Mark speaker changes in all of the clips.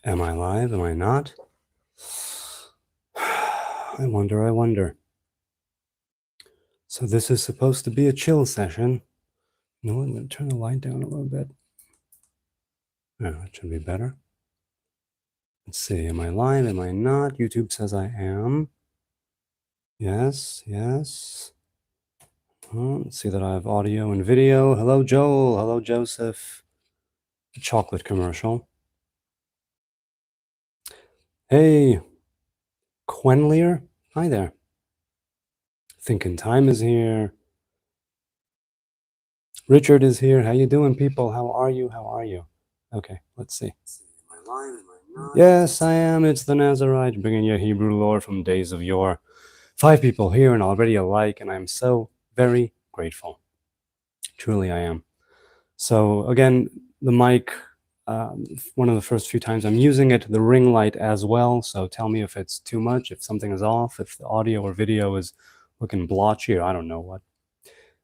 Speaker 1: Am I live? Am I not? I wonder. So this is supposed to be a chill session. No, I'm going to turn the light down a little bit. Oh, that should be better. Let's see. Am I live? Am I not? YouTube says I am. Yes. Let's see that I have audio and video. Hello, Joel. Hello, Joseph. The chocolate commercial. Hey, Quenlier. Hi there. Thinking Time is here. Richard is here. How you doing, people? How are you? Okay, let's see. Am I live? Am I not? Yes, I am. It's the Nazarite, bringing you Hebrew lore from days of yore. 5 people here and already a like, and I'm so very grateful. Truly, I am. So again, the mic, one of the first few times I'm using it, the ring light as well. So tell me if it's too much, if something is off, if the audio or video is looking blotchy, or I don't know what.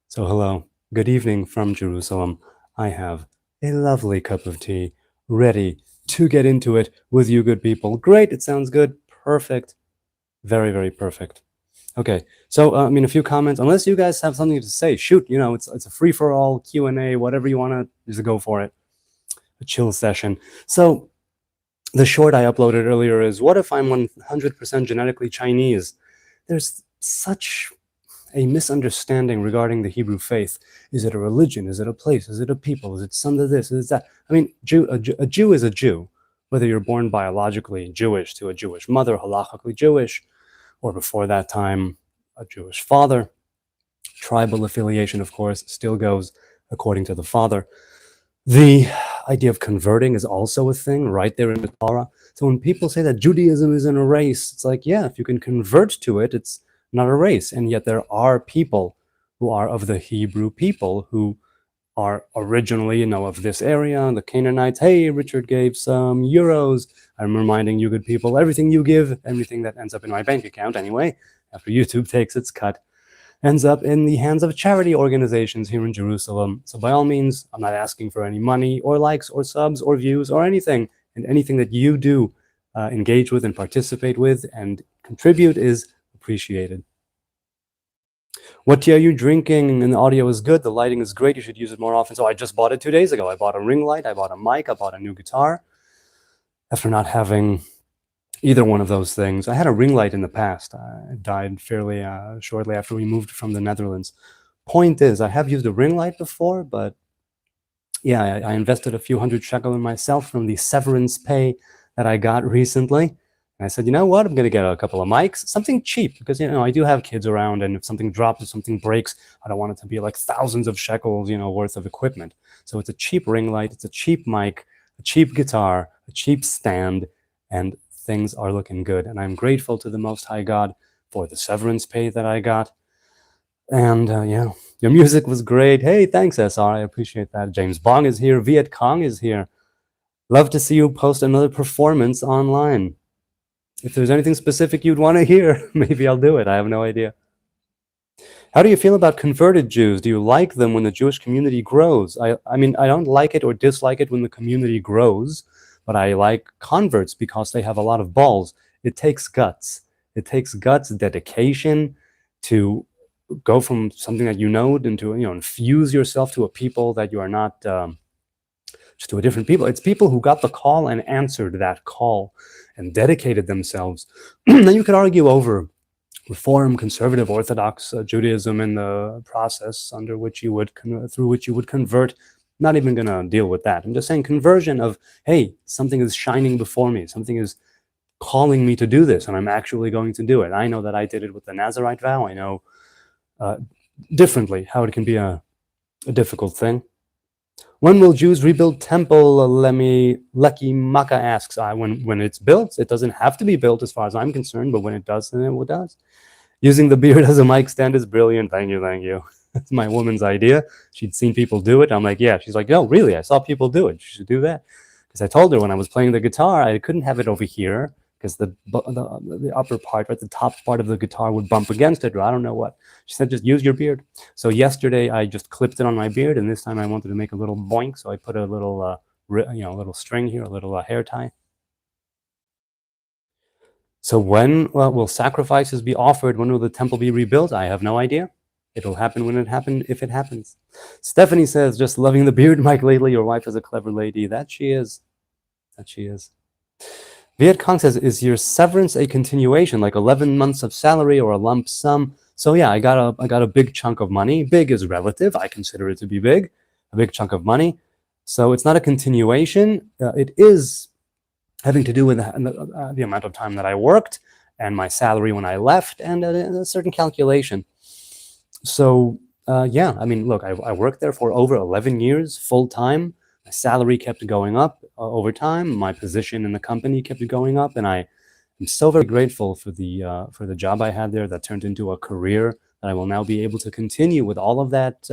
Speaker 1: So hello, good evening from Jerusalem. I have a lovely cup of tea ready to get into it with you good people. Great, it sounds good, perfect, very, very perfect. Okay, so a few comments, unless you guys have something to say, shoot, it's a free-for-all, Q&A, whatever you want to just go for it, a chill session. So the short I uploaded earlier is, what if I'm 100% genetically Chinese? There's such a misunderstanding regarding the Hebrew faith. Is it a religion? Is it a place? Is it a people? Is it some of this? Is it that? I mean, a Jew is a Jew, whether you're born biologically Jewish to a Jewish mother, halachically Jewish, or before that time, a Jewish father. Tribal affiliation, of course, still goes according to the father. The idea of converting is also a thing right there in the Torah. So when people say that Judaism isn't a race, it's like, yeah, if you can convert to it, it's not a race. And yet there are people who are of the Hebrew people who are originally, of this area, the Canaanites. Hey, Richard gave some euros. I'm reminding you good people, everything you give, everything that ends up in my bank account anyway, after YouTube takes its cut, ends up in the hands of charity organizations here in Jerusalem. So by all means, I'm not asking for any money or likes or subs or views or anything. And anything that you do engage with and participate with and contribute is appreciated. What tea are you drinking? And the audio is good. The lighting is great. You should use it more often. So I just bought it 2 days ago. I bought a ring light. I bought a mic. I bought a new guitar. After not having either one of those things. I had a ring light in the past. It died fairly shortly after we moved from the Netherlands. Point is, I have used a ring light before, but yeah, I invested a few hundred shekel in myself from the severance pay that I got recently. And I said, you know what? I'm going to get a couple of mics, something cheap, because, I do have kids around, and if something drops, if something breaks, I don't want it to be like thousands of shekels, worth of equipment. So it's a cheap ring light, it's a cheap mic, a cheap guitar, a cheap stand, and things are looking good. And I'm grateful to the Most High God for the severance pay that I got. And yeah, your music was great. Hey, thanks, SR. I appreciate that. James Bong is here. Viet Cong is here. Love to see you post another performance online. If there's anything specific you'd want to hear, maybe I'll do it. I have no idea. How do you feel about converted Jews? Do you like them when the Jewish community grows? I mean, I don't like it or dislike it when the community grows, but I like converts because they have a lot of balls. It takes guts. It takes guts, dedication to go from something that into, infuse yourself to a people that you are not, just to a different people. It's people who got the call and answered that call and dedicated themselves. Then you could argue over Reform, conservative, Orthodox Judaism in the process through which you would convert. Not even going to deal with that. I'm just saying conversion of, hey, something is shining before me. Something is calling me to do this, and I'm actually going to do it. I know that I did it with the Nazarite vow. I know differently how it can be a difficult thing. When will Jews rebuild temple? Lucky Maka asks. When it's built. It doesn't have to be built as far as I'm concerned, but when it does, then it does. Using the beard as a mic stand is brilliant. Thank you. That's my woman's idea. She'd seen people do it. I'm like, yeah. She's like, no, really? I saw people do it. You should do that. Because I told her when I was playing the guitar, I couldn't have it over here because the upper part, right, the top part of the guitar would bump against it, or I don't know what. She said, just use your beard. So yesterday I just clipped it on my beard, and this time I wanted to make a little boink, so I put a little, little string here, a little hair tie. So when will sacrifices be offered? When will the temple be rebuilt? I have no idea. It'll happen when it happens, if it happens. Stephanie says, just loving the beard, Mike, lately. Your wife is a clever lady. That she is. That she is. Viet Cong says, is your severance a continuation, like 11 months of salary or a lump sum? So yeah, I got a big chunk of money. Big is relative. I consider it to be big, a big chunk of money. So it's not a continuation. It is having to do with the amount of time that I worked and my salary when I left and a certain calculation. So yeah, I mean, look, I worked there for over 11 years, full time. My salary kept going up over time. My position in the company kept going up, and I am so very grateful for the job I had there that turned into a career that I will now be able to continue with all of that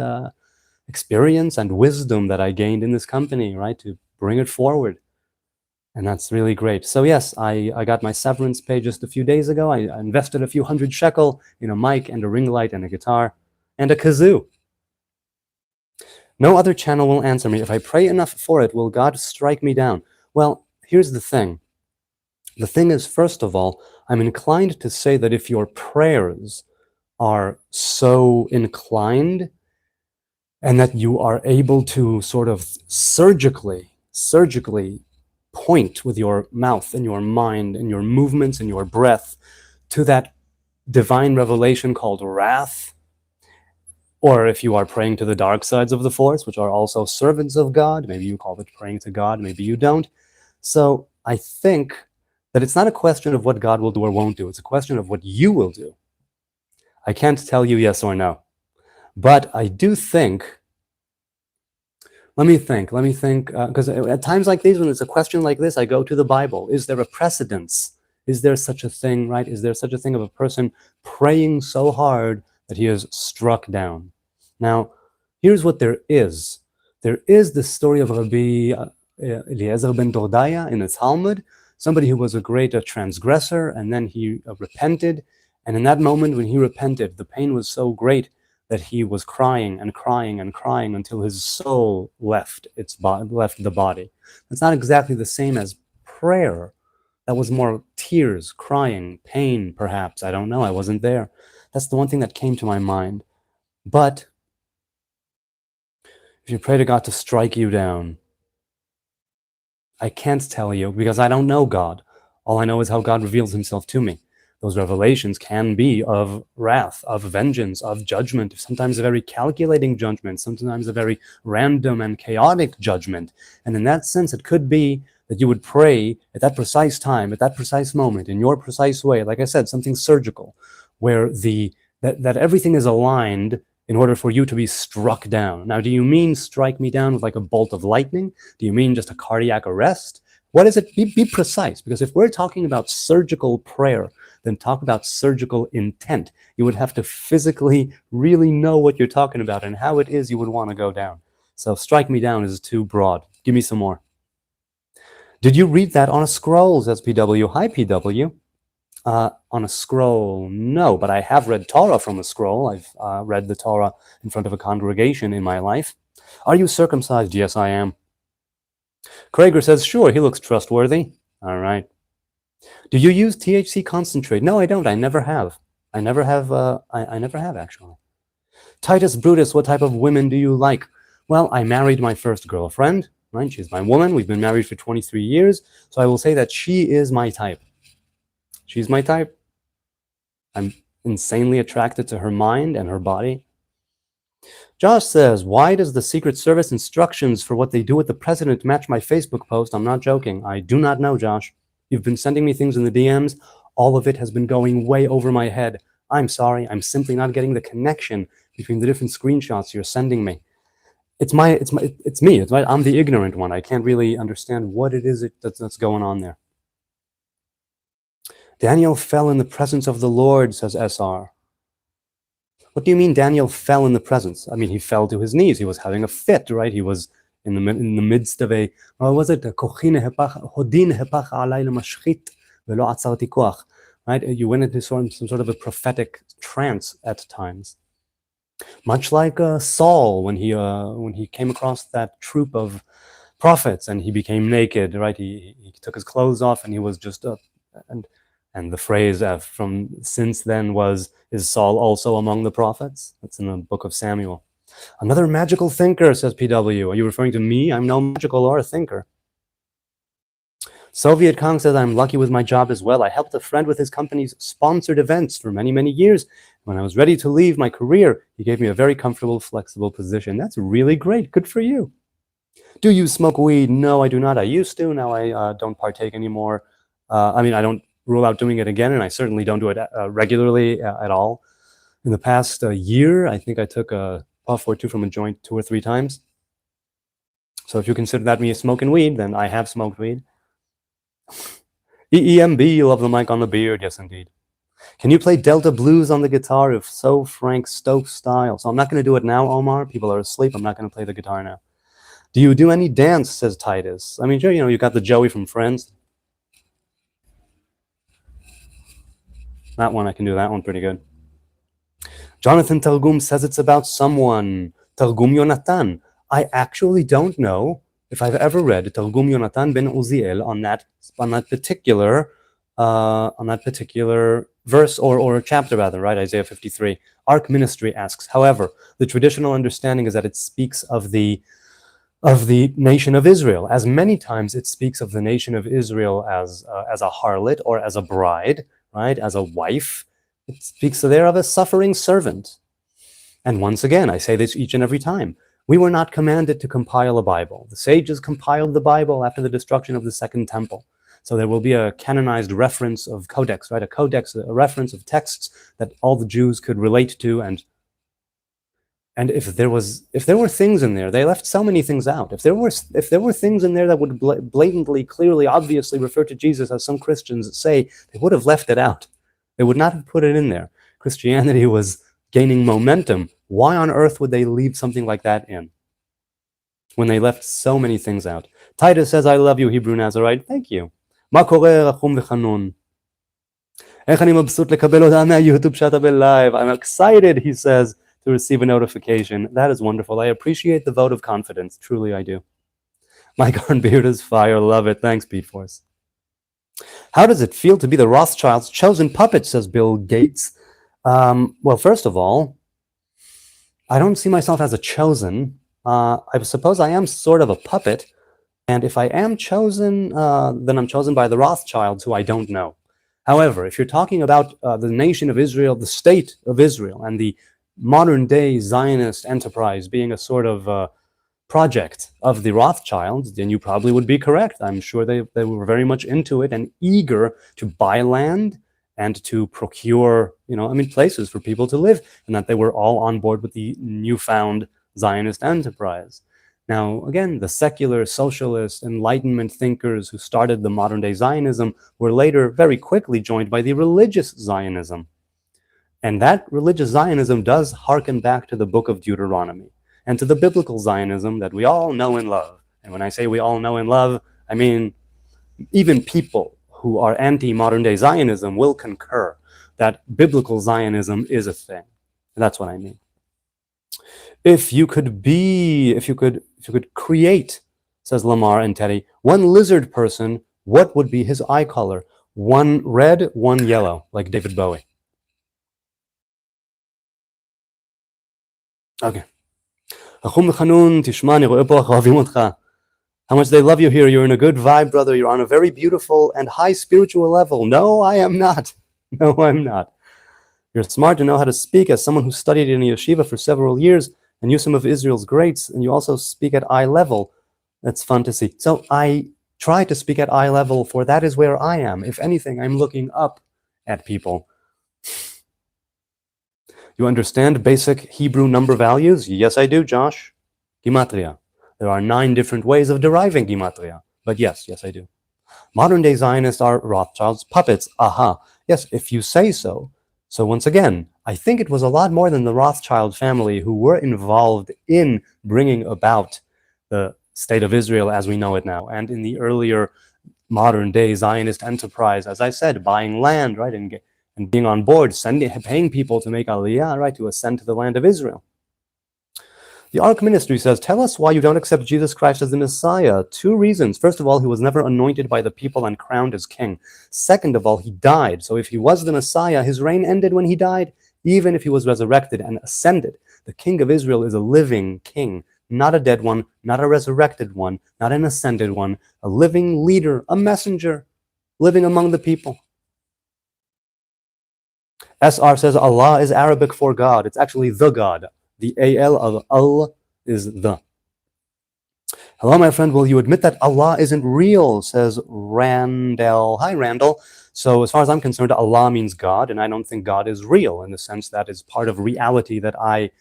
Speaker 1: experience and wisdom that I gained in this company, right, to bring it forward. And that's really great. So yes, I got my severance pay just a few days ago. I invested a few hundred shekel in a mic and a ring light and a guitar and a kazoo. No other channel will answer me. If I pray enough for it, will God strike me down? Well, here's the thing. The thing is, first of all, I'm inclined to say that if your prayers are so inclined and that you are able to sort of surgically point with your mouth and your mind and your movements and your breath to that divine revelation called wrath, or if you are praying to the dark sides of the force, which are also servants of God, maybe you call it praying to God, maybe you don't. So I think that it's not a question of what God will do or won't do. It's a question of what you will do. I can't tell you yes or no. But I do think, let me think, because at times like these, when it's a question like this, I go to the Bible. Is there a precedence? Is there such a thing, right? Is there such a thing of a person praying so hard that he is struck down? Now, here's what there is. There is the story of Rabbi Eliezer ben Dordaya in the Talmud, somebody who was a great transgressor, and then he repented. And in that moment when he repented, the pain was so great that he was crying and crying and crying until his soul left the body. It's not exactly the same as prayer. That was more tears, crying, pain, perhaps. I don't know. I wasn't there. That's the one thing that came to my mind. But if you pray to God to strike you down, I can't tell you because I don't know God. All I know is how God reveals himself to me. Those revelations can be of wrath, of vengeance, of judgment, sometimes a very calculating judgment, sometimes a very random and chaotic judgment. And in that sense, it could be that you would pray at that precise time, at that precise moment, in your precise way, like I said, something surgical, where that everything is aligned in order for you to be struck down. Now, do you mean strike me down with like a bolt of lightning? Do you mean just a cardiac arrest? What is it? Be precise, because if we're talking about surgical prayer, then talk about surgical intent. You would have to physically really know what you're talking about and how it is you would want to go down. So strike me down is too broad. Give me some more. Did you read that on a scroll, says PW? Hi, PW. On a scroll, no, but I have read Torah from a scroll. I've read the Torah in front of a congregation in my life. Are you circumcised? Yes, I am. Krager says, sure, he looks trustworthy. All right. Do you use THC concentrate? No, I don't. I never have. I never have, actually. Titus Brutus, what type of women do you like? Well, I married my first girlfriend, right? She's my woman. We've been married for 23 years. So I will say that she is my type. She's my type. I'm insanely attracted to her mind and her body. Josh says, why does the Secret Service instructions for what they do with the president match my Facebook post? I'm not joking. I do not know, Josh. You've been sending me things in the DMs. All of it has been going way over my head. I'm sorry. I'm simply not getting the connection between the different screenshots you're sending me. It's me. I'm the ignorant one. I can't really understand what it is that's going on there. Daniel fell in the presence of the Lord, says SR. What do you mean Daniel fell in the presence? I mean, he fell to his knees. He was having a fit, right? He was in the midst of a, what was it? Right? You went into some sort of a prophetic trance at times. Much like Saul when he came across that troop of prophets and he became naked, right? He took his clothes off and he was just and And the phrase from since then was, is Saul also among the prophets? That's in the book of Samuel. Another magical thinker, says PW. Are you referring to me? I'm no magical or a thinker. Soviet Kong says, I'm lucky with my job as well. I helped a friend with his company's sponsored events for many, many years. When I was ready to leave my career, he gave me a very comfortable, flexible position. That's really great. Good for you. Do you smoke weed? No, I do not. I used to. Now I don't partake anymore. I mean, I don't rule out doing it again, and I certainly don't do it regularly at all. In the past year, I think I took a puff or two from a joint 2 or 3 times. So if you consider that me smoking weed, then I have smoked weed. EEMB, you love the mic on the beard. Yes, indeed. Can you play Delta Blues on the guitar? If so, Frank Stokes style. So I'm not going to do it now, Omar. People are asleep. I'm not going to play the guitar now. Do you do any dance, says Titus? I mean, sure, you know, you got the Joey from Friends. That one, I can do that one pretty good. Jonathan Targum says it's about someone. Targum Yonatan. I actually don't know if I've ever read Targum Yonatan ben Uziel on that particular verse or chapter rather, right? Isaiah 53. Ark Ministry asks, however, the traditional understanding is that it speaks of the nation of Israel. As many times it speaks of the nation of Israel as a harlot or as a bride, right? As a wife. It speaks there of a suffering servant. And once again, I say this each and every time. We were not commanded to compile a Bible. The sages compiled the Bible after the destruction of the Second Temple. So there will be a canonized reference of codex, right? A codex, a reference of texts that all the Jews could relate to. And if there were things in there, they left so many things out. If there were things in there that would blatantly, clearly, obviously refer to Jesus, as some Christians say, they would have left it out. They would not have put it in there. Christianity was gaining momentum. Why on earth would they leave something like that in when they left so many things out? Titus says, I love you, Hebrew Nazarite. Thank you. מה קורה, רחום וחנון? איך אני מבסוט לקבל הודעה מהיוטיוב שאתה בלייב? I'm excited, he says, to receive a notification. That is wonderful. I appreciate the vote of confidence. Truly, I do. Mike on beard is fire. Love it. Thanks, B-Force. How does it feel to be the Rothschilds' chosen puppet, says Bill Gates? Well, first of all, I don't see myself as a chosen. I suppose I am sort of a puppet. And if I am chosen, then I'm chosen by the Rothschilds, who I don't know. However, if you're talking about the nation of Israel, the state of Israel, and the modern-day Zionist enterprise being a sort of project of the Rothschilds, then you probably would be correct. I'm sure they were very much into it and eager to buy land and to procure, places for people to live, and that they were all on board with the newfound Zionist enterprise. Now, again, the secular, socialist, Enlightenment thinkers who started the modern-day Zionism were later very quickly joined by the religious Zionism. And that religious Zionism does harken back to the book of Deuteronomy and to the biblical Zionism that we all know and love. And when I say we all know and love, I mean even people who are anti-modern-day Zionism will concur that biblical Zionism is a thing. And that's what I mean. If you could create, says Lamar and Teddy, one lizard person, what would be his eye color? One red, one yellow, like David Bowie. Okay. How much they love you here. You're in a good vibe, brother. You're on a very beautiful and high spiritual level. No, I am not. No, I'm not. You're smart to know how to speak as someone who studied in a yeshiva for several years and knew some of Israel's greats, and you also speak at eye level. That's fun to see. So I try to speak at eye level, for that is where I am. If anything, I'm looking up at people. You understand basic Hebrew number values? Yes, I do, Josh. Gematria. There are 9 different ways of deriving Gematria. But yes, I do. Modern-day Zionists are Rothschild's puppets. Aha. Yes, if you say so. So once again, I think it was a lot more than the Rothschild family who were involved in bringing about the state of Israel as we know it now. And in the earlier modern-day Zionist enterprise, as I said, buying land, right, and being on board, paying people to make aliyah, right, to ascend to the land of Israel. The Ark Ministry says, tell us why you don't accept Jesus Christ as the Messiah. 2 reasons. First of all, he was never anointed by the people and crowned as king. Second of all, he died. So if he was the Messiah, his reign ended when he died, even if he was resurrected and ascended. The king of Israel is a living king, not a dead one, not a resurrected one, not an ascended one, a living leader, a messenger, living among the people. SR says Allah is Arabic for God. It's actually the God. The AL of Al is the. Hello, my friend. Will you admit that Allah isn't real? Says Randall. Hi, Randall. So as far as I'm concerned, Allah means God, and I don't think God is real in the sense that is part of reality that I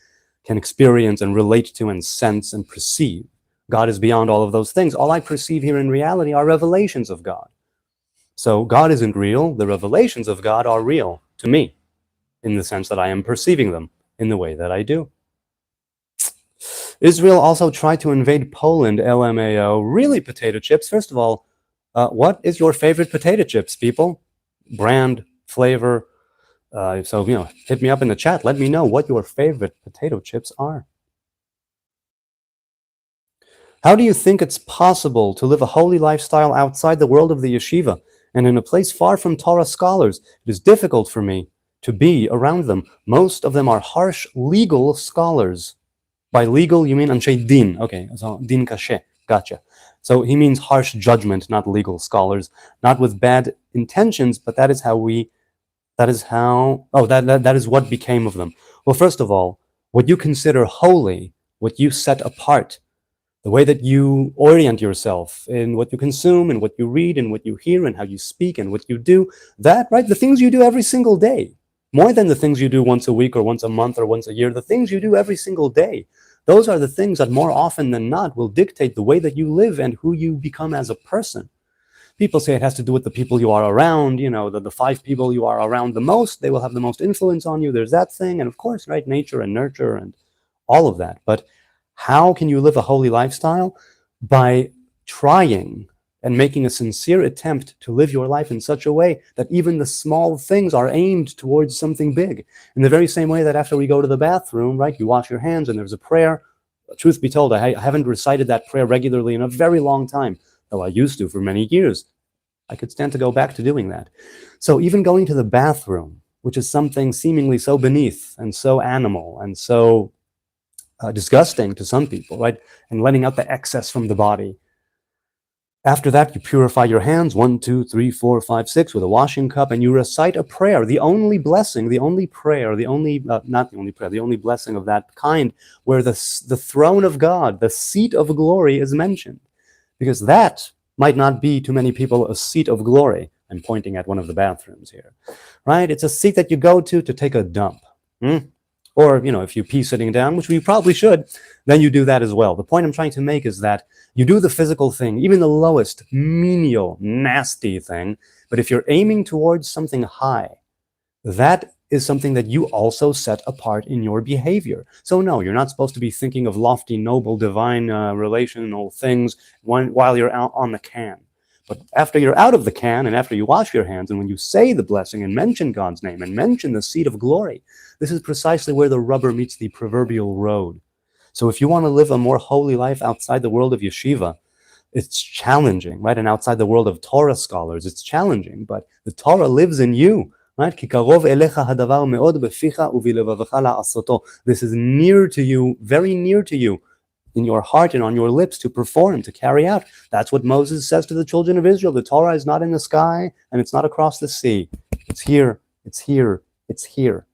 Speaker 1: can experience and relate to and sense and perceive. God is beyond all of those things. All I perceive here in reality are revelations of God. So God isn't real. The revelations of God are real to me in the sense that I am perceiving them in the way that I do. Israel also tried to invade Poland, LMAO. Really, potato chips? First of all, what is your favorite potato chips, people? Brand, flavor. So, hit me up in the chat. Let me know what your favorite potato chips are. How do you think it's possible to live a holy lifestyle outside the world of the yeshiva and in a place far from Torah scholars? It is difficult for me to be around them. Most of them are harsh legal scholars. By legal, you mean anshe din. Okay, so din kashe. Gotcha. So he means harsh judgment, not legal scholars, not with bad intentions, but that is what became of them. Well, first of all, what you consider holy, what you set apart, the way that you orient yourself in what you consume and what you read and what you hear and how you speak and what you do, that, right, the things you do every single day, more than the things you do once a week or once a month or once a year, the things you do every single day, those are the things that more often than not will dictate the way that you live and who you become as a person. People say it has to do with the people you are around, the 5 people you are around the most, they will have the most influence on you. There's that thing. And of course, right, nature and nurture and all of that. But how can you live a holy lifestyle? By trying and making a sincere attempt to live your life in such a way that even the small things are aimed towards something big. In the very same way that after we go to the bathroom, right, you wash your hands and there's a prayer. Truth be told, I haven't recited that prayer regularly in a very long time, though I used to for many years. I could stand to go back to doing that. So even going to the bathroom, which is something seemingly so beneath and so animal and so disgusting to some people, right, and letting out the excess from the body. After that, you purify your hands, 1, 2, 3, 4, 5, 6, with a washing cup, and you recite a prayer, the only blessing, the only prayer, the only, not the only prayer, the only blessing of that kind, where the throne of God, the seat of glory is mentioned. Because that might not be to many people a seat of glory. I'm pointing at one of the bathrooms here, right? It's a seat that you go to take a dump. Or, if you pee sitting down, which we probably should, then you do that as well. The point I'm trying to make is that you do the physical thing, even the lowest, menial, nasty thing, but if you're aiming towards something high, that is something that you also set apart in your behavior. So no, you're not supposed to be thinking of lofty, noble, divine, relational things while you're out on the can. But after you're out of the can and after you wash your hands and when you say the blessing and mention God's name and mention the seat of glory, this is precisely where the rubber meets the proverbial road. So if you want to live a more holy life outside the world of yeshiva, it's challenging, right? And outside the world of Torah scholars, it's challenging, but the Torah lives in you, right? This is near to you, very near to you, in your heart and on your lips to perform, to carry out. That's what Moses says to the children of Israel. The Torah is not in the sky and it's not across the sea. It's here, it's here, it's here.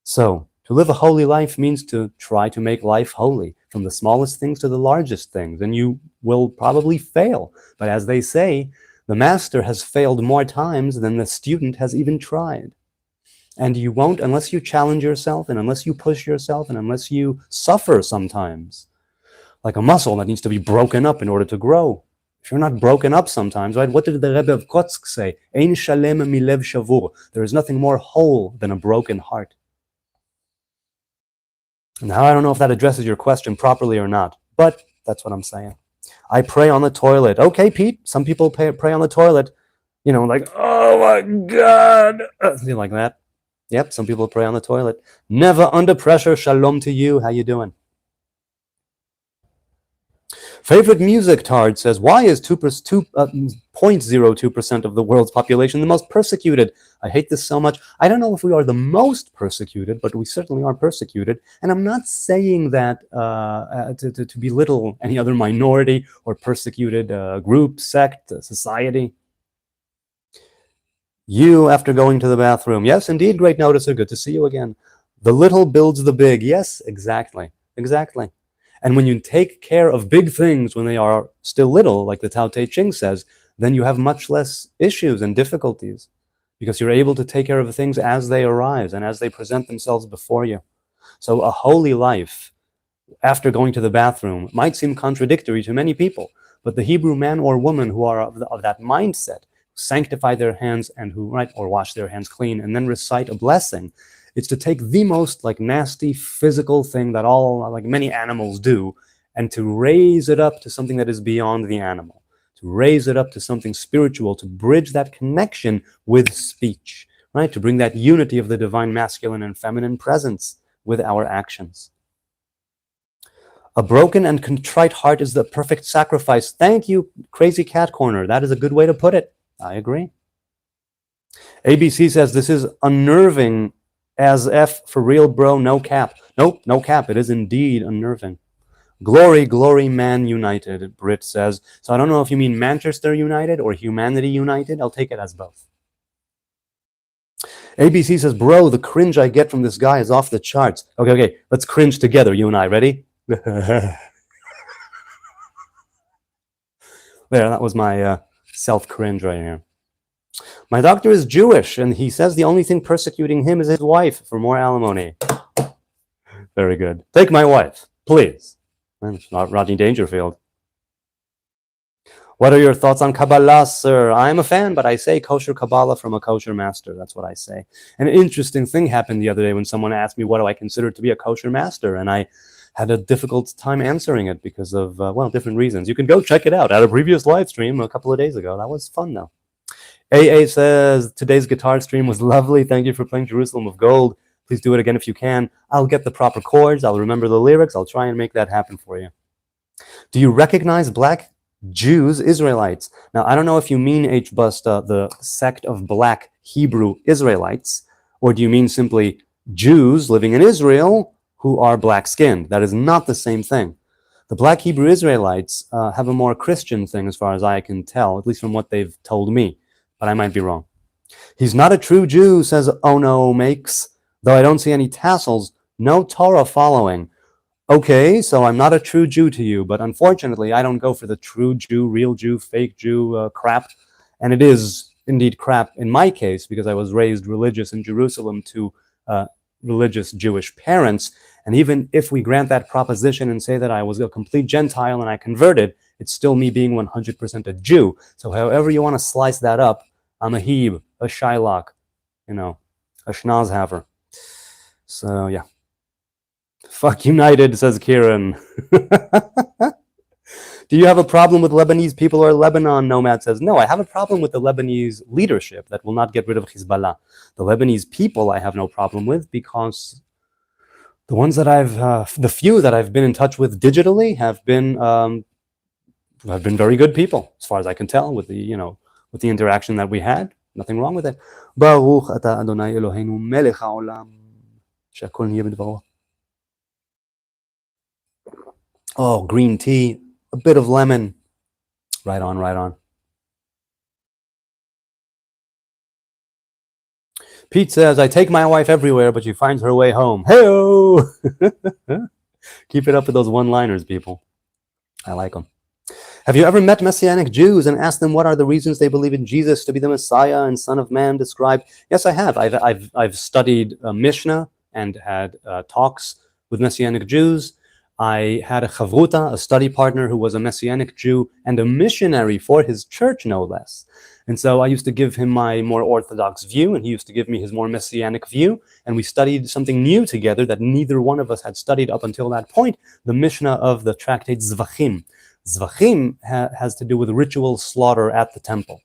Speaker 1: So to live a holy life means to try to make life holy, from the smallest things to the largest things, and you will probably fail. But as they say, the master has failed more times than the student has even tried. And you won't unless you challenge yourself and unless you push yourself and unless you suffer sometimes. Like a muscle that needs to be broken up in order to grow. If you're not broken up sometimes, right? What did the Rebbe of Kotsk say? Ein shalem milev shavur. There is nothing more whole than a broken heart. Now, I don't know if that addresses your question properly or not, but that's what I'm saying. I pray on the toilet. Okay, Pete, some people pray on the toilet, like, oh my God, something like that. Yep, some people pray on the toilet. Never under pressure. Shalom to you. How you doing? Favorite music tard says, why is 0.02% of the world's population the most persecuted? I hate this so much. I don't know if we are the most persecuted, but we certainly are persecuted. And I'm not saying that to belittle any other minority or persecuted group, sect, society. You, after going to the bathroom. Yes, indeed, great noticer. Good to see you again. The little builds the big. Yes, exactly. Exactly. And when you take care of big things when they are still little, like the Tao Te Ching says, then you have much less issues and difficulties because you're able to take care of things as they arise and as they present themselves before you. So a holy life after going to the bathroom might seem contradictory to many people, but the Hebrew man or woman who are of that mindset, sanctify their hands and who or wash their hands clean and then recite a blessing, it's to take the most like nasty physical thing that all like many animals do and to raise it up to something that is beyond the animal, to raise it up to something spiritual, to bridge that connection with speech, right? To bring that unity of the divine masculine and feminine presence with our actions. A broken and contrite heart is the perfect sacrifice. Thank you, Crazy Cat Corner. That is a good way to put it. I agree. ABC says this is unnerving as F for real, bro, no cap. Nope, no cap. It is indeed unnerving. Glory, glory, man united, Brit says. So I don't know if you mean Manchester United or Humanity United. I'll take it as both. ABC says, bro, the cringe I get from this guy is off the charts. Okay, let's cringe together, you and I. Ready? There, that was my self-cringe right here. My doctor is Jewish, and he says the only thing persecuting him is his wife for more alimony. Very good. Take my wife, please. It's not Rodney Dangerfield. What are your thoughts on Kabbalah, sir? I'm a fan, but I say kosher Kabbalah from a kosher master. That's what I say. An interesting thing happened the other day when someone asked me what do I consider to be a kosher master, and I had a difficult time answering it because of, different reasons. You can go check it out at a previous live stream a couple of days ago. That was fun, though. AA says, today's guitar stream was lovely. Thank you for playing Jerusalem of Gold. Please do it again if you can. I'll get the proper chords. I'll remember the lyrics. I'll try and make that happen for you. Do you recognize black Jews, Israelites? Now, I don't know if you mean, H-Busta, the sect of black Hebrew Israelites, or do you mean simply Jews living in Israel who are black-skinned? That is not the same thing. The black Hebrew Israelites have a more Christian thing as far as I can tell, at least from what they've told me, but I might be wrong. He's not a true Jew, says Ono Makes, though I don't see any tassels, no Torah following. Okay, so I'm not a true Jew to you, but unfortunately, I don't go for the true Jew, real Jew, fake Jew crap. And it is indeed crap in my case, because I was raised religious in Jerusalem to religious Jewish parents. And even if we grant that proposition and say that I was a complete Gentile and I converted, it's still me being 100% a Jew. So however you want to slice that up, I'm a Heb, a Shylock, a Schnozhaver. So, yeah. Fuck United, says Kieran. Do you have a problem with Lebanese people or Lebanon? Nomad says, no, I have a problem with the Lebanese leadership that will not get rid of Hezbollah. The Lebanese people I have no problem with because the ones that the few that I've been in touch with digitally have been very good people, as far as I can tell, with the interaction that we had. Nothing wrong with it. Baruch atah Adonai Eloheinu melech haolam, she'akol niyeh b'dvaro. Oh, green tea, a bit of lemon. Right on, right on. Pete says, I take my wife everywhere, but she finds her way home. Hey-o! Keep it up with those one-liners, people. I like them. Have you ever met Messianic Jews and asked them what are the reasons they believe in Jesus to be the Messiah and Son of Man described? Yes, I have. I've studied Mishnah and had talks with Messianic Jews. I had a chavruta, a study partner who was a Messianic Jew and a missionary for his church, no less. And so I used to give him my more orthodox view, and he used to give me his more Messianic view, and we studied something new together that neither one of us had studied up until that point, the Mishnah of the tractate Zvachim. Zvachim has to do with ritual slaughter at the temple.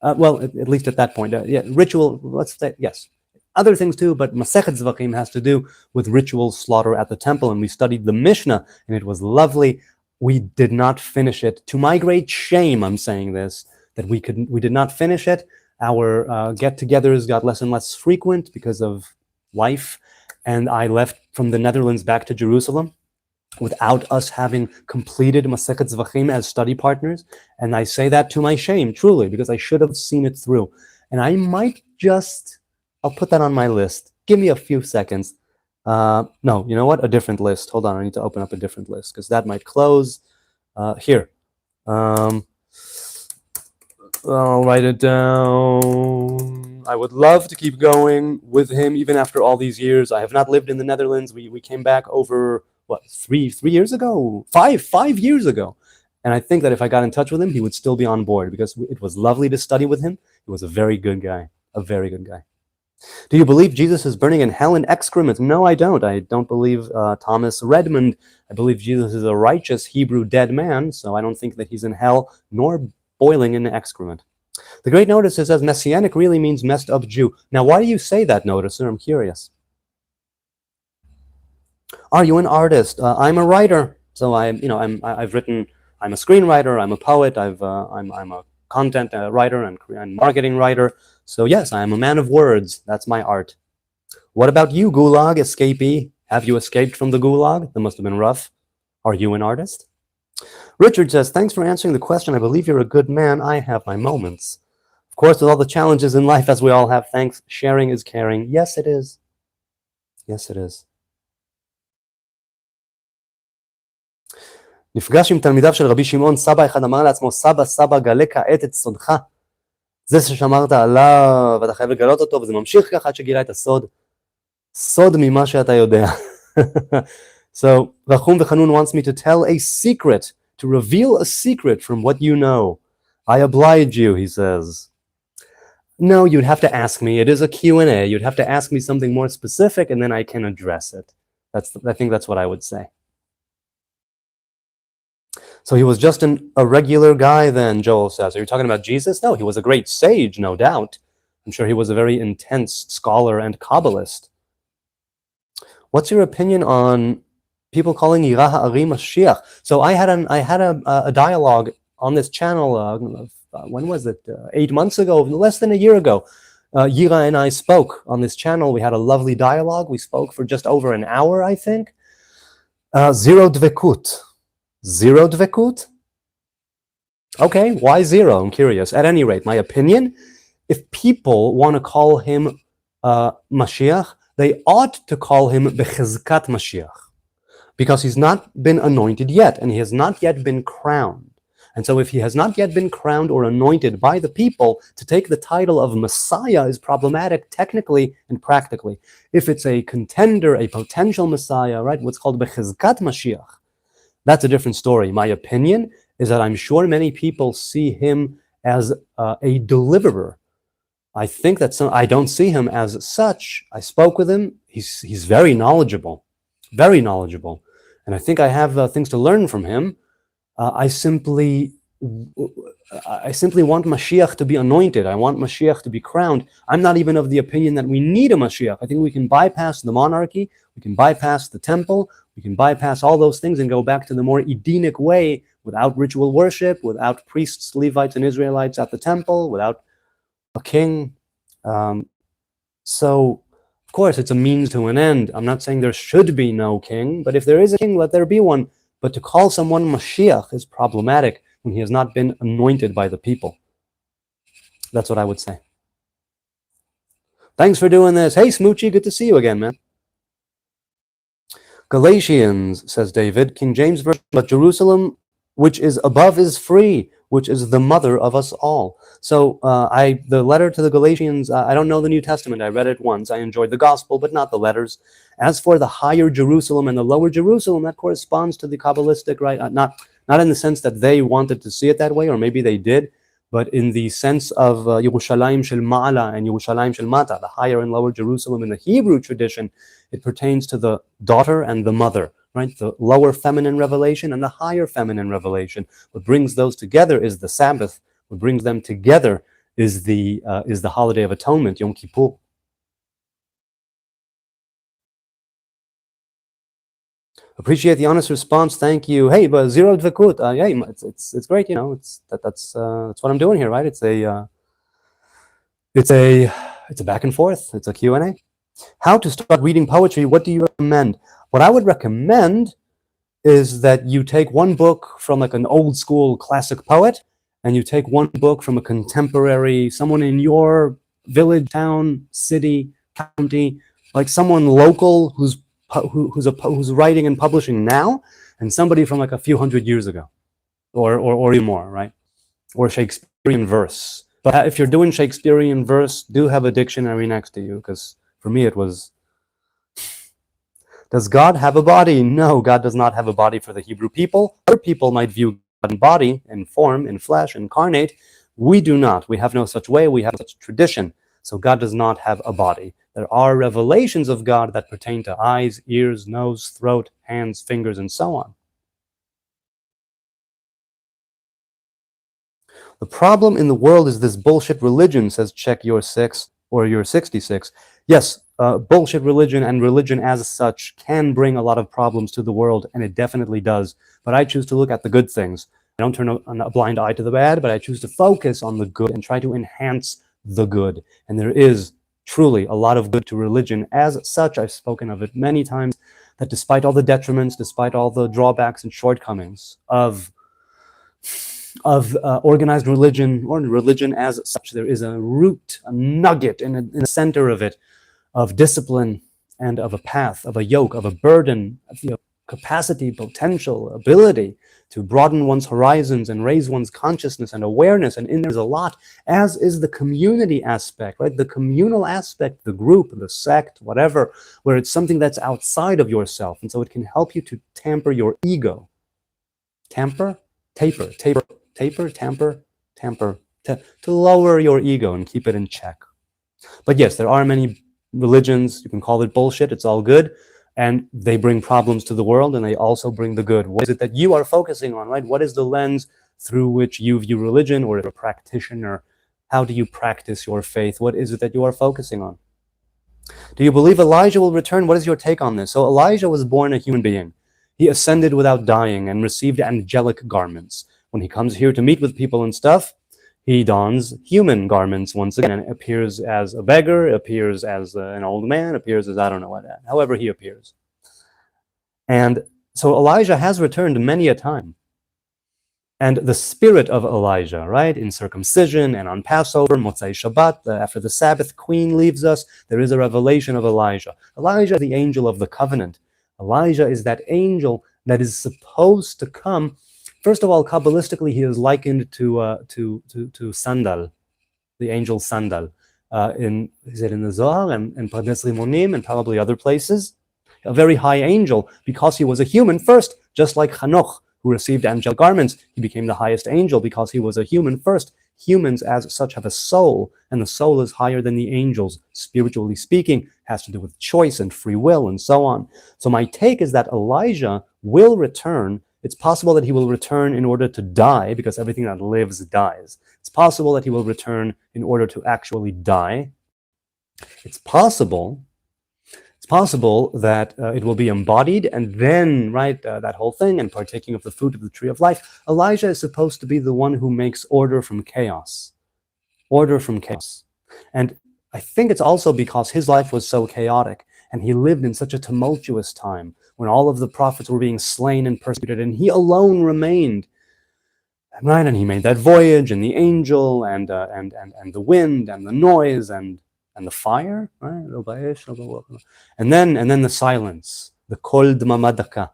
Speaker 1: At least at that point. Ritual, let's say, yes. Other things too, but Masechet Zvachim has to do with ritual slaughter at the temple, and we studied the Mishnah, and it was lovely. we did not finish it. To my great shame, I'm saying this, that we did not finish it. Our get-togethers got less and less frequent because of life, and I left from the Netherlands back to Jerusalem without us having completed Masechet Zvachim as study partners. And I say that to my shame, truly, because I should have seen it through. And I might just, I'll put that on my list. Give me a few seconds. No, you know what? A different list. Hold on, I need to open up a different list because that might close. Here. I'll write it down. I would love to keep going with him even after all these years. I have not lived in the Netherlands. We came back over, what, three years ago? Five years ago. And I think that if I got in touch with him, he would still be on board because it was lovely to study with him. He was a very good guy, a very good guy. Do you believe Jesus is burning in hell in excrement? No, I don't. I don't believe Thomas Redmond. I believe Jesus is a righteous Hebrew dead man, so I don't think that he's in hell nor boiling in excrement. The great noticer says Messianic really means messed up Jew. Now, why do you say that, noticer? I'm curious. Are you an artist? I'm a writer. So I've written. I'm a screenwriter. I'm a poet. I'm a content writer and marketing writer. So yes, I am a man of words. That's my art. What about you, Gulag escapee? Have you escaped from the Gulag? That must have been rough. Are you an artist? Richard says, thanks for answering the question. I believe you're a good man. I have my moments. Of course, with all the challenges in life, as we all have, thanks. Sharing is caring. Yes, it is. Yes, it is. נפגש עם תלמידיו של רבי שמעון, סבא אחד אמר לעצמו, סבא, גלה כעת את סודך. זה ששמרת עליו, ואתה חייב לגלות אותו, וזה ממשיך ככה עד שגילה את הסוד. סוד ממה שאתה יודע. So, Rachum V'Chanun wants me to tell a secret, to reveal a secret from what you know. I oblige you, he says. No, you'd have to ask me. It is a Q&A. You'd have to ask me something more specific, and then I can address it. I think that's what I would say. So he was just a regular guy then, Joel says. Are you talking about Jesus? No, he was a great sage, no doubt. I'm sure he was a very intense scholar and Kabbalist. What's your opinion on people calling Yirah Ha'arim Mashiach? So I had a dialogue on this channel, when was it? 8 months ago, less than a year ago. Yira and I spoke on this channel. We had a lovely dialogue. We spoke for just over an hour, I think. Zero dvekut. Zero dvekut? Okay, why zero? I'm curious. At any rate, my opinion, if people want to call him Mashiach, they ought to call him Bechizkat Mashiach, because he's not been anointed yet, and he has not yet been crowned. And so if he has not yet been crowned or anointed by the people, to take the title of Messiah is problematic technically and practically. If it's a contender, a potential Messiah, right, what's called Bechizkat Mashiach, that's a different story. My opinion is that I'm sure many people see him as a deliverer. I think that I don't see him as such. I spoke with him. He's very knowledgeable, and I think I have things to learn from him. I simply want Mashiach to be anointed. I want Mashiach to be crowned. I'm not even of the opinion that we need a Mashiach. I think we can bypass the monarchy. We can bypass the temple. We can bypass all those things and go back to the more Edenic way, without ritual worship, without priests, Levites, and Israelites at the temple, without a king. So, of course, it's a means to an end. I'm not saying there should be no king, but if there is a king, let there be one. But to call someone Mashiach is problematic when he has not been anointed by the people. That's what I would say. Thanks for doing this. Hey, Smoochie, good to see you again, man. Galatians, says David, King James Version, but Jerusalem, which is above, is free, which is the mother of us all. So the letter to the Galatians, I don't know the New Testament. I read it once. I enjoyed the gospel, but not the letters. As for the higher Jerusalem and the lower Jerusalem, that corresponds to the Kabbalistic, right? Not in the sense that they wanted to see it that way, or maybe they did, but in the sense of Yerushalayim shel Ma'ala and Yerushalayim shel Mata, the higher and lower Jerusalem in the Hebrew tradition, it pertains to the daughter and the mother, right? The lower feminine revelation and the higher feminine revelation. What brings those together is the Sabbath. What brings them together is the holiday of atonement, Yom Kippur. Appreciate the honest response. Thank you. Hey, but zero dvekut. Yeah, it's great. You know, that's what I'm doing here, right? It's a back and forth. It's a Q&A. How to start reading poetry? What do you recommend? What I would recommend is that you take one book from like an old school classic poet, and you take one book from a contemporary, someone in your village, town, city, county, like someone local who's writing and publishing now, and somebody from like a few hundred years ago, or even more, right? Or Shakespearean verse. But if you're doing Shakespearean verse, do have a dictionary next to you, because for me it was, does God have a body? No, God does not have a body for the Hebrew people. Other people might view God in body, in form, in flesh, incarnate. We do not. We have no such way. We have such tradition. So God does not have a body. There are revelations of God that pertain to eyes, ears, nose, throat, hands, fingers, and so on. The problem in the world is this bullshit religion, says check your 6 or your 66. Yes, bullshit religion and religion as such can bring a lot of problems to the world, and it definitely does. But I choose to look at the good things. I don't turn a blind eye to the bad, but I choose to focus on the good and try to enhance the good. And there is truly a lot of good to religion as such. I've spoken of it many times, that despite all the detriments, despite all the drawbacks and shortcomings of organized religion, or religion as such, there is a root, a nugget in the center of it, of discipline and of a path, of a yoke, of a burden, of capacity, potential, ability to broaden one's horizons and raise one's consciousness and awareness. And in there's a lot, as is the community aspect, right? The communal aspect, the group, the sect, whatever, where it's something that's outside of yourself. And so it can help you to tamper your ego. Tamper? Taper, to lower your ego and keep it in check. But yes, there are many religions, you can call it bullshit, it's all good, and they bring problems to the world, and they also bring the good. What is it that you are focusing on, right? What is the lens through which you view religion, or if a practitioner, how do you practice your faith? What is it that you are focusing on? Do you believe Elijah will return? What is your take on this? So Elijah was born a human being. He ascended without dying and received angelic garments. When he comes here to meet with people and stuff, he dons human garments once again and appears as a beggar, appears as an old man, appears as I don't know what, however he appears. And so Elijah has returned many a time. And the spirit of Elijah, right, in circumcision and on Passover, Motzei Shabbat, after the Sabbath, Queen leaves us, there is a revelation of Elijah. Elijah is the angel of the covenant. Elijah is that angel that is supposed to come. First of all, Kabbalistically, he is likened to Sandal, the angel Sandal. Is it in the Zohar and Pardes Rimonim and probably other places? A very high angel, because he was a human first, just like Hanoch, who received angelic garments. He became the highest angel because he was a human first. Humans as such have a soul, and the soul is higher than the angels, spiritually speaking, has to do with choice and free will and so on. So my take is that Elijah will return. It's possible that he will return in order to die, because everything that lives dies. It's possible that he will return in order to actually die. It's possible that it will be embodied, and then, right, that whole thing, and partaking of the fruit of the tree of life. Elijah is supposed to be the one who makes order from chaos. Order from chaos. And I think it's also because his life was so chaotic, and he lived in such a tumultuous time when all of the prophets were being slain and persecuted, and he alone remained. Right, and he made that voyage, and the angel, and the wind, and the noise, and the fire, right? And then the silence, the kol dmamadaka.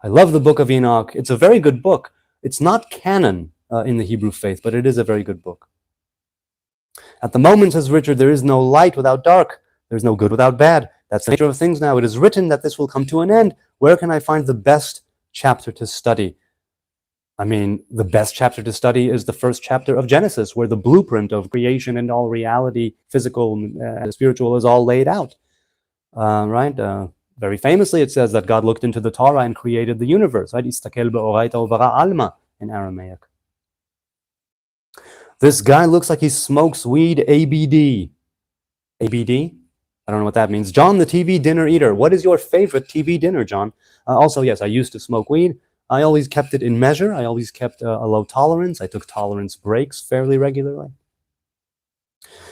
Speaker 1: I love the book of Enoch. It's a very good book. It's not canon in the Hebrew faith, but it is a very good book. At the moment, says Richard, there is no light without dark. There's no good without bad. That's the nature of things now. It is written that this will come to an end. Where can I find the best chapter to study? I mean, the best chapter to study is the first chapter of Genesis, where the blueprint of creation and all reality, physical and spiritual, is all laid out. Right? Very famously, it says that God looked into the Torah and created the universe. Right? Istakel be'oraita uvara alma in Aramaic. This guy looks like he smokes weed. ABD. ABD? I don't know what that means. John, the TV dinner eater. What is your favorite TV dinner, John? Also, yes, I used to smoke weed. I always kept it in measure. I always kept a low tolerance. I took tolerance breaks fairly regularly.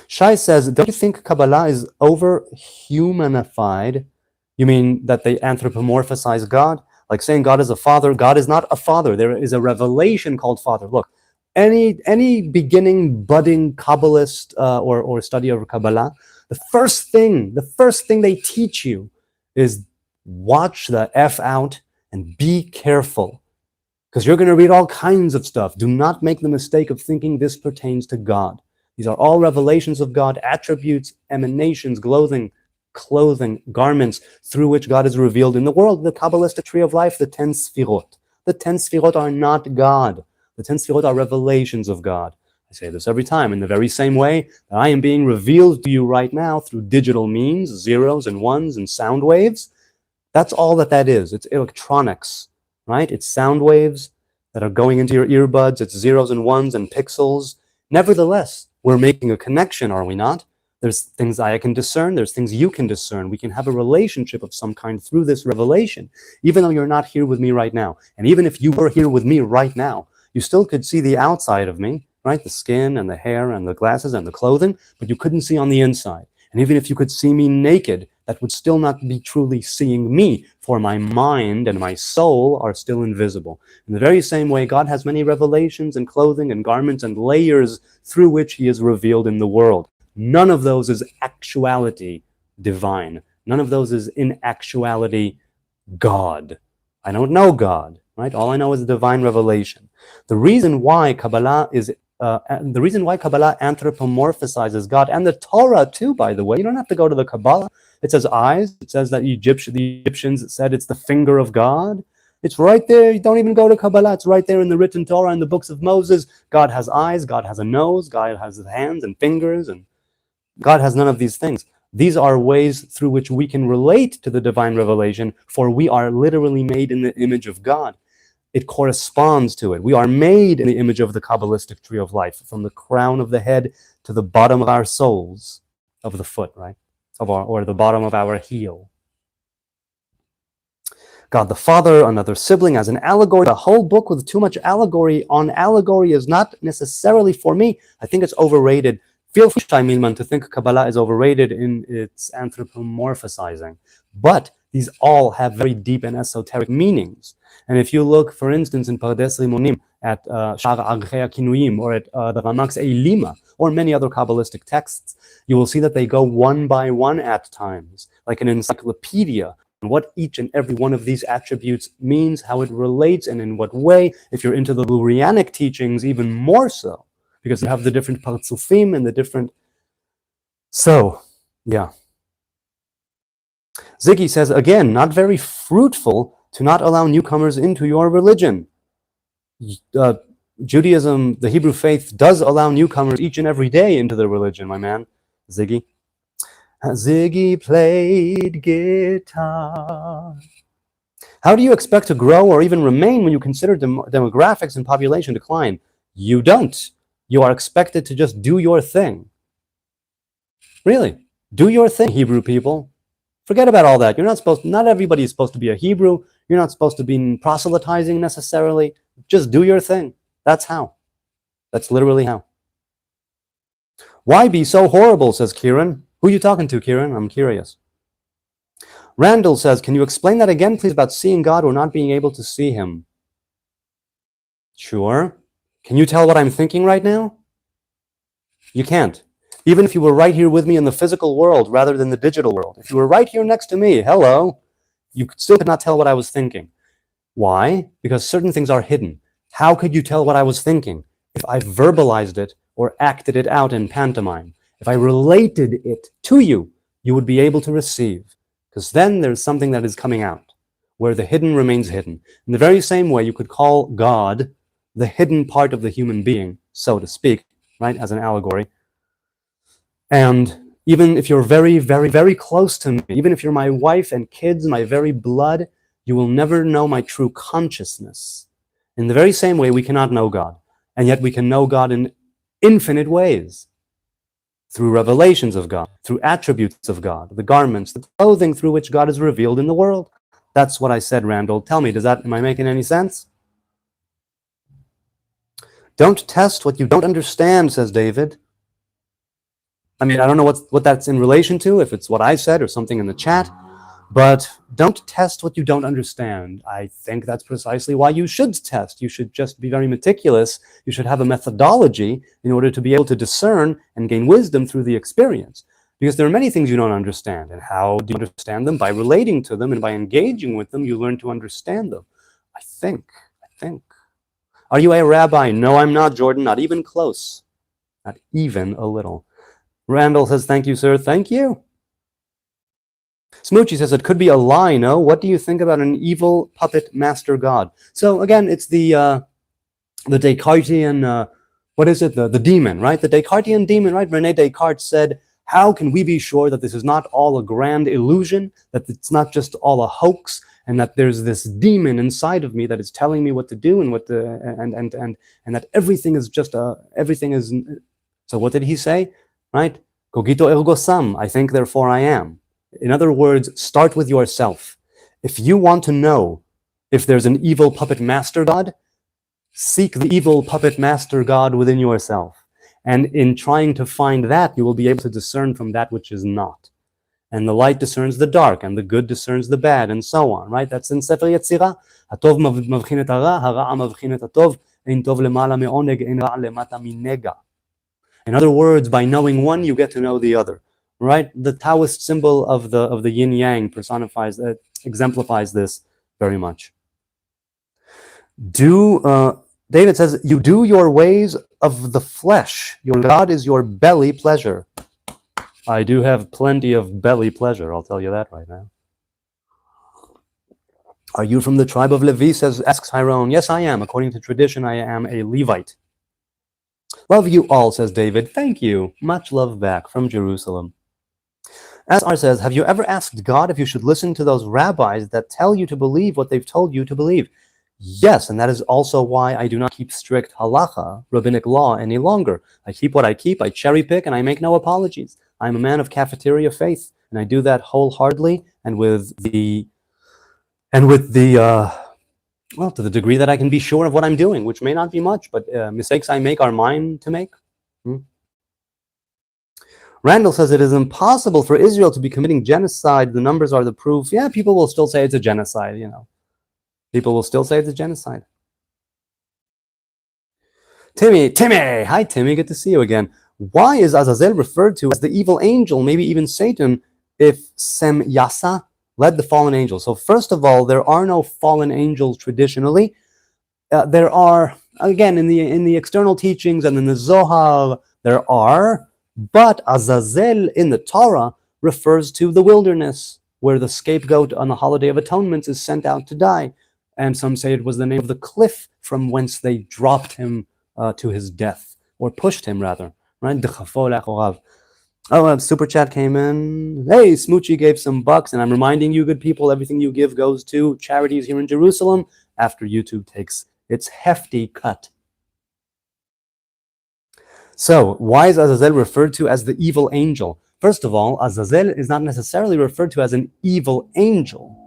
Speaker 1: Shai says, don't you think Kabbalah is over-humanified? You mean that they anthropomorphize God? Like saying God is a father. God is not a father. There is a revelation called father. Look, any beginning, budding Kabbalist or study of Kabbalah, the first thing they teach you is watch the F out and be careful. Because you're going to read all kinds of stuff. Do not make the mistake of thinking this pertains to God. These are all revelations of God, attributes, emanations, clothing, garments through which God is revealed in the world. The Kabbalistic tree of life, the 10 Sfirot. The 10 Sfirot are not God. The 10 Sfirot are revelations of God. I say this every time, in the very same way that I am being revealed to you right now through digital means, zeros and ones and sound waves. That's all that is. It's electronics, right? It's sound waves that are going into your earbuds. It's zeros and ones and pixels. Nevertheless, we're making a connection, are we not? There's things I can discern. There's things you can discern. We can have a relationship of some kind through this revelation, even though you're not here with me right now. And even if you were here with me right now, you still could see the outside of me, right? The skin and the hair and the glasses and the clothing, but you couldn't see on the inside. And even if you could see me naked, that would still not be truly seeing me, for my mind and my soul are still invisible. In the very same way, God has many revelations and clothing and garments and layers through which he is revealed in the world. None of those is actuality divine. None of those is in actuality God. I don't know God, right? All I know is divine revelation. The reason why Kabbalah anthropomorphizes God, and the Torah too, by the way, you don't have to go to the Kabbalah. It says eyes. It says that the Egyptians said it's the finger of God. It's right there. You don't even go to Kabbalah. It's right there in the written Torah and the books of Moses. God has eyes. God has a nose. God has hands and fingers, and God has none of these things. These are ways through which we can relate to the divine revelation, for we are literally made in the image of God. It corresponds to it. We are made in the image of the Kabbalistic tree of life, from the crown of the head to the bottom of our soles, of the foot, right? Or the bottom of our heel. God the Father, another sibling, as an allegory. A whole book with too much allegory on allegory is not necessarily for me. I think it's overrated. Feel free, Shai Milman, to think Kabbalah is overrated in its anthropomorphizing. But these all have very deep and esoteric meanings. And if you look, for instance, in Pardes Rimonim, at Shar Archei Kinuyim, or at the Ramak's Eilima, or many other Kabbalistic texts, you will see that they go one by one at times, like an encyclopedia, and what each and every one of these attributes means, how it relates, and in what way. If you're into the Lurianic teachings, even more so, because you have the different partsufim and the different... So, yeah. Ziggy says, again, not very fruitful to not allow newcomers into your religion. Judaism, the Hebrew faith, does allow newcomers each and every day into the religion, my man, Ziggy. Ziggy played guitar. How do you expect to grow or even remain when you consider demographics and population decline? You don't. You are expected to just do your thing. Really, do your thing, Hebrew people. Forget about all that. Not everybody is supposed to be a Hebrew. You're not supposed to be proselytizing necessarily. Just do your thing. That's how. That's literally how. Why be so horrible, says Kieran. Who are you talking to, Kieran? I'm curious. Randall says, can you explain that again, please, about seeing God or not being able to see him? Sure. Can you tell what I'm thinking right now? You can't. Even if you were right here with me in the physical world rather than the digital world. If you were right here next to me, hello, you still could not tell what I was thinking. Why? Because certain things are hidden. How could you tell what I was thinking? If I verbalized it or acted it out in pantomime. If I related it to you, you would be able to receive. Because then there's something that is coming out, where the hidden remains hidden. In the very same way, you could call God the hidden part of the human being, so to speak, right, as an allegory. And even if you're very, very, very close to me, even if you're my wife and kids, my very blood, you will never know my true consciousness. In the very same way, we cannot know God. And yet we can know God in infinite ways. through revelations of God, through attributes of God, the garments, the clothing through which God is revealed in the world. That's what I said, Randall. Tell me, am I making any sense? Don't test what you don't understand, says David. I mean, I don't know what that's in relation to, if it's what I said or something in the chat, but don't test what you don't understand. I think that's precisely why you should test. You should just be very meticulous. You should have a methodology in order to be able to discern and gain wisdom through the experience. Because there are many things you don't understand. And how do you understand them? By relating to them and by engaging with them, you learn to understand them. I think. Are you a rabbi? No, I'm not, Jordan. Not even close. Not even a little. Randall says, thank you, sir. Thank you. Smoochie says, it could be a lie, no? What do you think about an evil puppet master god? So again, it's the Descartesian, what is it? The demon, right? The Descartesian demon, right? René Descartes said, how can we be sure that this is not all a grand illusion, that it's not just all a hoax, and that there's this demon inside of me that is telling me what to do and and that everything is just everything is. So what did he say? Right? Cogito ergo sum. I think, therefore I am. In other words, start with yourself. If you want to know if there's an evil puppet master god, seek the evil puppet master god within yourself. And in trying to find that, you will be able to discern from that which is not. And the light discerns the dark, and the good discerns the bad, and so on, right? That's in Sefer Yetzirah. Hatov mavchin et hara, hara mavchin et hatov, ein tov lemala me'oneg, ein ra lemata minega. In other words, by knowing one, you get to know the other, right? The Taoist symbol of the yin yang personifies, exemplifies this very much. David says, you do your ways of the flesh. Your God is your belly pleasure. I do have plenty of belly pleasure, I'll tell you that right now. Are you from the tribe of Levi, asks Hyrone. Yes, I am. According to tradition, I am a Levite. Love you all, says David. Thank you. Much love back from Jerusalem. SR says, have you ever asked God if you should listen to those rabbis that tell you to believe what they've told you to believe? Yes, and that is also why I do not keep strict halacha, rabbinic law, any longer. I keep what I keep, I cherry pick, and I make no apologies. I'm a man of cafeteria faith, and I do that wholeheartedly and with the well, to the degree that I can be sure of what I'm doing, which may not be much, but mistakes I make are mine to make. Randall says it is impossible for Israel to be committing genocide. The numbers are the proof. Yeah, people will still say it's a genocide, you know. People will still say it's a genocide. Timmy, hi Timmy, good to see you again. Why is Azazel referred to as the evil angel, maybe even Satan, if Sem Yasa led the fallen angels? So first of all, there are no fallen angels traditionally. There are, again, in the external teachings and in the Zohar, there are, but Azazel in the Torah refers to the wilderness, where the scapegoat on the Holiday of Atonements is sent out to die. And some say it was the name of the cliff from whence they dropped him to his death, or pushed him rather. Right? Oh, super chat came in. Hey, Smoochie gave some bucks, and I'm reminding you, good people, everything you give goes to charities here in Jerusalem after YouTube takes its hefty cut. So, why is Azazel referred to as the evil angel? First of all, Azazel is not necessarily referred to as an evil angel.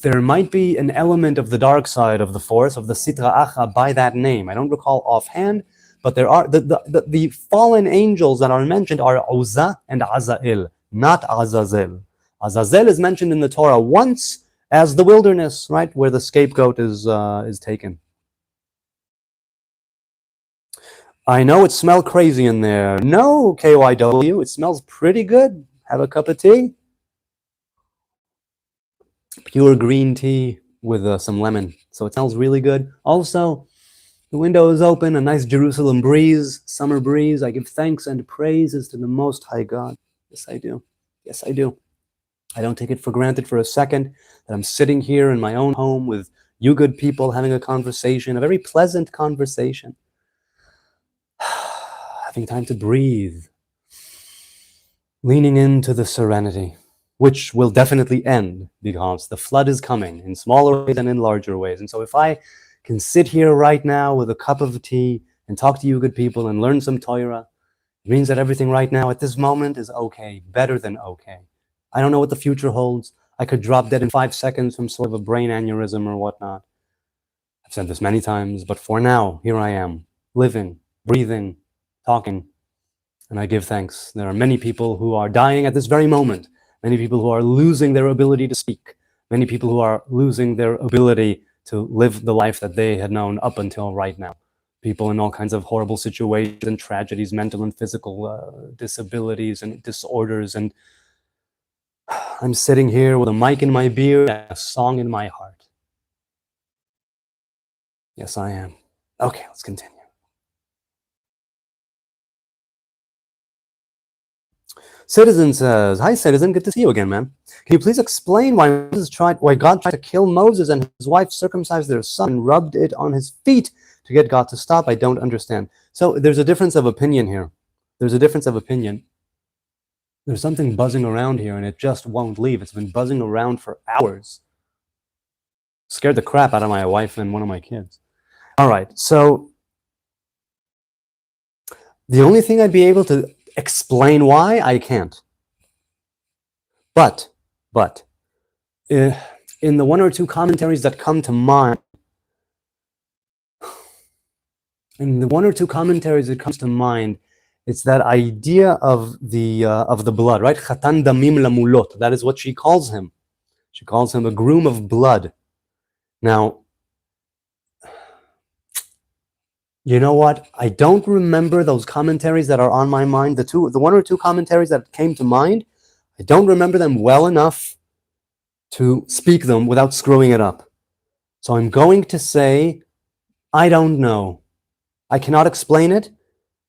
Speaker 1: There might be an element of the dark side of the force, of the Sitra Achra, by that name. I don't recall offhand, but there are the fallen angels that are mentioned are Uzza and Azael, not Azazel. Azazel is mentioned in the Torah once as the wilderness, right, where the scapegoat is taken. I know it smells crazy in there. No, KYW, it smells pretty good. Have a cup of tea. Pure green tea with some lemon, so it smells really good. Also, the window is open, a nice Jerusalem breeze, summer breeze. I give thanks and praises to the Most High God. Yes, I do. Yes, I do. I don't take it for granted for a second that I'm sitting here in my own home with you good people having a conversation, a very pleasant conversation. Having time to breathe. Leaning into the serenity, which will definitely end because the flood is coming in smaller ways and in larger ways. And so if I can sit here right now with a cup of tea and talk to you good people and learn some Torah It means that everything right now at this moment is okay, better than okay. I don't know what the future holds. I could drop dead in 5 seconds from sort of a brain aneurysm or whatnot. I've said this many times, but for now, here I am, living, breathing, talking, and I give thanks. There are many people who are dying at this very moment, many people who are losing their ability to speak, many people who are losing their ability to live the life that they had known up until right now. People in all kinds of horrible situations and tragedies, mental and physical disabilities and disorders. And I'm sitting here with a mic in my beard and a song in my heart. Yes, I am. Okay, let's continue. Citizen says, "Hi, Citizen. Good to see you again, man. Can you please explain why God tried to kill Moses and his wife circumcised their son and rubbed it on his feet to get God to stop? I don't understand." So there's a difference of opinion here. There's a difference of opinion. There's something buzzing around here, and it just won't leave. It's been buzzing around for hours. Scared the crap out of my wife and one of my kids. All right, so the only thing I'd be able to explain why, I can't. But in the one or two commentaries that come to mind, it's that idea of the blood, right? Chatan damim lamulot. That is what she calls him. She calls him a groom of blood. Now, you know what? I don't remember those commentaries that are on my mind. The one or two commentaries that came to mind, I don't remember them well enough to speak them without screwing it up. So I'm going to say, I don't know. I cannot explain it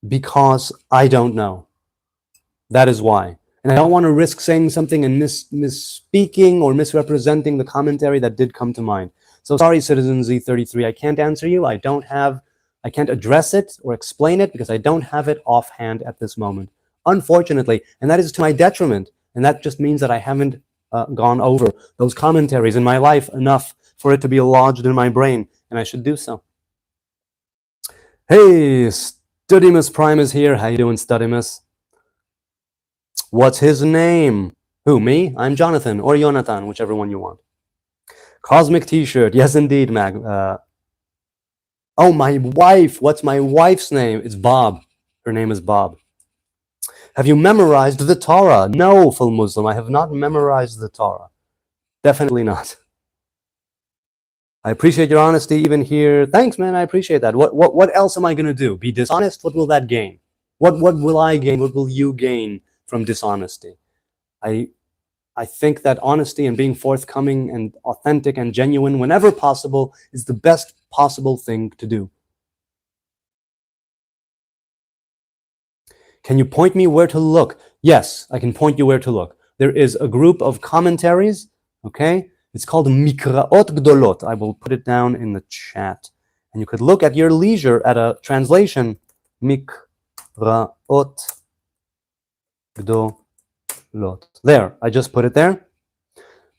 Speaker 1: because I don't know. That is why. And I don't want to risk saying something and misspeaking or misrepresenting the commentary that did come to mind. So sorry, Citizen Z33, I can't answer you. I can't address it or explain it because I don't have it offhand at this moment, unfortunately. And that is to my detriment. And that just means that I haven't gone over those commentaries in my life enough for it to be lodged in my brain, and I should do so. Hey, Studimus Prime is here. How you doing, Studimus? What's his name? Who, me? I'm Jonathan, or Jonathan, whichever one you want. Cosmic T-shirt. Yes, indeed, Mag. Oh, my wife. What's my wife's name? It's Bob. Her name is Bob. Have you memorized the Torah? No, full Muslim. I have not memorized the Torah. Definitely not. I appreciate your honesty even here. Thanks, man. I appreciate that. What else am I going to do? Be dishonest? What will that gain? What will I gain? What will you gain from dishonesty? I think that honesty and being forthcoming and authentic and genuine whenever possible is the best possible thing to do. Can you point me where to look? Yes, I can point you where to look. There is a group of commentaries, okay? It's called Mikraot Gdolot. I will put it down in the chat. And you could look at your leisure at a translation, Mikraot Gdolot. There, I just put it there.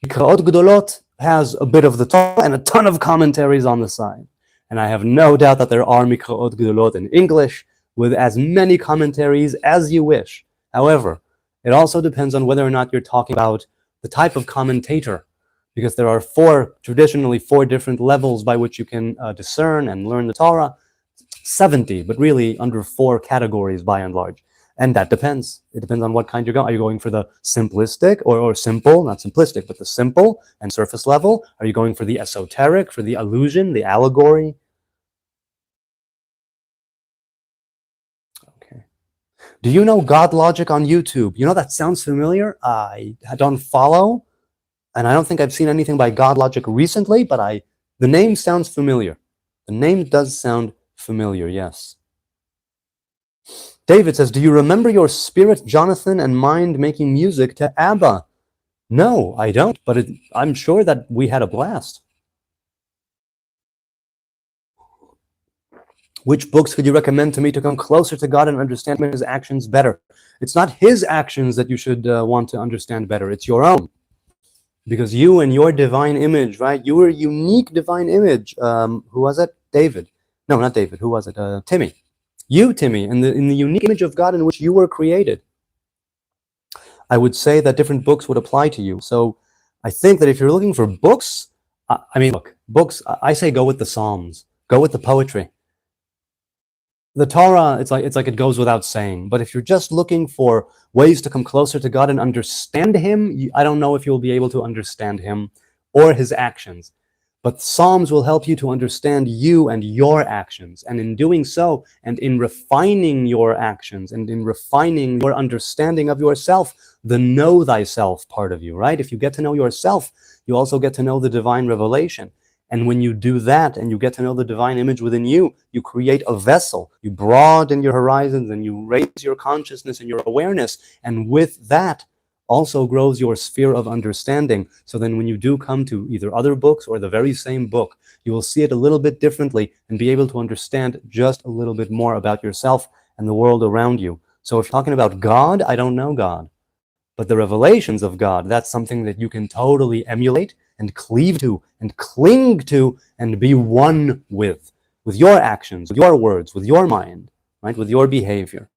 Speaker 1: Mikraot Gdolot has a bit of the Torah and a ton of commentaries on the side. And I have no doubt that there are Mikraot Gdolot in English with as many commentaries as you wish. However, it also depends on whether or not you're talking about the type of commentator, because there are traditionally four different levels by which you can discern and learn the Torah. 70, but really under 4 categories by and large. And that depends. It depends on what kind you're going. Are you going for the simplistic or simple, not simplistic, but the simple and surface level? Are you going for the esoteric, for the allusion, the allegory? Okay. Do you know God Logic on YouTube? You know, that sounds familiar. I don't follow, and I don't think I've seen anything by God Logic recently, but the name sounds familiar. The name does sound familiar, yes. David says, do you remember your spirit, Jonathan, and mind making music to ABBA? No, I don't, but I'm sure that we had a blast. Which books could you recommend to me to come closer to God and understand his actions better? It's not his actions that you should want to understand better. It's your own. Because you and your divine image, right? Your unique divine image. Who was it? David. No, not David. Who was it? Timmy. You, Timmy, in the unique image of God in which you were created. I would say that different books would apply to you. So I think that if you're looking for books, look, books, I say go with the Psalms, go with the poetry. The Torah, it's like it goes without saying. But if you're just looking for ways to come closer to God and understand Him, I don't know if you'll be able to understand Him or His actions. But Psalms will help you to understand you and your actions. And in doing so, and in refining your actions, and in refining your understanding of yourself, the know thyself part of you, right? If you get to know yourself, you also get to know the divine revelation. And when you do that and you get to know the divine image within you, you create a vessel, you broaden your horizons and you raise your consciousness and your awareness. And with that also grows your sphere of understanding. So then when you do come to either other books or the very same book, you will see it a little bit differently and be able to understand just a little bit more about yourself and the world around you. So if you're talking about God, I don't know God. But the revelations of God, that's something that you can totally emulate and cleave to and cling to and be one with your actions, with your words, with your mind, right, with your behavior.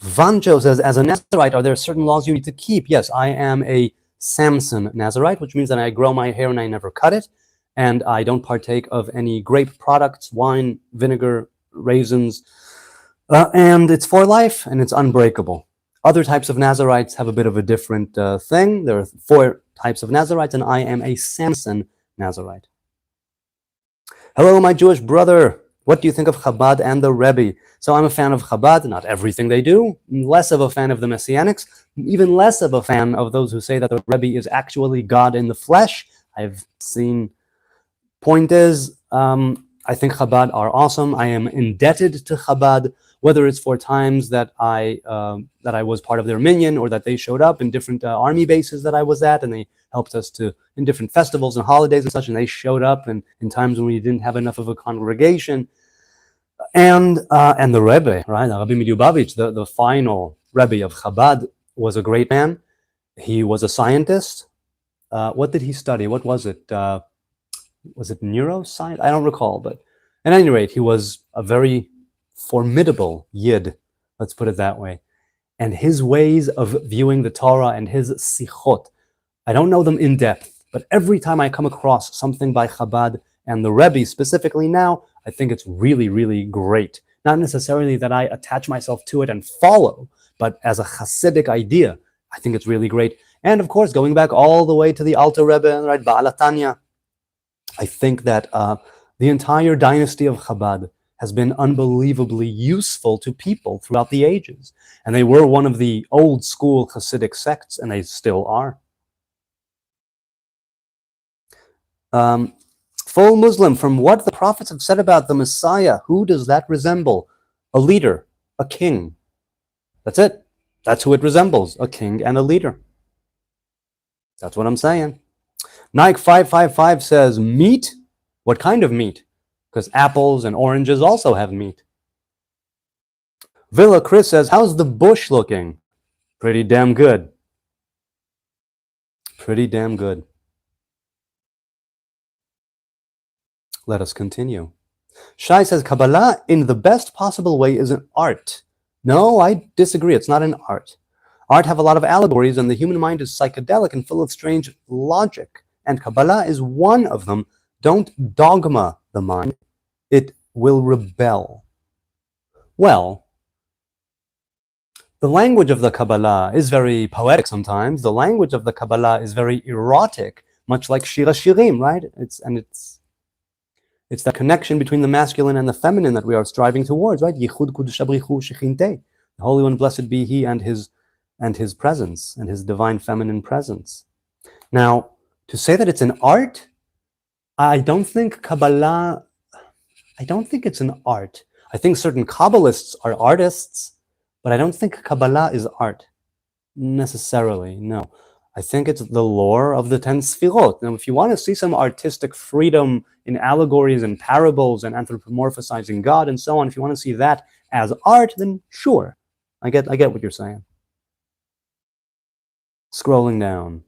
Speaker 1: Vancho says, as a Nazarite, are there certain laws you need to keep? Yes, I am a Samson Nazarite, which means that I grow my hair and I never cut it, and I don't partake of any grape products, wine, vinegar, raisins, and it's for life and it's unbreakable. Other types of Nazarites have a bit of a different thing. There are 4 types of Nazarites, and I am a Samson Nazarite. Hello, my Jewish brother. What do you think of Chabad and the Rebbe? So I'm a fan of Chabad, not everything they do, less of a fan of the Messianics, even less of a fan of those who say that the Rebbe is actually God in the flesh. I've seen. Point is, I think Chabad are awesome. I am indebted to Chabad, whether it's for times that I was part of their minyan or that they showed up in different army bases that I was at, and they helped us in different festivals and holidays and such, and they showed up in times when we didn't have enough of a congregation. And the Rebbe, right, Rabbi Milyubavitch, the final Rebbe of Chabad, was a great man. He was a scientist. What did he study? What was it? Was it neuroscience? I don't recall, but at any rate, he was a very formidable Yid, let's put it that way. And his ways of viewing the Torah and his sichot, I don't know them in depth, but every time I come across something by Chabad and the Rebbe specifically now, I think it's really, really great. Not necessarily that I attach myself to it and follow, but as a Hasidic idea, I think it's really great. And of course, going back all the way to the Alter Rebbe, right, Baal HaTanya, I think that the entire dynasty of Chabad has been unbelievably useful to people throughout the ages. And they were one of the old school Hasidic sects, and they still are. Full Muslim, from what the prophets have said about the Messiah, who does that resemble? A leader, a king. That's it. That's who it resembles, a king and a leader. That's what I'm saying. Nike 555 says, meat? What kind of meat? Because apples and oranges also have meat. Villa Chris says, how's the bush looking? Pretty damn good. Pretty damn good. Let us continue. Shai says, Kabbalah in the best possible way is an art. No, I disagree. It's not an art. Art have a lot of allegories, and the human mind is psychedelic and full of strange logic. And Kabbalah is one of them. Don't dogma the mind. It will rebel. Well, the language of the Kabbalah is very poetic sometimes. The language of the Kabbalah is very erotic, much like Shir HaShirim, right? It's that connection between the masculine and the feminine that we are striving towards, right? Yichud Kudush Abrichu Shechintei. The Holy One, blessed be He, and His presence, and His divine feminine presence. Now, to say that it's an art, I don't think it's an art. I think certain Kabbalists are artists, but I don't think Kabbalah is art, necessarily, no. I think it's the lore of the 10 Sfirot. Now, if you want to see some artistic freedom in allegories and parables and anthropomorphizing God and so on, if you want to see that as art, then sure. I get what you're saying. Scrolling down.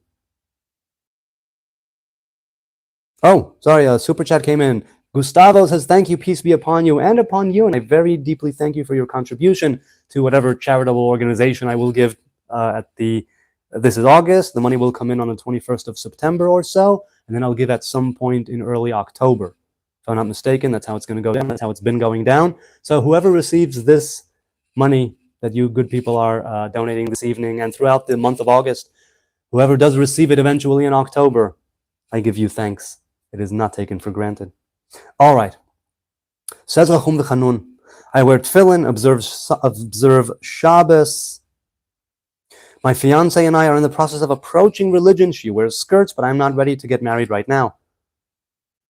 Speaker 1: Oh, sorry, a super chat came in. Gustavo says, thank you, peace be upon you and upon you. And I very deeply thank you for your contribution to whatever charitable organization I will give this is August. The money will come in on the 21st of September or so. And then I'll give at some point in early October. If I'm not mistaken, that's how it's going to go down. That's how it's been going down. So whoever receives this money that you good people are donating this evening and throughout the month of August, whoever does receive it eventually in October, I give you thanks. It is not taken for granted. All right. Says Rachum v'Chanun, I wear tefillin, observe Shabbos. My fiance and I are in the process of approaching religion. She wears skirts, but I'm not ready to get married right now.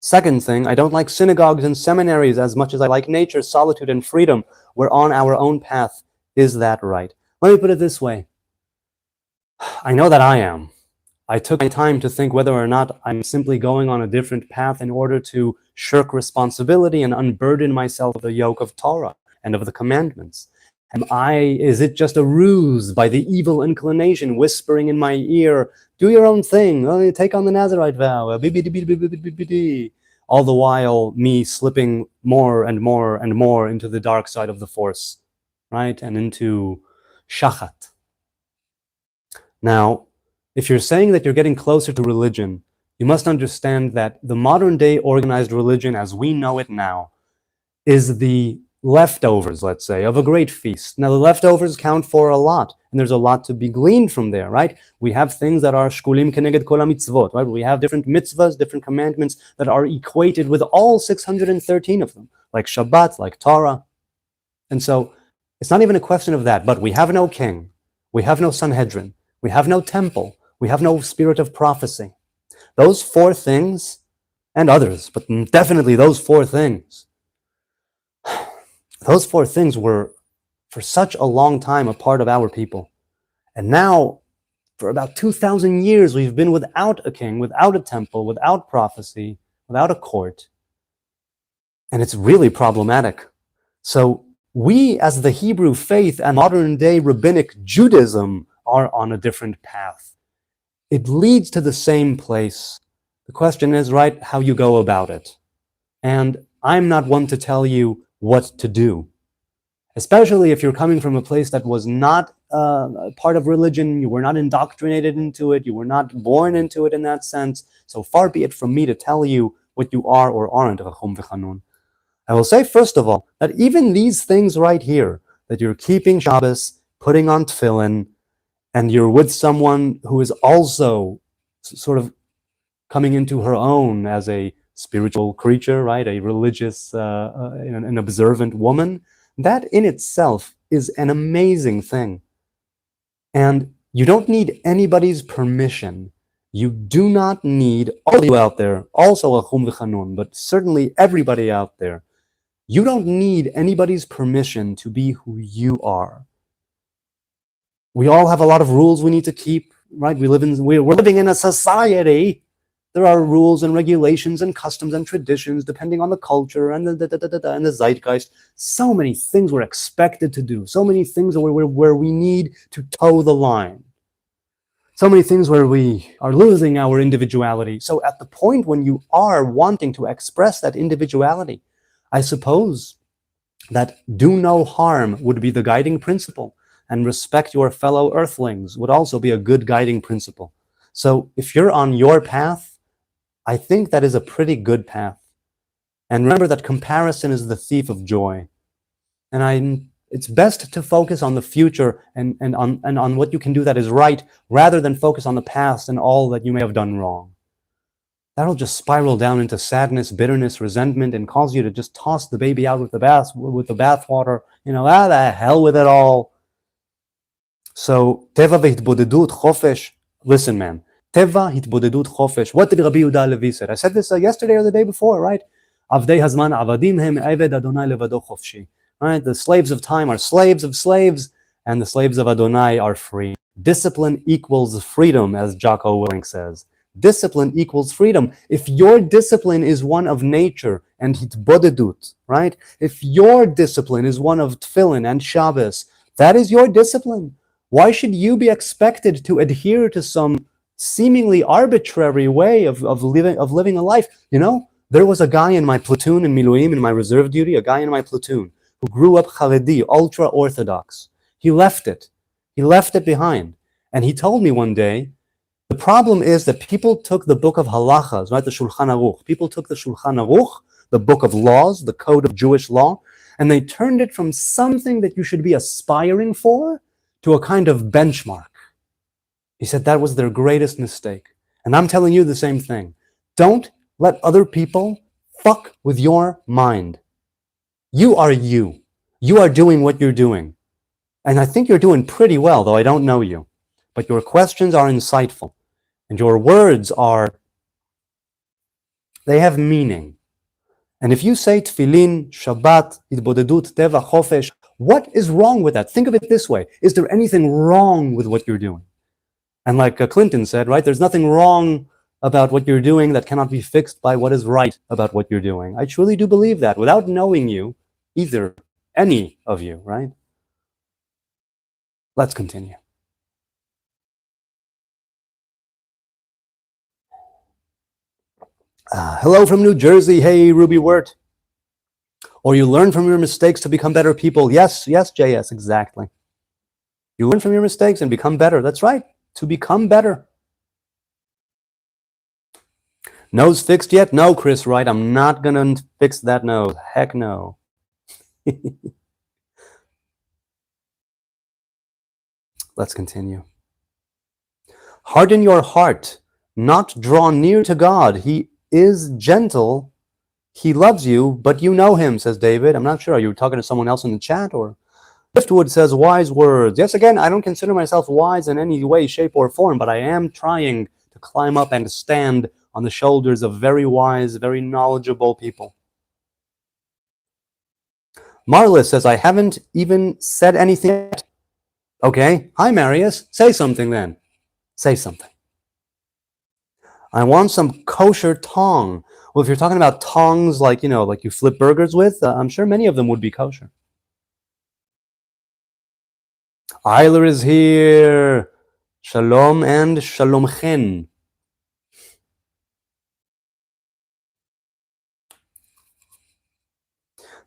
Speaker 1: Second thing, I don't like synagogues and seminaries as much as I like nature, solitude, and freedom. We're on our own path. Is that right? Let me put it this way. I know that I am. I took my time to think whether or not I'm simply going on a different path in order to shirk responsibility and unburden myself of the yoke of Torah and of the commandments. Is it just a ruse by the evil inclination whispering in my ear, do your own thing, take on the Nazarite vow, all the while me slipping more and more and more into the dark side of the force, right? And into shachat. Now, if you're saying that you're getting closer to religion, you must understand that the modern day organized religion as we know it now is the leftovers, let's say, of a great feast. Now, the leftovers count for a lot, and there's a lot to be gleaned from there, right? We have things that are shkulim keneged kol mitzvot, right? We have different mitzvahs, different commandments that are equated with all 613 of them, like Shabbat, like Torah. And so it's not even a question of that, but we have no king, we have no Sanhedrin, we have no temple, we have no spirit of prophecy. Those four things, and others, but definitely those four things, were for such a long time a part of our people. And now, for about 2,000 years, we've been without a king, without a temple, without prophecy, without a court. And it's really problematic. So we, as the Hebrew faith and modern day rabbinic Judaism, are on a different path. It leads to the same place. The question is, right, how you go about it. And I'm not one to tell you what to do, especially if you're coming from a place that was not part of religion, you were not indoctrinated into it, you were not born into it in that sense. So far be it from me to tell you what you are or aren't, Rachum v'Chanun. I will say, first of all, that even these things right here, that you're keeping Shabbos, putting on tefillin, and you're with someone who is also sort of coming into her own as a spiritual creature, right? A religious, an observant woman. That in itself is an amazing thing. And you don't need anybody's permission. You do not need, all of you out there, also Rachum v'Chanun, but certainly everybody out there, you don't need anybody's permission to be who you are. We all have a lot of rules we need to keep, right? We're living in a society. There are rules and regulations and customs and traditions depending on the culture and the zeitgeist. So many things we're expected to do. So many things where we need to toe the line. So many things where we are losing our individuality. So at the point when you are wanting to express that individuality, I suppose that do no harm would be the guiding principle, and respect your fellow earthlings would also be a good guiding principle. So if you're on your path, I think that is a pretty good path. And remember that comparison is the thief of joy. And it's best to focus on the future and on what you can do that is right, rather than focus on the past and all that you may have done wrong. That'll just spiral down into sadness, bitterness, resentment, and cause you to just toss the baby out with the bathwater. The hell with it all. So, teva v'hitbodedut chofesh. Listen, man. Teva hitbodedut chofesh. What did Rabbi Yehuda Levi say? I said this yesterday or the day before, right? Avdei hazman avadim hem eved Adonai levado chofshi. Right? The slaves of time are slaves of slaves, and the slaves of Adonai are free. Discipline equals freedom, as Jocko Willink says. Discipline equals freedom. If your discipline is one of nature and hitbodedut, right? If your discipline is one of tefillin and Shabbos, that is your discipline. Why should you be expected to adhere to some seemingly arbitrary way of living a life. You know, there was a guy in my platoon in Miluim, in my reserve duty, a guy in my platoon who grew up Haredi, ultra Orthodox. He left it. He left it behind. And he told me one day, the problem is that people took the book of halachas, right, the Shulchan Aruch. People took the Shulchan Aruch, the book of laws, the code of Jewish law, and they turned it from something that you should be aspiring for to a kind of benchmark. He said that was their greatest mistake. And I'm telling you the same thing. Don't let other people fuck with your mind. You are you. You are doing what you're doing. And I think you're doing pretty well, though I don't know you. But your questions are insightful. And your words they have meaning. And if you say tefillin, Shabbat, Hitbodedut, Teva, Chofesh, what is wrong with that? Think of it this way. Is there anything wrong with what you're doing? And like Clinton said, right, there's nothing wrong about what you're doing that cannot be fixed by what is right about what you're doing. I truly do believe that without knowing you, either, any of you, right? Let's continue. Hello from New Jersey. Hey, Ruby Wirt. Or you learn from your mistakes to become better people. Yes, JS, exactly. You learn from your mistakes and become better. That's right, to become better. Nose fixed yet? No, Chris Wright, I'm not going to fix that nose. Heck no. Let's continue. Harden your heart, not draw near to God. He is gentle. He loves you, but you know him, says David. I'm not sure. Are you talking to someone else in the chat? Or Driftwood says wise words. Yes, again, I don't consider myself wise in any way, shape, or form, but I am trying to climb up and stand on the shoulders of very wise, very knowledgeable people. Marlis says, I haven't even said anything yet. Okay. Hi, Marius. Say something then. Say something. I want some kosher tong. Well, if you're talking about tongs like, like you flip burgers with, I'm sure many of them would be kosher. Eiler is here. Shalom and shalomchen.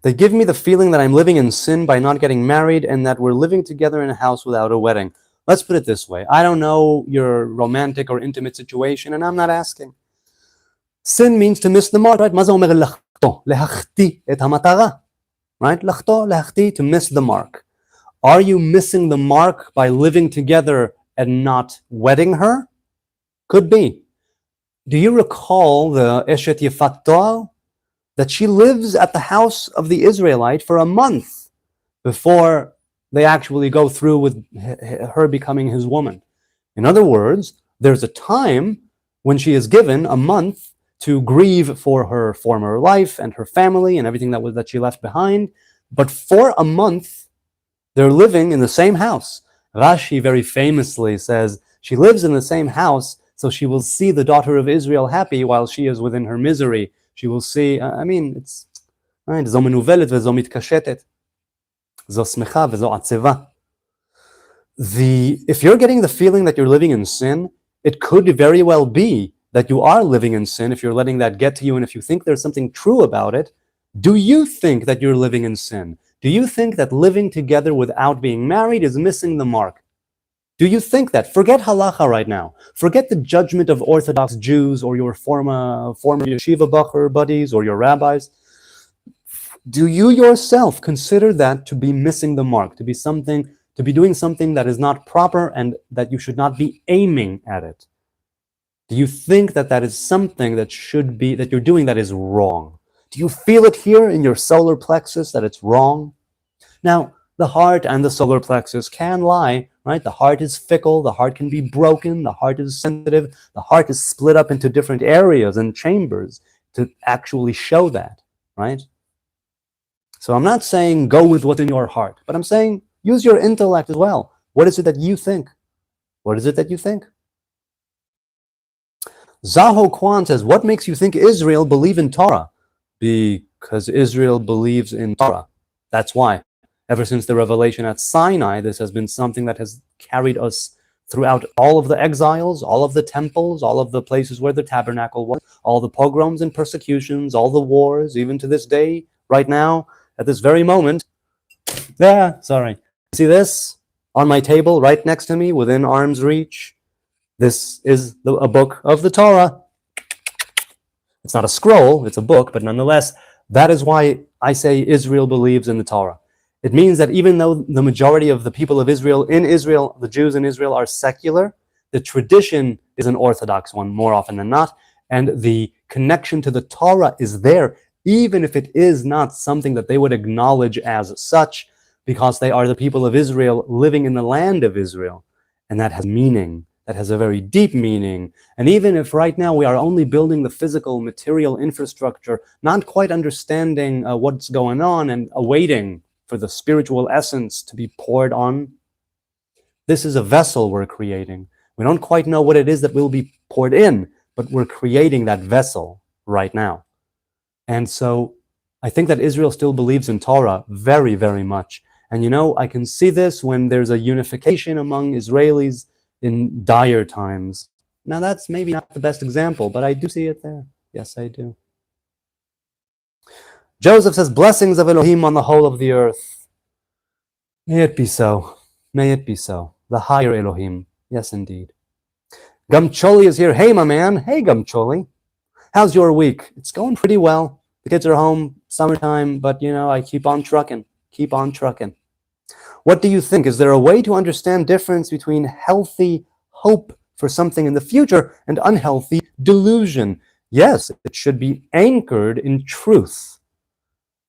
Speaker 1: They give me the feeling that I'm living in sin by not getting married and that we're living together in a house without a wedding. Let's put it this way. I don't know your romantic or intimate situation, and I'm not asking. Sin means to miss the mark, right? Right? To miss the mark. Are you missing the mark by living together and not wedding her? Could be. Do you recall the Eshet Yefat Toar? That she lives at the house of the Israelite for a month before they actually go through with her becoming his woman. In other words, there's a time when she is given a month to grieve for her former life and her family and everything that she left behind. But for a month, they're living in the same house. Rashi very famously says she lives in the same house so she will see the daughter of Israel happy while she is within her misery. She will see, it's right, זו מנוולת וזו מתקשטת. זו שמחה וזו עצבה. If you're getting the feeling that you're living in sin, it could very well be that you are living in sin if you're letting that get to you, and if you think there's something true about it. Do you think that you're living in sin? Do you think that living together without being married is missing the mark? Do you think that? Forget halacha right now. Forget the judgment of Orthodox Jews or your former yeshiva bacher buddies or your rabbis. Do you yourself consider that to be missing the mark, to be doing something that is not proper and that you should not be aiming at it? Do you think that that is something that you're doing that is wrong? Do you feel it here in your solar plexus that it's wrong? Now, the heart and the solar plexus can lie, right? The heart is fickle, the heart can be broken, the heart is sensitive, the heart is split up into different areas and chambers to actually show that, right? So I'm not saying go with what's in your heart, but I'm saying use your intellect as well. What is it that you think? What is it that you think? Zaho Kwan says, what makes you think Israel believe in Torah? Because Israel believes in Torah. That's why. Ever since the revelation at Sinai, this has been something that has carried us throughout all of the exiles, all of the temples, all of the places where the tabernacle was, all the pogroms and persecutions, all the wars, even to this day, right now, at this very moment. Yeah, sorry. See this on my table right next to me, within arm's reach? This is a book of the Torah. It's not a scroll, it's a book, but nonetheless, that is why I say Israel believes in the Torah. It means that even though the majority of the people of Israel, the Jews in Israel, are secular, the tradition is an Orthodox one more often than not, and the connection to the Torah is there, even if it is not something that they would acknowledge as such, because they are the people of Israel living in the land of Israel, and that has meaning. That has a very deep meaning. And even if right now we are only building the physical, material infrastructure, not quite understanding what's going on and awaiting for the spiritual essence to be poured on, this is a vessel we're creating. We don't quite know what it is that will be poured in, but we're creating that vessel right now. And so I think that Israel still believes in Torah very, very much. And you know, I can see this when there's a unification among Israelis in dire times. Now that's maybe not the best example, but I do see it there. Yes, I do. Joseph says, blessings of Elohim on the whole of the earth. May it be so. May it be so. The higher Elohim. Yes, indeed. Gumcholi is here. Hey, my man. Hey, Gumcholi. How's your week? It's going pretty well. The kids are home, summertime, but you know, I keep on trucking. Keep on trucking. What do you think? Is there a way to understand difference between healthy hope for something in the future and unhealthy delusion? Yes, it should be anchored in truth.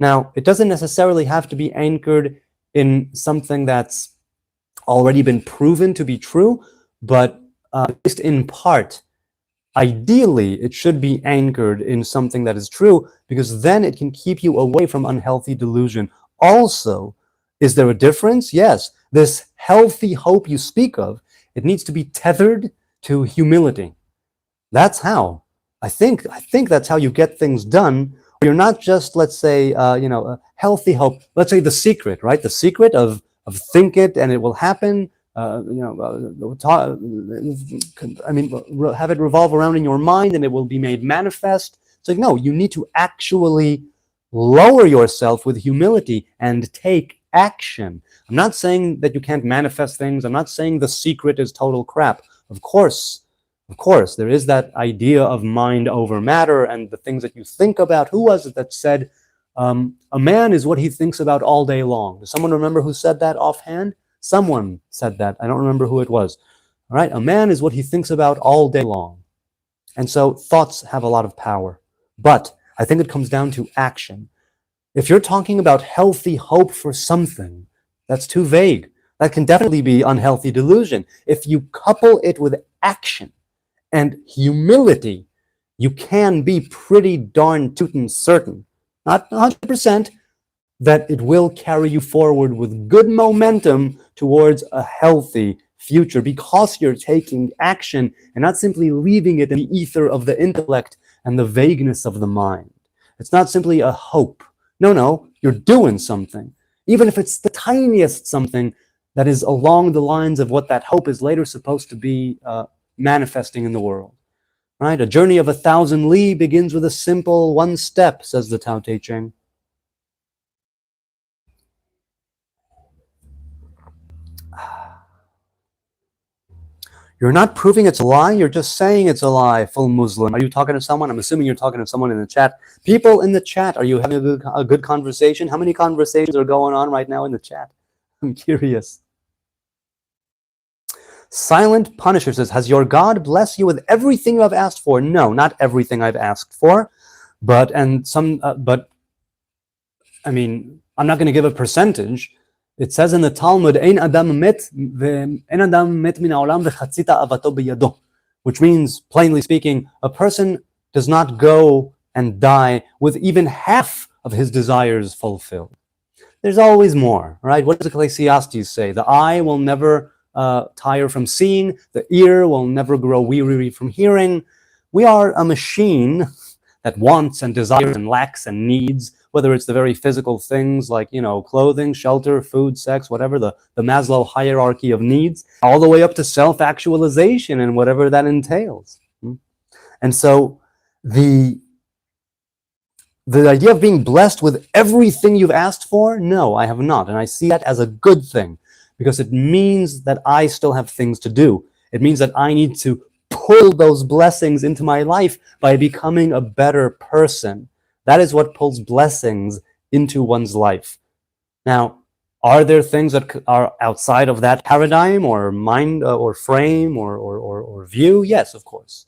Speaker 1: Now, it doesn't necessarily have to be anchored in something that's already been proven to be true, but at least in part, ideally, it should be anchored in something that is true, because then it can keep you away from unhealthy delusion. Also, is there a difference? Yes. This healthy hope you speak of, it needs to be tethered to humility. That's how. I think that's how you get things done. You're not just, let's say, a healthy hope. Let's say The Secret, right? The Secret of think it and it will happen. Have it revolve around in your mind and it will be made manifest. It's like, no, you need to actually lower yourself with humility and take action. I'm not saying that you can't manifest things. I'm not saying The Secret is total crap. Of course, there is that idea of mind over matter and the things that you think about. Who was it that said, a man is what he thinks about all day long? Does someone remember who said that offhand? Someone said that. I don't remember who it was. All right, a man is what he thinks about all day long. And so thoughts have a lot of power. But I think it comes down to action. If you're talking about healthy hope for something, that's too vague. That can definitely be unhealthy delusion. If you couple it with action and humility, you can be pretty darn tootin' certain, not 100%, that it will carry you forward with good momentum towards a healthy future, because you're taking action and not simply leaving it in the ether of the intellect and the vagueness of the mind. It's not simply a hope. No, you're doing something. Even if it's the tiniest something that is along the lines of what that hope is later supposed to be manifesting in the world. Right? A journey of 1,000 li begins with a simple one step, says the Tao Te Ching. You're not proving it's a lie, you're just saying it's a lie, full Muslim. Are you talking to someone? I'm assuming you're talking to someone in the chat. People in the chat, are you having a good conversation? How many conversations are going on right now in the chat? I'm curious. Silent Punisher says, has your God blessed you with everything you have asked for? No, not everything I've asked for, but I'm not going to give a percentage. It says in the Talmud, "Ein adam met min ha'olam v'chatzita avato biyado," which means, plainly speaking, a person does not go and die with even half of his desires fulfilled. There's always more, right? What does Ecclesiastes say? The eye will never tire from seeing, the ear will never grow weary from hearing. We are a machine that wants and desires and lacks and needs. whether it's the very physical things like, clothing, shelter, food, sex, whatever, the Maslow hierarchy of needs, all the way up to self-actualization and whatever that entails. And so the idea of being blessed with everything you've asked for, no, I have not. And I see that as a good thing, because it means that I still have things to do. It means that I need to pull those blessings into my life by becoming a better person. That is what pulls blessings into one's life. Now, are there things that are outside of that paradigm or mind or frame or view? Yes, of course.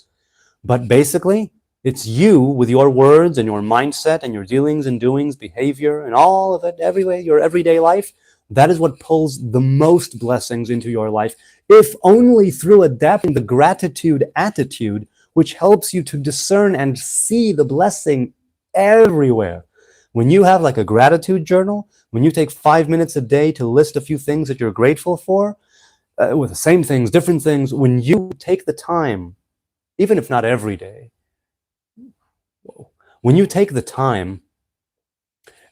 Speaker 1: But basically, it's you with your words and your mindset and your dealings and doings, behavior, and all of it, your everyday life. That is what pulls the most blessings into your life, if only through adapting the gratitude attitude, which helps you to discern and see the blessing everywhere. When you have like a gratitude journal, when you take 5 minutes a day to list a few things that you're grateful for, with the same things, different things, when you take the time, even if not every day, when you take the time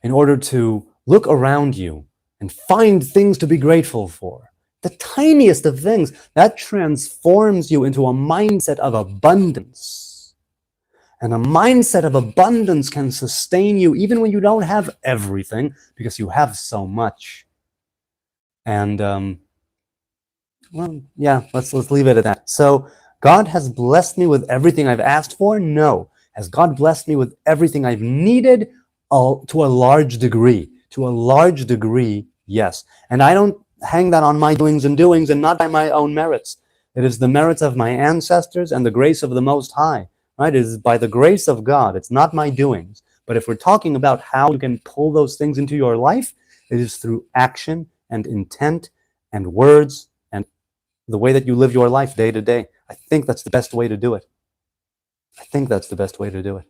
Speaker 1: in order to look around you and find things to be grateful for, the tiniest of things, that transforms you into a mindset of abundance. And a mindset of abundance can sustain you even when you don't have everything, because you have so much. And let's leave it at that. So God has blessed me with everything I've asked for? No. Has God blessed me with everything I've needed? To a large degree. To a large degree, yes. And I don't hang that on my doings and not by my own merits. It is the merits of my ancestors and the grace of the Most High. Right? It is by the grace of God. It's not my doings. But if we're talking about how you can pull those things into your life, it is through action and intent and words and the way that you live your life day to day. I think that's the best way to do it. I think that's the best way to do it.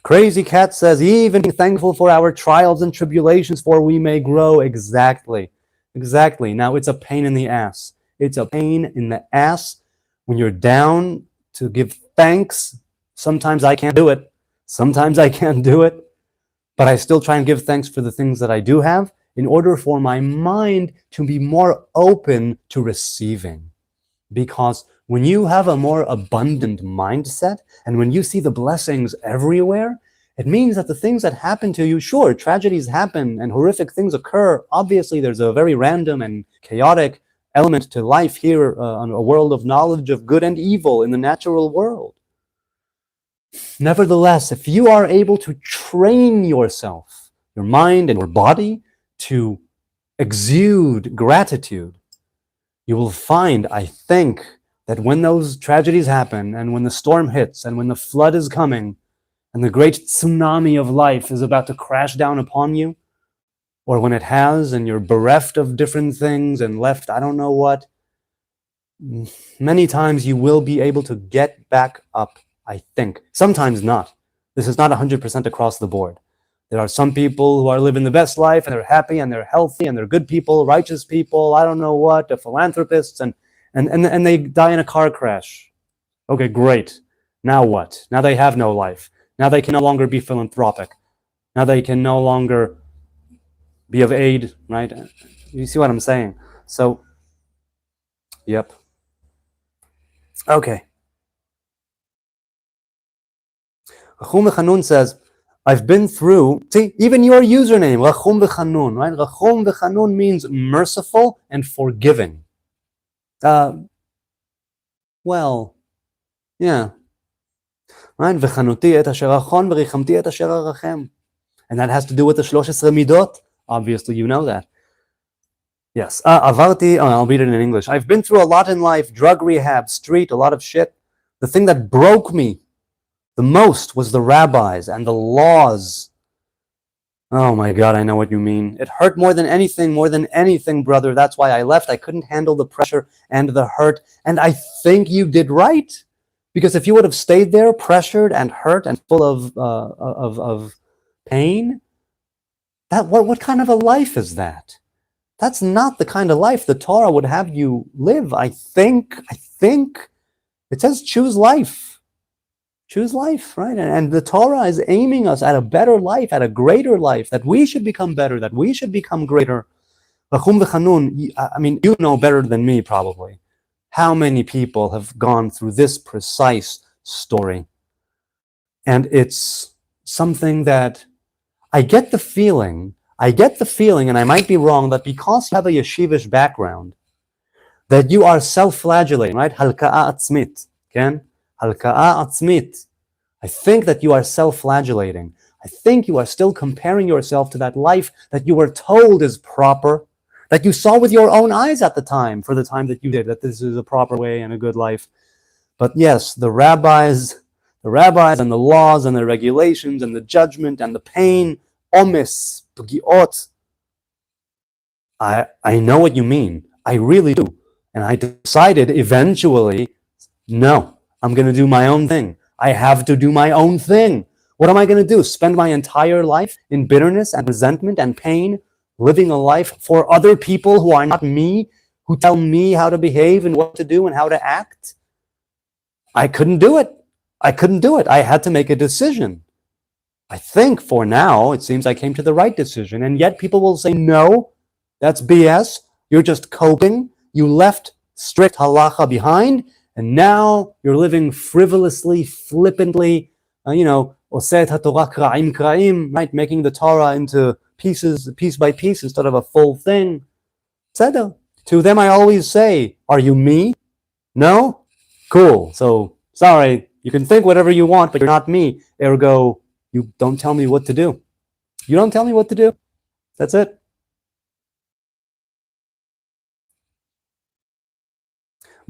Speaker 1: Crazy Cat says, even being thankful for our trials and tribulations, for we may grow. Exactly. Now, it's a pain in the ass. It's a pain in the ass when you're down to give thanks. Sometimes I can't do it. But I still try and give thanks for the things that I do have in order for my mind to be more open to receiving. Because when you have a more abundant mindset and when you see the blessings everywhere, it means that the things that happen to you, sure, tragedies happen and horrific things occur. Obviously, there's a very random and chaotic element to life here on a world of knowledge of good and evil in the natural world. Nevertheless, if you are able to train yourself, your mind and your body, to exude gratitude, you will find, I think, that when those tragedies happen and when the storm hits and when the flood is coming and the great tsunami of life is about to crash down upon you, or when it has and you're bereft of different things and left I don't know what, many times you will be able to get back up, I think. Sometimes not. This is not 100% across the board. There are some people who are living the best life and they're happy and they're healthy and they're good people, righteous people, I don't know what, they're philanthropists, and they die in a car crash. Okay, great. Now what? Now they have no life. Now they can no longer be philanthropic. Now they can no longer be of aid, right? You see what I'm saying? So, yep. Okay. Rachum V'Chanun says, I've been through, see, even your username, Rachum V'Chanun, right? Rachum V'Chanun means merciful and forgiving. Well, yeah. Right? V'chanuti et asher achon v'richamti et asher arachem. And that has to do with the 13 midot. Obviously, you know that. Yes. Avarti, I'll read it in English. I've been through a lot in life, drug rehab, street, a lot of shit. The thing that broke me the most was the rabbis and the laws. Oh my God, I know what you mean. It hurt more than anything, brother. That's why I left. I couldn't handle the pressure and the hurt. And I think you did right. Because if you would have stayed there, pressured and hurt and full of pain, what kind of a life is that? That's not the kind of life the Torah would have you live. I think it says choose life. Choose life, right? And the Torah is aiming us at a better life, at a greater life, that we should become better, that we should become greater. I mean, you know better than me probably how many people have gone through this precise story. And it's something that I get the feeling, and I might be wrong, that because you have a yeshivish background, that you are self-flagellating, right? Halka'a atzmit, ken? Halka'a atzmit. I think that you are self-flagellating. I think you are still comparing yourself to that life that you were told is proper, that you saw with your own eyes at the time, for the time that you did, that this is a proper way and a good life. But yes, the rabbis and the laws and the regulations and the judgment and the pain, omis, pgiot. I know what you mean. I really do. And I decided eventually, no, I'm going to do my own thing. I have to do my own thing. What am I going to do? Spend my entire life in bitterness and resentment and pain, living a life for other people who are not me, who tell me how to behave and what to do and how to act? I couldn't do it. I had to make a decision. I think for now, it seems I came to the right decision. And yet people will say, no, that's BS. You're just coping. You left strict halacha behind, and now you're living frivolously, flippantly, oseh haTorah kra'im kra'im, right? Making the Torah into pieces, piece by piece, instead of a full thing. Tzedek. To them I always say, are you me? No? Cool. So, sorry, you can think whatever you want, but you're not me. Ergo, you don't tell me what to do. You don't tell me what to do. That's it.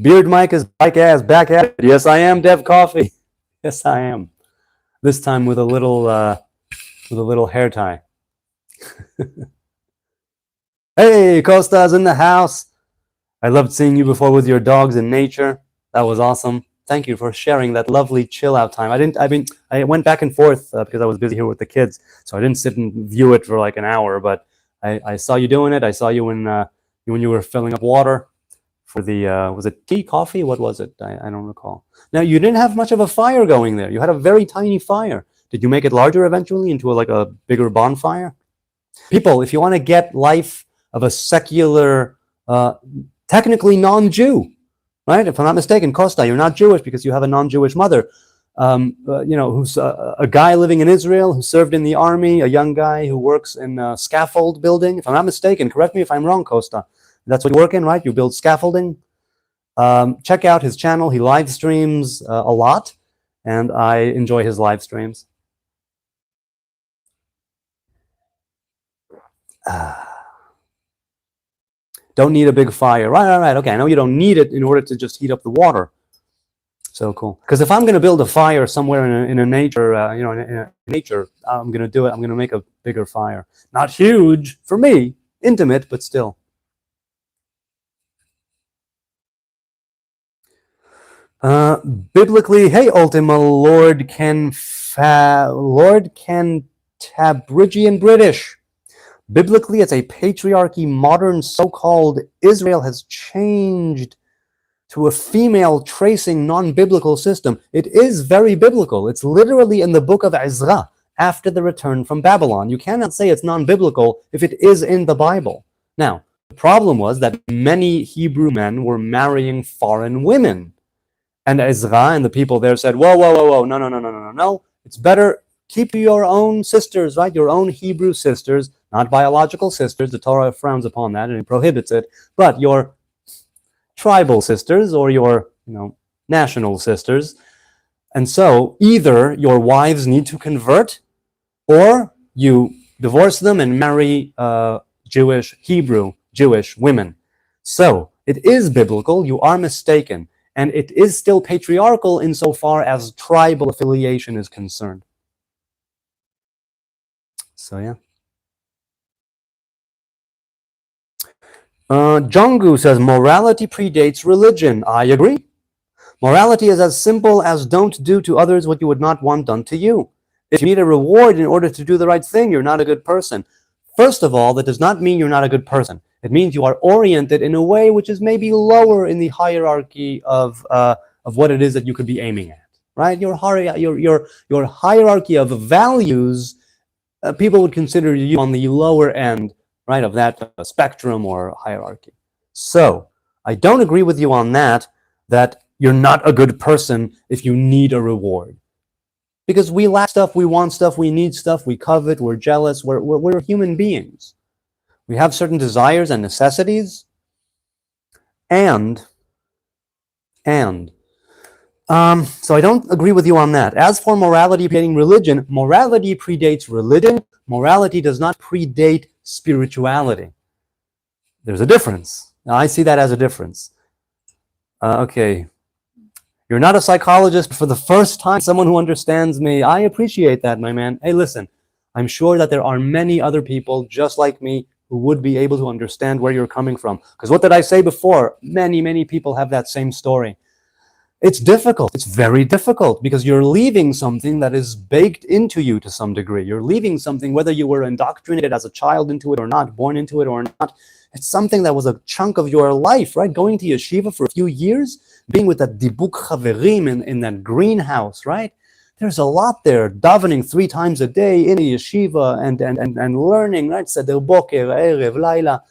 Speaker 1: Beard Mike is back at it. Yes, I am, Dev Coffee. Yes, I am. This time with a little hair tie. Hey, Costa's in the house. I loved seeing you before with your dogs in nature. That was awesome. Thank you for sharing that lovely chill out time. I went back and forth because I was busy here with the kids, so I didn't sit and view it for like an hour. But I saw you doing it. I saw you when you were filling up water for the was it tea, coffee? What was it? I don't recall. Now you didn't have much of a fire going there. You had a very tiny fire. Did you make it larger eventually into a bigger bonfire? People, if you want to get life of a secular, technically non-Jew, right? If I'm not mistaken, Costa, you're not Jewish because you have a non-Jewish mother. Who's a guy living in Israel who served in the army, a young guy who works in a scaffold building. If I'm not mistaken, correct me if I'm wrong, Costa. That's what you work in, right? You build scaffolding. Check out his channel. He live streams a lot, and I enjoy his live streams. Don't need a big fire. Right. Okay, I know you don't need it in order to just heat up the water. So cool. Because if I'm going to build a fire somewhere in a nature, in nature, I'm going to do it. I'm going to make a bigger fire. Not huge for me, intimate, but still. Biblically, hey, Ultima, Lord Tabrigian British. Biblically, it's a patriarchy. Modern so-called Israel has changed to a female tracing non-biblical system. It is very biblical. It's literally in the book of Ezra after the return from Babylon. You cannot say it's non-biblical if it is in the Bible. Now, the problem was that many Hebrew men were marrying foreign women. And Ezra and the people there said, whoa, no. It's better keep your own sisters, right? Your own Hebrew sisters, not biological sisters. The Torah frowns upon that and it prohibits it. But your tribal sisters or your, national sisters. And so either your wives need to convert or you divorce them and marry Jewish women. So it is biblical. You are mistaken. And it is still patriarchal insofar as tribal affiliation is concerned. So, yeah. Jongu says, morality predates religion. I agree. Morality is as simple as don't do to others what you would not want done to you. If you need a reward in order to do the right thing, you're not a good person. First of all, that does not mean you're not a good person. It means you are oriented in a way which is maybe lower in the hierarchy of what it is that you could be aiming at. right? Your hierarchy of values, people would consider you on the lower end, right, of that spectrum or hierarchy. So I don't agree with you on that you're not a good person if you need a reward. Because we lack stuff, we want stuff, we need stuff, we covet, we're jealous, we're human beings. We have certain desires and necessities, and so I don't agree with you on that. As for morality predating religion, morality predates religion. Morality does not predate spirituality. There's a difference. Now, I see that as a difference. Okay. You're not a psychologist for the first time, someone who understands me. I appreciate that, my man. Hey, listen, I'm sure that there are many other people just like me who would be able to understand where you're coming from. Because what did I say before? Many people have that same story. It's difficult. It's very difficult because you're leaving something that is baked into you to some degree. You're leaving something, whether you were indoctrinated as a child into it or not, born into it or not. It's something that was a chunk of your life, right? Going to yeshiva for a few years, being with that dibuk chaverim in that greenhouse, right? There's a lot there. Davening 3 times a day in a yeshiva and learning, right? Seder boker, erev, laila.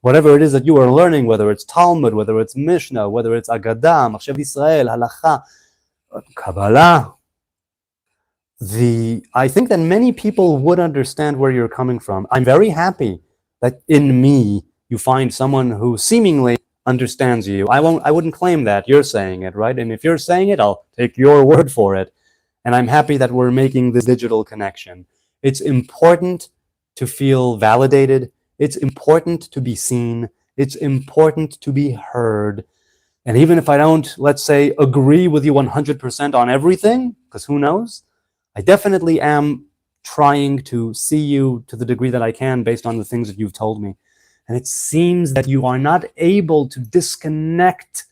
Speaker 1: Whatever it is that you are learning, whether it's Talmud, whether it's Mishnah, whether it's Agadah, Machshav Yisrael, Halacha, Kabbalah. I think that many people would understand where you're coming from. I'm very happy that in me you find someone who seemingly understands you. I wouldn't claim that. You're saying it, right? And if you're saying it, I'll take your word for it. And I'm happy that we're making this digital connection. It's important to feel validated. It's important to be seen. It's important to be heard. And even if I don't, let's say, agree with you 100% on everything, because who knows, I definitely am trying to see you to the degree that I can based on the things that you've told me. And it seems that you are not able to disconnect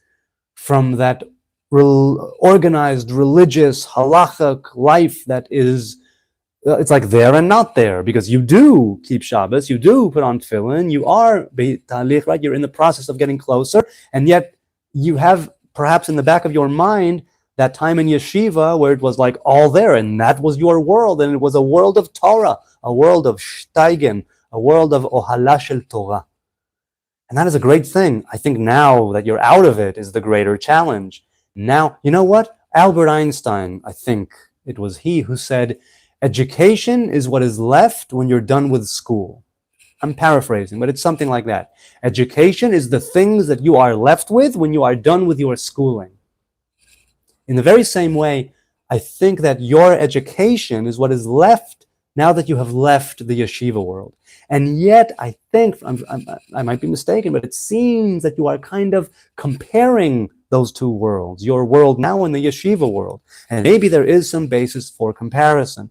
Speaker 1: from that organized, religious, halachic life that is, it's like there and not there, because you do keep Shabbos, you do put on tefillin, you are b'talich, right? You're in the process of getting closer, and yet you have perhaps in the back of your mind that time in yeshiva where it was like all there, and that was your world, and it was a world of Torah, a world of shteigen, a world of ohala shel Torah. And that is a great thing. I think now that you're out of it is the greater challenge. Now, you know what? Albert Einstein, I think it was he who said, education is what is left when you're done with school. I'm paraphrasing, but it's something like that. Education is the things that you are left with when you are done with your schooling. In the very same way, I think that your education is what is left now that you have left the yeshiva world. And yet, I think, I might be mistaken, but it seems that you are kind of comparing those two worlds, your world now and the yeshiva world. And maybe there is some basis for comparison.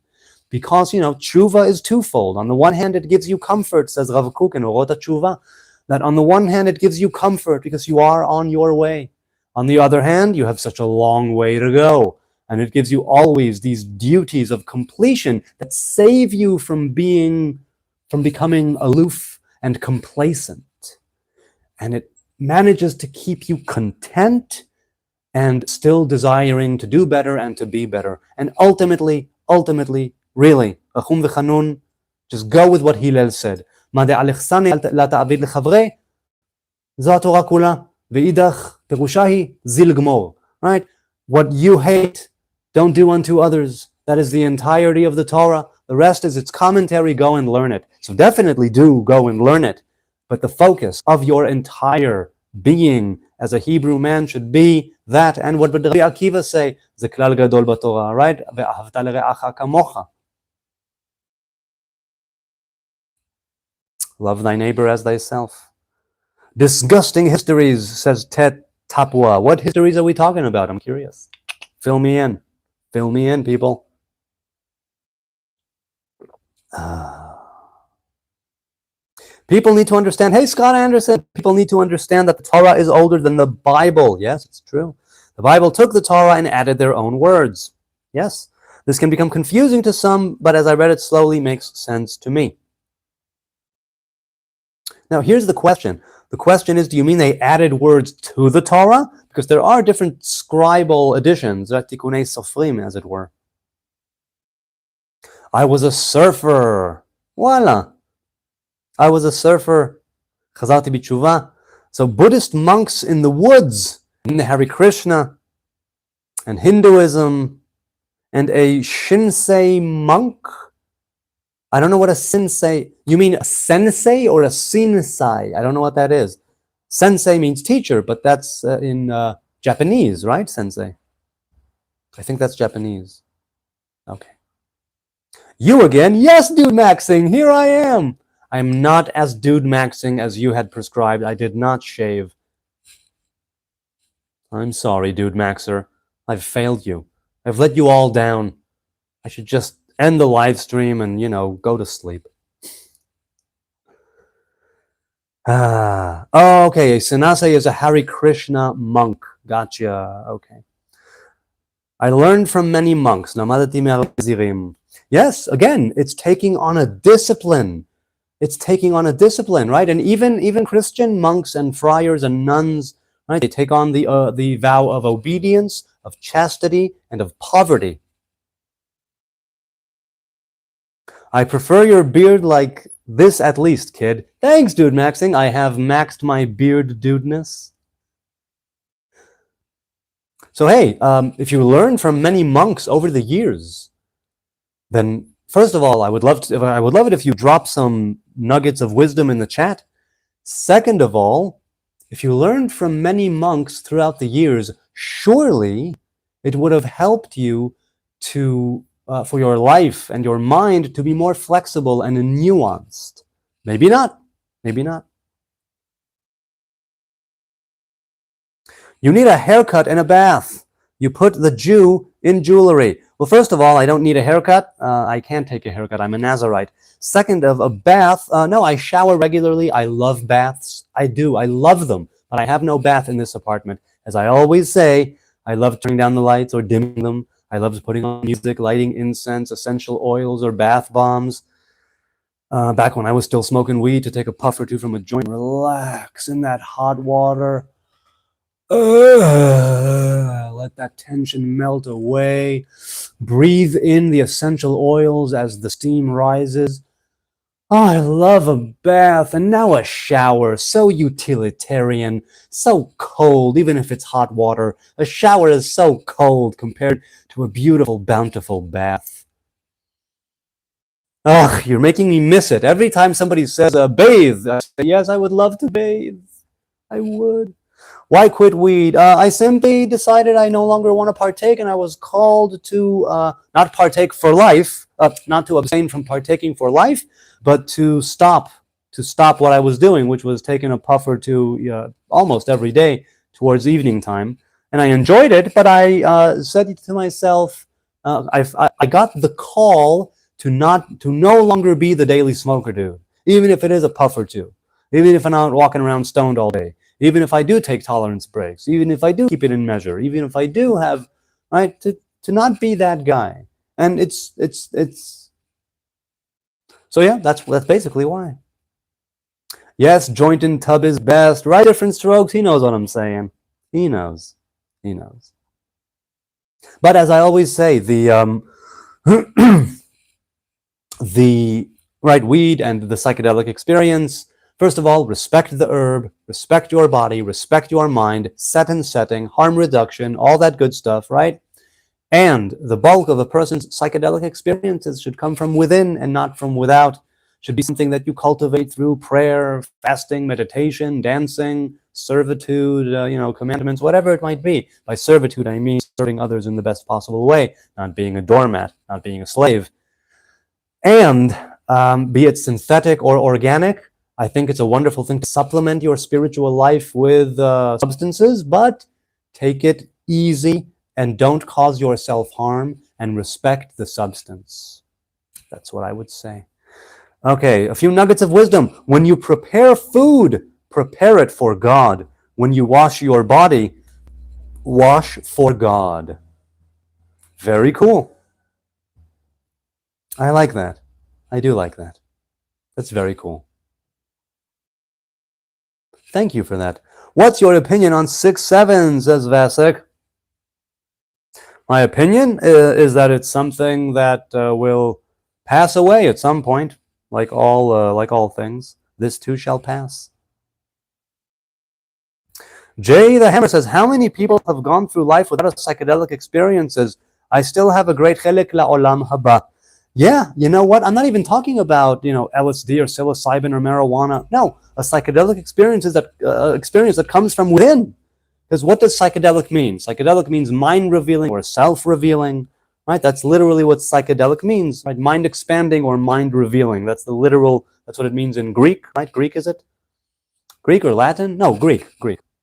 Speaker 1: Because, tshuva is twofold. On the one hand, it gives you comfort, says Rav Kook in Orot HaTshuva, that on the one hand, it gives you comfort because you are on your way. On the other hand, you have such a long way to go. And it gives you always these duties of completion that save you from becoming aloof and complacent. And it manages to keep you content and still desiring to do better and to be better. And ultimately, really, Rachum v'chanun, just go with what Hillel said. Ma de'alechsane la ta'avid lechavre, za Torah kula, ve'idach perusha hi zil gmor. Right? What you hate, don't do unto others. That is the entirety of the Torah. The rest is its commentary. Go and learn it. So definitely do go and learn it. But the focus of your entire being as a Hebrew man should be that. And what would Rabbi Akiva say? Ze klal gadol b'Torah, right? Ve'ahavta l're'acha kamocha. Love thy neighbor as thyself. Disgusting histories, says Tet Tapua. What histories are we talking about? I'm curious. Fill me in. Fill me in, people. People need to understand. Hey, Scott Anderson. People need to understand that the Torah is older than the Bible. Yes, it's true. The Bible took the Torah and added their own words. Yes. This can become confusing to some, but as I read it slowly, makes sense to me. Now, here's the question. The question is, do you mean they added words to the Torah? Because there are different scribal editions, tikunei sofrim, as it were. I was a surfer. Voila. I was a surfer. Chazarti b'tshuva. So Buddhist monks in the woods, in the Hare Krishna, and Hinduism, and a Shinsei monk. I don't know what a sensei, you mean a sensei or a sinsai? I don't know what that is. Sensei means teacher, but that's in Japanese, right? Sensei. I think that's Japanese. Okay. You again? Yes, dude maxing, here I am. I'm not as dude maxing as you had prescribed. I did not shave. I'm sorry, dude maxer. I've failed you. I've let you all down. I should just end the live stream and, go to sleep. Oh, okay. Sanase is a Hare Krishna monk. Gotcha. Okay. I learned from many monks. Yes, again, it's taking on a discipline. It's taking on a discipline, right? And even Christian monks and friars and nuns, right? They take on the vow of obedience, of chastity, and of poverty. I prefer your beard like this at least, kid. Thanks, dude maxing. I have maxed my beard dudeness. So hey, if you learn from many monks over the years, then first of all, I would love it if you drop some nuggets of wisdom in the chat. Second of all, if you learned from many monks throughout the years, surely it would have helped you to for your life and your mind to be more flexible and nuanced. Maybe not. Maybe not. You need a haircut and a bath. You put the Jew in jewelry. Well, first of all, I don't need a haircut. I can't take a haircut. I'm a Nazarite. Second, of a bath. No, I shower regularly. I love baths. I do. I love them. But I have no bath in this apartment. As I always say, I love turning down the lights or dimming them. I love putting on music, lighting incense, essential oils, or bath bombs. Back when I was still smoking weed, to take a puff or two from a joint, relax in that hot water. Let that tension melt away. Breathe in the essential oils as the steam rises. Oh, I love a bath, and now a shower. So utilitarian, so cold, even if it's hot water. A shower is so cold compared to a beautiful, bountiful bath. Ugh, you're making me miss it. Every time somebody says, bathe, I say, yes, I would love to bathe. I would. Why quit weed? I simply decided I no longer want to partake, and I was called to not partake for life, not to abstain from partaking for life, but to stop what I was doing, which was taking a puff or two almost every day towards evening time. And I enjoyed it, but I said to myself, I got the call to no longer be the daily smoker dude, even if it is a puff or two, even if I'm not walking around stoned all day. Even if I do take tolerance breaks, even if I do keep it in measure, even if I do have, right, to not be that guy. And it's so yeah, that's basically why. Yes, joint and tub is best, right? Different strokes. He knows what I'm saying. He knows. But as I always say, the the right weed and the psychedelic experience. First of all, respect the herb, respect your body, respect your mind, set and setting, harm reduction, all that good stuff, right? And the bulk of a person's psychedelic experiences should come from within and not from without. Should be something that you cultivate through prayer, fasting, meditation, dancing, servitude, commandments, whatever it might be. By servitude, I mean serving others in the best possible way, not being a doormat, not being a slave. And be it synthetic or organic, I think it's a wonderful thing to supplement your spiritual life with substances, but take it easy and don't cause yourself harm and respect the substance. That's what I would say. Okay, a few nuggets of wisdom. When you prepare food, prepare it for God. When you wash your body, wash for God. Very cool. I like that. I do like that. That's very cool. Thank you for that. What's your opinion on 6-7, says Vasek? My opinion is that it's something that will pass away at some point, like all things. This too shall pass. Jay the Hammer says, how many people have gone through life without psychedelic experiences? I still have a great chelik la'olam haba. Yeah, you know what? I'm not even talking about, LSD or psilocybin or marijuana. No, a psychedelic experience is that experience that comes from within. Because what does psychedelic mean? Psychedelic means mind revealing or self revealing, right? That's literally what psychedelic means, right? Mind expanding or mind revealing. That's what it means in Greek, right? Greek, is it? Greek or Latin? No, Greek.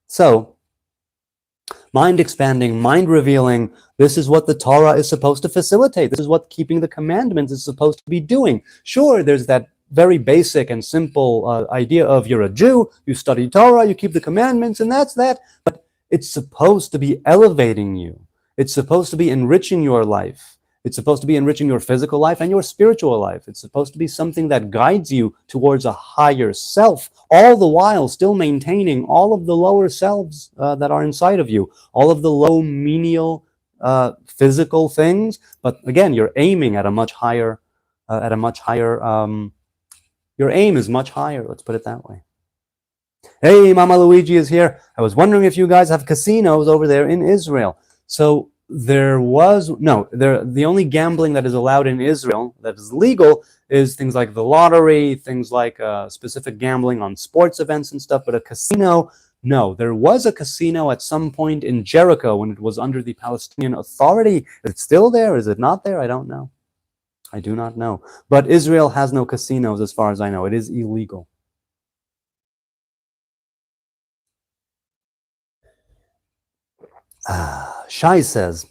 Speaker 1: So, mind expanding, mind revealing, this is what the Torah is supposed to facilitate. This is what keeping the commandments is supposed to be doing. Sure, there's that very basic and simple idea of you're a Jew, you study Torah, you keep the commandments, and that's that. But it's supposed to be elevating you. It's supposed to be enriching your life. It's supposed to be enriching your physical life and your spiritual life. It's supposed to be something that guides you towards a higher self, all the while still maintaining all of the lower selves that are inside of you, all of the low menial physical things. But again, you're aiming at a much higher, your aim is much higher, let's put it that way. Hey, Mama Luigi is here. I was wondering if you guys have casinos over there in Israel. So the only gambling that is allowed in Israel that is legal is things like the lottery, things like specific gambling on sports events and stuff, but a casino, no. There was a casino at some point in Jericho when it was under the Palestinian Authority. Is it still there? Is it not there? I don't know. I do not know. But Israel has no casinos as far as I know. It is illegal. Shai says,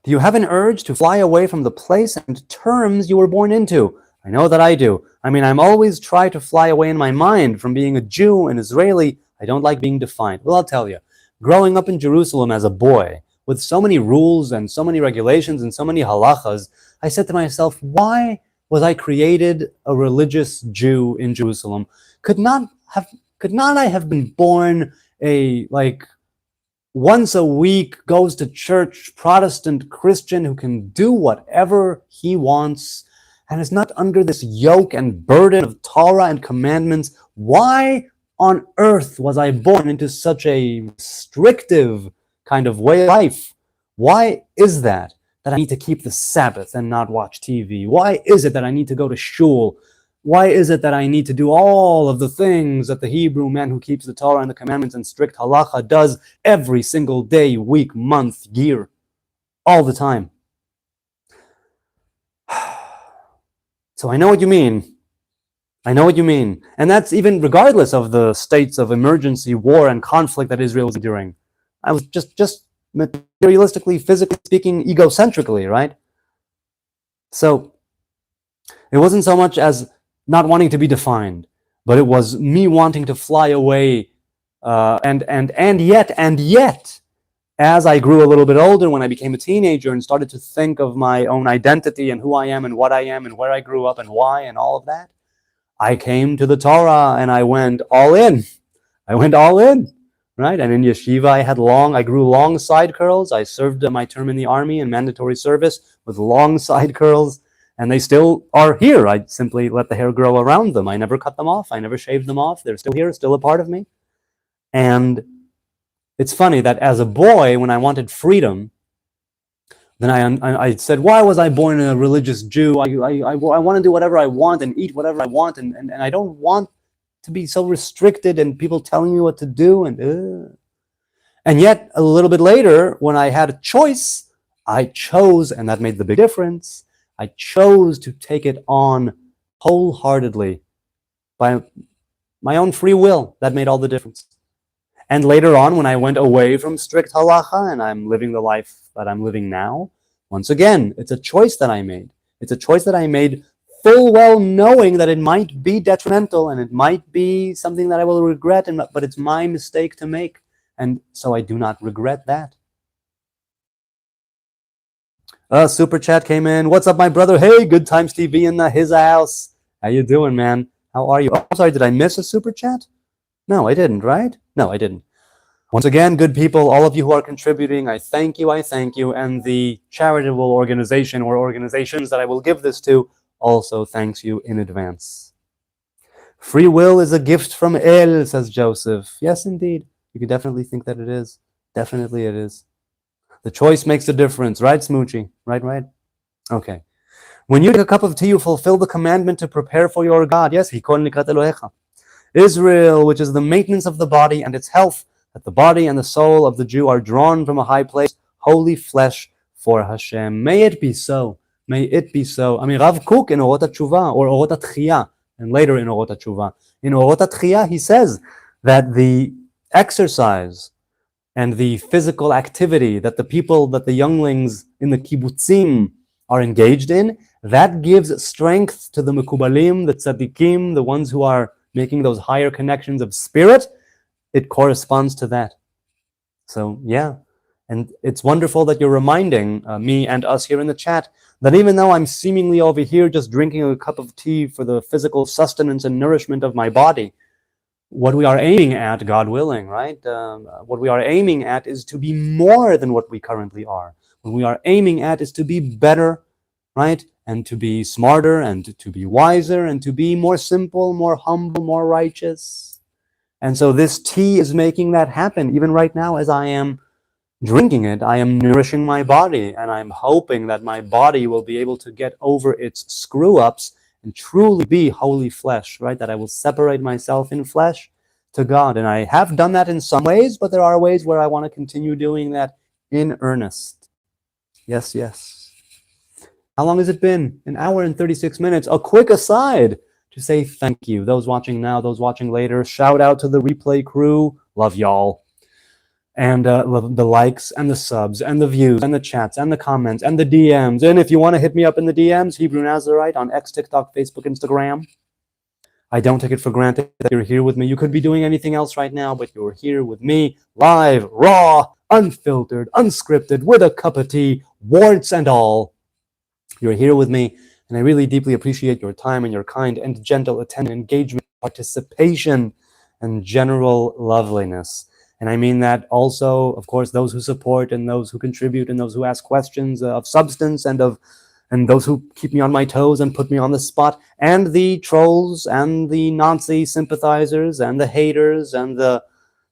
Speaker 1: do you have an urge to fly away from the place and terms you were born into? I know that I do. I mean, I'm always trying to fly away in my mind from being a Jew and Israeli. I don't like being defined. Well, I'll tell you, growing up in Jerusalem as a boy, with so many rules and so many regulations and so many halachas, I said to myself, why was I created a religious Jew in Jerusalem? Could not I have been born a, once a week goes to church Protestant Christian who can do whatever he wants and is not under this yoke and burden of Torah and commandments? Why on earth was I born into such a restrictive kind of way of life? Why is that I need to keep the Sabbath and not watch TV? Why is it that I need to go to shul? Why is it that I need to do all of the things that the Hebrew man who keeps the Torah and the commandments and strict halacha does every single day, week, month, year, all the time? So I know what you mean. And that's even regardless of the states of emergency, war, and conflict that Israel is enduring. I was just materialistically, physically speaking, egocentrically, right? So it wasn't so much as not wanting to be defined, but it was me wanting to fly away. And yet, as I grew a little bit older, when I became a teenager and started to think of my own identity and who I am and what I am and where I grew up and why and all of that, I came to the Torah and I went all in. Right? And in yeshiva, I grew long side curls. I served my term in the army in mandatory service with long side curls. And they still are here. I simply let the hair grow around them. I never cut them off. I never shaved them off. They're still here, still a part of me. And it's funny that as a boy, when I wanted freedom, then I said, why was I born a religious Jew? I want to do whatever I want and eat whatever I want. And I don't want to be so restricted and people telling me what to do. And yet, a little bit later, when I had a choice, I chose, and that made the big difference. I chose to take it on wholeheartedly by my own free will. That made all the difference. And later on, when I went away from strict halacha and I'm living the life that I'm living now, once again, it's a choice that I made. It's a choice that I made full well knowing that it might be detrimental and it might be something that I will regret, but it's my mistake to make. And so I do not regret that. Super chat came in. What's up, my brother? Hey, Good Times TV in his house. How you doing, man? How are you? Oh, sorry, did I miss a super chat? No, I didn't, right? No, I didn't. Once again, good people, all of you who are contributing, I thank you, and the charitable organization or organizations that I will give this to also thanks you in advance. Free will is a gift from El, says Joseph. Yes, indeed. You could definitely think that it is. Definitely it is. The choice makes a difference, right, Smoochie? Right? Okay. When you take a cup of tea, you fulfill the commandment to prepare for your God. Yes, Hikon Likrat Elohecha. Israel, which is the maintenance of the body and its health, that the body and the soul of the Jew are drawn from a high place, holy flesh for Hashem. May it be so. May it be so. I mean, Rav Kook in Orot HaTshuva, or Orot HaTchiyah, and later in Orot HaTshuva. In Orot HaTchiyah, he says that the exercise and the physical activity that the people, that the younglings in the kibbutzim are engaged in, that gives strength to the mekubalim, the tzaddikim, the ones who are making those higher connections of spirit. It corresponds to that. So yeah, and it's wonderful that you're reminding me and us here in the chat that even though I'm seemingly over here just drinking a cup of tea for the physical sustenance and nourishment of my body, what we are aiming at, God willing, right? What we are aiming at is to be more than what we currently are. What we are aiming at is to be better, right? And to be smarter and to be wiser and to be more simple, more humble, more righteous. And so this tea is making that happen. Even right now, as I am drinking it, I am nourishing my body, and I'm hoping that my body will be able to get over its screw-ups and truly be holy flesh, right? That I will separate myself in flesh to God. And I have done that in some ways, but there are ways where I want to continue doing that in earnest. Yes, yes. How long has it been? 1 hour and 36 minutes. A quick aside to say thank you. Those watching now, those watching later, shout out to the replay crew. Love y'all. And the likes and the subs and the views and the chats and the comments and the DMs. And if you want to hit me up in the DMs, Hebrew Nazarite on X, TikTok, Facebook, Instagram. I don't take it for granted that you're here with me. You could be doing anything else right now, but you're here with me, live, raw, unfiltered, unscripted, with a cup of tea, warts and all. You're here with me, and I really deeply appreciate your time and your kind and gentle attention, engagement, participation, and general loveliness. And I mean that also, of course, those who support and those who contribute and those who ask questions of substance and those who keep me on my toes and put me on the spot, and the trolls and the Nazi sympathizers and the haters and the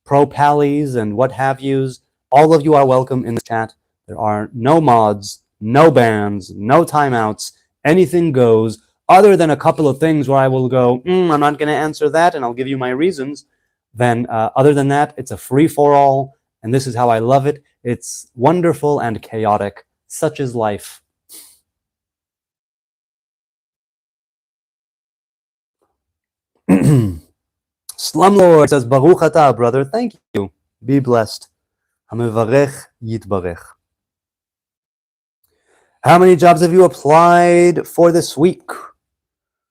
Speaker 1: pro-pallies and what have yous. All of you are welcome in the chat. There are no mods, no bans, no timeouts, anything goes, other than a couple of things where I will go, I'm not going to answer that, and I'll give you my reasons. Then other than that, it's a free-for-all, and this is how I love it. It's wonderful and chaotic. Such is life. Slumlord says, Baruch atah, brother. Thank you. Be blessed. Hamevarech yitbarech. How many jobs have you applied for this week?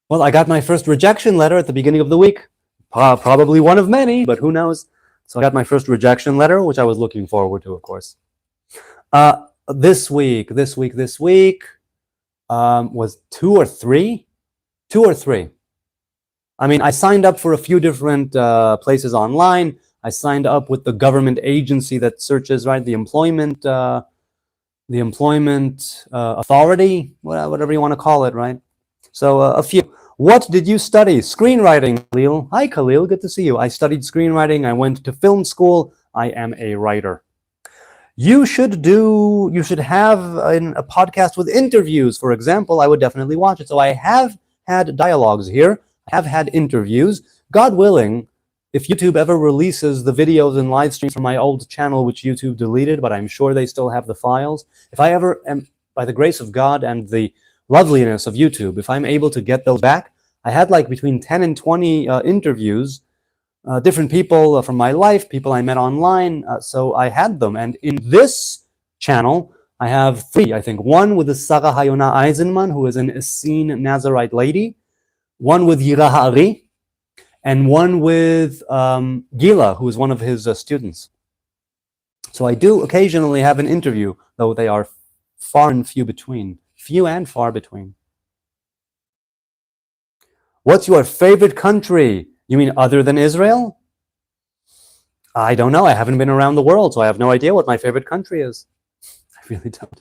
Speaker 1: Well, I got my first rejection letter at the beginning of the week. Probably one of many, but who knows? So I got my first rejection letter, which I was looking forward to, of course. This week was two or three. I mean, I signed up for a few different places online. I signed up with the government agency that searches, right, the employment authority, whatever you want to call it, right? So a few. What did you study? Screenwriting, Khalil. Hi, Khalil. Good to see you. I studied screenwriting. I went to film school. I am a writer. You should have a podcast with interviews, for example. I would definitely watch it. So I have had dialogues here. I have had interviews. God willing, if YouTube ever releases the videos and live streams from my old channel, which YouTube deleted, but I'm sure they still have the files. If I ever am, by the grace of God and the loveliness of YouTube, if I'm able to get those back, I had like between 10 and 20 interviews, different people from my life, people I met online, so I had them. And in this channel, I have 3, I think. One with the Sarah Hayona Eisenman, who is an Essene Nazarite lady, one with Yira Ha'ari, and one with Gila, who is one of his students. So I do occasionally have an interview, though they are far and few between. Few and far between. What's your favorite country? You mean other than Israel? I don't know. I haven't been around the world, so I have no idea what my favorite country is. I really don't.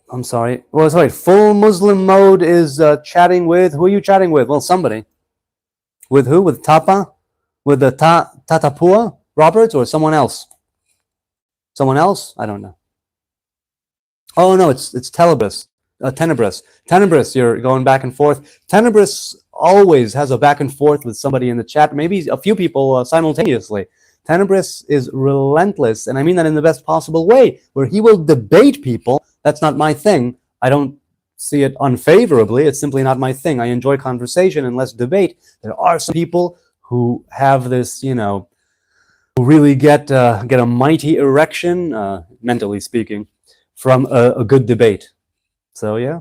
Speaker 1: I'm sorry. Well, sorry. Full Muslim mode is chatting with. Who are you chatting with? Well, somebody. With who? With Tapa? With the Tatapua Roberts or someone else? Someone else? I don't know. Oh no, it's Tenebris. Tenebris, you're going back and forth. Tenebris always has a back and forth with somebody in the chat, maybe a few people simultaneously. Tenebris is relentless, and I mean that in the best possible way, where he will debate people. That's not my thing. I don't see it unfavorably. It's simply not my thing. I enjoy conversation and less debate. There are some people who have this, who really get a mighty erection, mentally speaking, from a good debate. So yeah.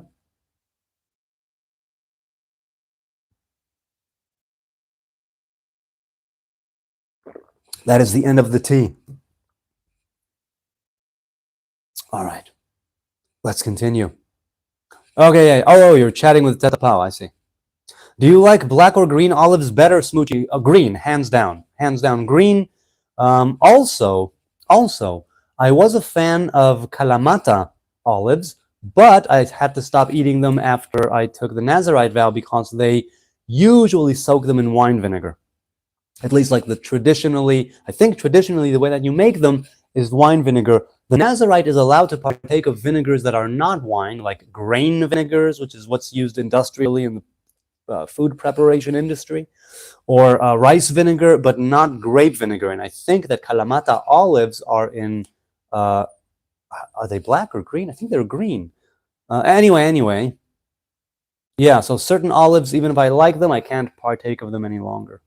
Speaker 1: That is the end of the tea. All right. Let's continue. Okay, yeah. Oh, you're chatting with Teta Pau, I see. Do you like black or green olives better, Smoochie? Green, hands down. Hands down, green. Also, I was a fan of Kalamata olives, but I had to stop eating them after I took the Nazarite vow because they usually soak them in wine vinegar. At least like traditionally the way that you make them is wine vinegar. The Nazarite is allowed to partake of vinegars that are not wine, like grain vinegars, which is what's used industrially in the food preparation industry, or rice vinegar, but not grape vinegar. And I think that Kalamata olives are in, are they black or green? I think they're green. Anyway. Yeah, so certain olives, even if I like them, I can't partake of them any longer.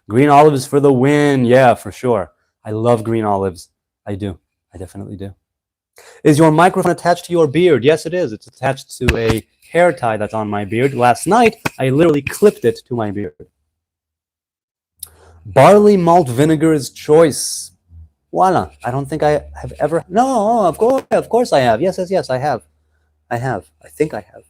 Speaker 1: Green olives for the win. Yeah, for sure. I love green olives. I do. I definitely do. Is your microphone attached to your beard? Yes, it is. It's attached to a hair tie that's on my beard. Last night, I literally clipped it to my beard. Barley malt vinegar is choice. Voila. I don't think I have ever... No, of course I have. Yes, I have. I think I have.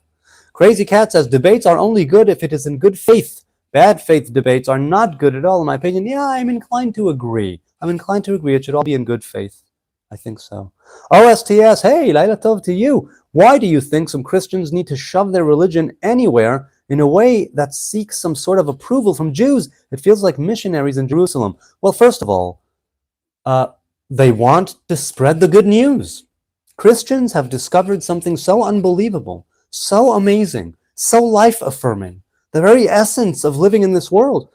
Speaker 1: Crazy Cat says, debates are only good if it is in good faith. Bad faith debates are not good at all, in my opinion. Yeah, I'm inclined to agree. It should all be in good faith. I think so. OSTS, hey, Laila Tov to you. Why do you think some Christians need to shove their religion anywhere in a way that seeks some sort of approval from Jews? It feels like missionaries in Jerusalem. Well, first of all, they want to spread the good news. Christians have discovered something so unbelievable, so amazing, so life-affirming, the very essence of living in this world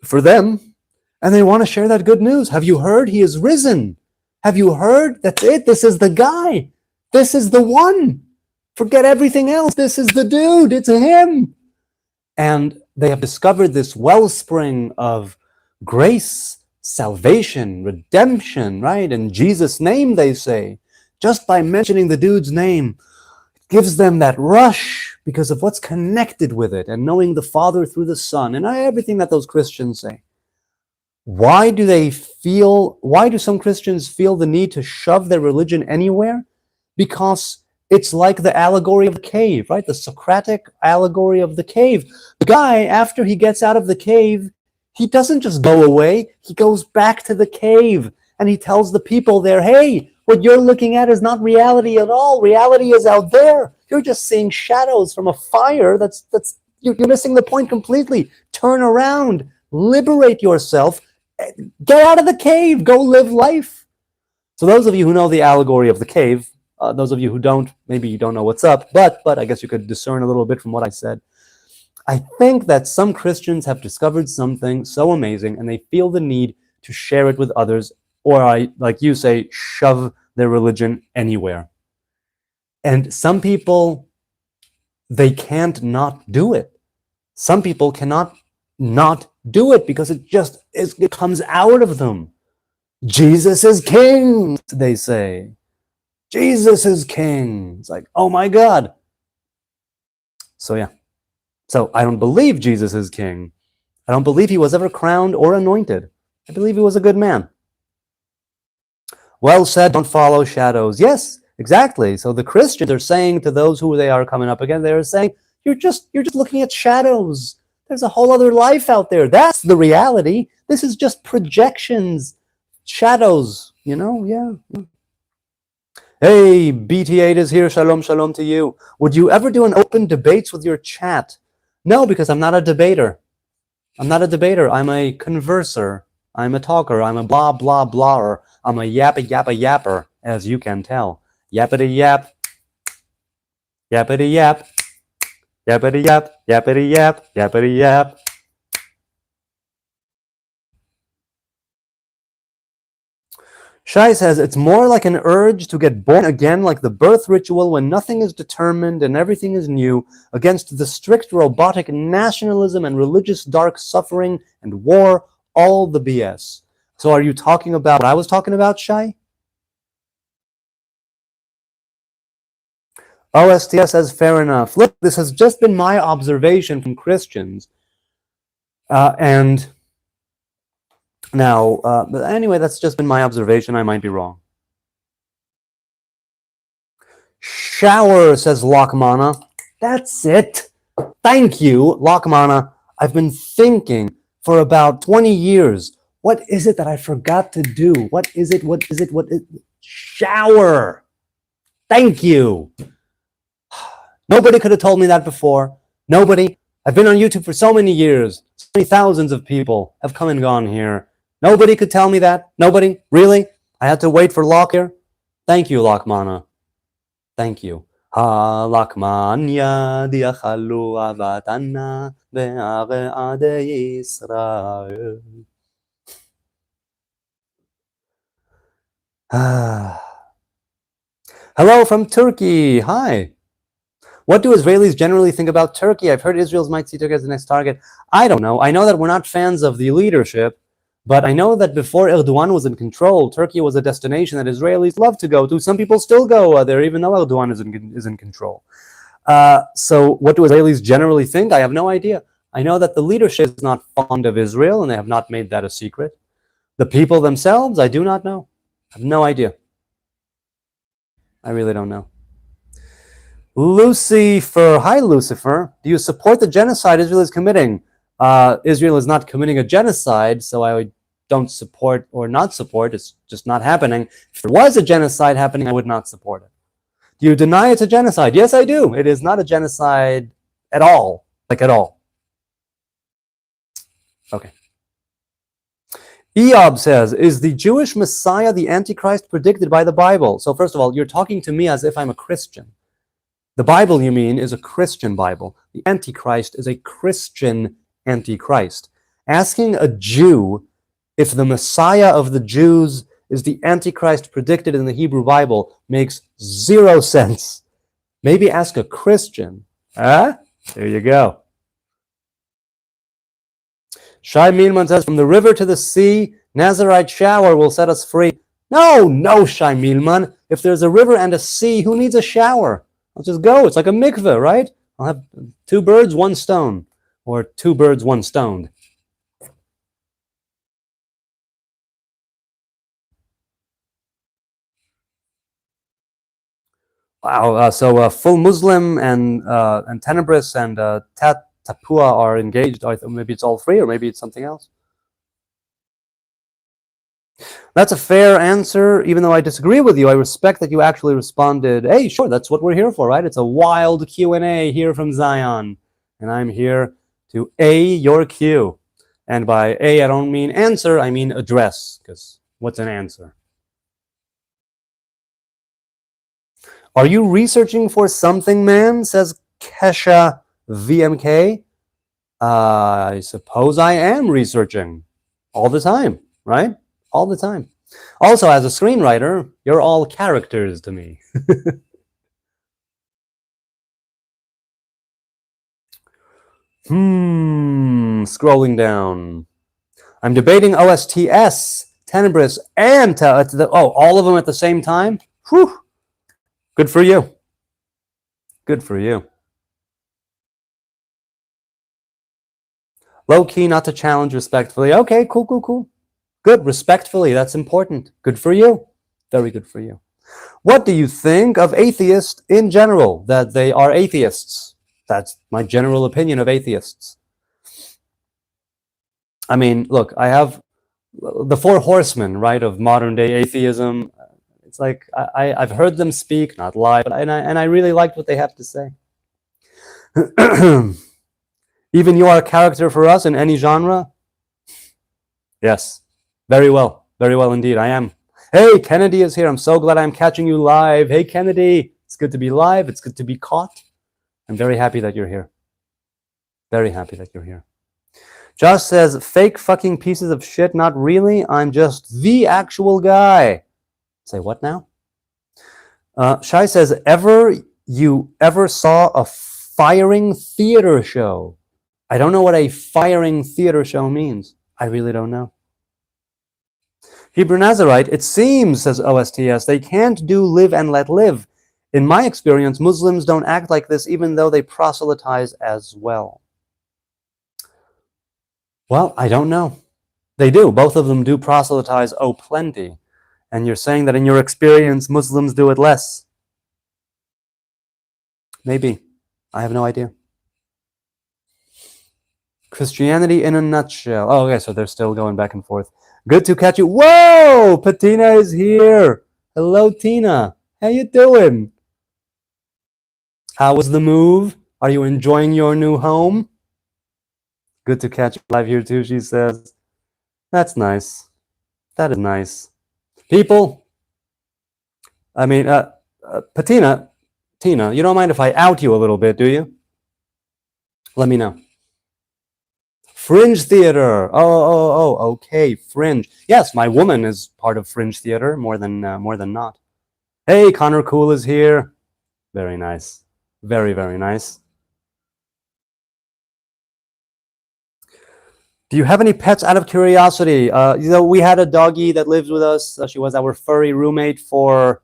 Speaker 1: for them, and they want to share that good news. Have you heard? He is risen. Have you heard? That's it. This is the guy. This is the one. Forget everything else. This is the dude. It's him. And they have discovered this wellspring of grace, salvation, redemption, right? In Jesus' name, they say. Just by mentioning the dude's name, it gives them that rush because of what's connected with it and knowing the Father through the Son and everything that those Christians say. Why do some Christians feel the need to shove their religion anywhere? Because it's like the allegory of the cave, right? The Socratic allegory of the cave. The guy, after he gets out of the cave, he doesn't just go away. He goes back to the cave and he tells the people there, hey, what you're looking at is not reality at all. Reality is out there. You're just seeing shadows from a fire. You're missing the point completely. Turn around, liberate yourself, get out of the cave, go live life. So those of you who know the allegory of the cave, those of you who don't, maybe you don't know what's up, but I guess you could discern a little bit from what I said. I think that some Christians have discovered something so amazing and they feel the need to share it with others, or like you say, shove their religion anywhere. And some people, they can't not do it. Some people cannot not do it because it comes out of them. Jesus is king, they say. Jesus is king. It's like, oh my God. So yeah. So I don't believe Jesus is king. I don't believe he was ever crowned or anointed. I believe he was a good man. Well said, don't follow shadows. Yes, exactly. So the Christians are saying to those who they are coming up against, they're saying, You're just looking at shadows. There's a whole other life out there. That's the reality. This is just projections, shadows, yeah. Hey, BT8 is here. Shalom, shalom to you. Would you ever do an open debates with your chat? No, because I'm not a debater. I'm not a debater. I'm a converser. I'm a talker. I'm a blah, blah, blaher. I'm a yappa, yappa, yapper, as you can tell. Yappity yap. Yappity yap. Yappity yap. Yappity yap. Yappity yap. Shai says, it's more like an urge to get born again, like the birth ritual when nothing is determined and everything is new, against the strict robotic nationalism and religious dark suffering and war, all the BS. So are you talking about what I was talking about, Shai? OSTS says, fair enough. Look, this has just been my observation from Christians. And now, but anyway, that's just been my observation. I might be wrong. Shower, says Lakmana. That's it. Thank you, Lakmana. I've been thinking for about 20 years. What is it that I forgot to do? What is it? Shower. Thank you. Nobody could have told me that before. Nobody. I've been on YouTube for so many years. So many thousands of people have come and gone here. Nobody could tell me that. Nobody. Really? I had to wait for Locke here. Thank you, Lakmana. Thank you. Ha-Lakmanya diachalu avatana be'are Yisrael. Hello from Turkey. Hi. What do Israelis generally think about Turkey? I've heard Israel might see Turkey as the next target. I don't know. I know that we're not fans of the leadership, but I know that before Erdogan was in control, Turkey was a destination that Israelis love to go to. Some people still go there, even though Erdogan is in control. So what do Israelis generally think? I have no idea. I know that the leadership is not fond of Israel, and they have not made that a secret. The people themselves, I do not know. I have no idea. I really don't know. Lucifer, hi Lucifer. Do you support the genocide Israel is committing? Israel is not committing a genocide, so I don't support or not support. It's just not happening. If there was a genocide happening, I would not support it. Do you deny it's a genocide? Yes, I do. It is not a genocide at all. Like at all. Okay. Eob says, is the Jewish Messiah the Antichrist predicted by the Bible? So first of all, you're talking to me as if I'm a Christian. The Bible, you mean, is a Christian Bible. The Antichrist is a Christian Antichrist. Asking a Jew if the Messiah of the Jews is the Antichrist predicted in the Hebrew Bible makes zero sense. Maybe ask a Christian. There you go. Shai Mielman says, from the river to the sea, Nazarite shower will set us free. No, Shai Mielman. If there's a river and a sea, who needs a shower? I'll just go. It's like a mikveh, right? I'll have 2 birds, 1 stone. Or 2 birds, 1 stoned. Wow. So full Muslim and Tenebris and Tapua are engaged. Maybe it's all 3, or maybe it's something else. That's a fair answer, even though I disagree with you. I respect that you actually responded, hey, sure, that's what we're here for, right? It's a wild Q&A here from Zion, and I'm here to A, your Q. And by A, I don't mean answer, I mean address, because what's an answer? Are you researching for something, man? Says Kesha VMK. I suppose I am researching all the time, right? All the time. Also, as a screenwriter, you're all characters to me. Scrolling down. I'm debating OSTS, Tenebris, and all of them at the same time? Whew. Good for you. Good for you. Low key, not to challenge, respectfully. Okay, cool. Good, respectfully, that's important. Good for you. Very good for you. What do you think of atheists in general, that they are atheists? That's my general opinion of atheists. I mean, look, I have the four horsemen, right, of modern day atheism. It's like I've heard them speak, not live, and I really liked what they have to say. Even you are a character for us in any genre? Yes, very well indeed, I am. Hey, Kennedy is here. I'm so glad I'm catching you live. Hey, Kennedy, it's good to be live. It's good to be caught. I'm very happy that you're here. Very happy that you're here. Josh says, fake fucking pieces of shit. Not really. I'm just the actual guy. Say what now? Shai says, you ever saw a firing theater show? I don't know what a firing theater show means. I really don't know. Hebrew Nazarite, it seems, says OSTS, they can't do live and let live. In my experience, Muslims don't act like this even though they proselytize as well. Well, I don't know. They do. Both of them do proselytize, oh, plenty. And you're saying that in your experience, Muslims do it less. Maybe. I have no idea. Christianity in a nutshell. Oh, okay, so they're still going back and forth. Good to catch you. Whoa! Patina is here. Hello, Tina. How you doing? How was the move? Are you enjoying your new home? Good to catch you live here too, she says. That's nice. That is nice. People, I mean, Tina, you don't mind if I out you a little bit, do you? Let me know. Fringe theater. Oh, okay, Fringe. Yes, my woman is part of Fringe theater, more than not. Hey, Connor Cool is here. Very nice. Very, very nice. Do you have any pets out of curiosity? We had a doggie that lived with us. She was our furry roommate for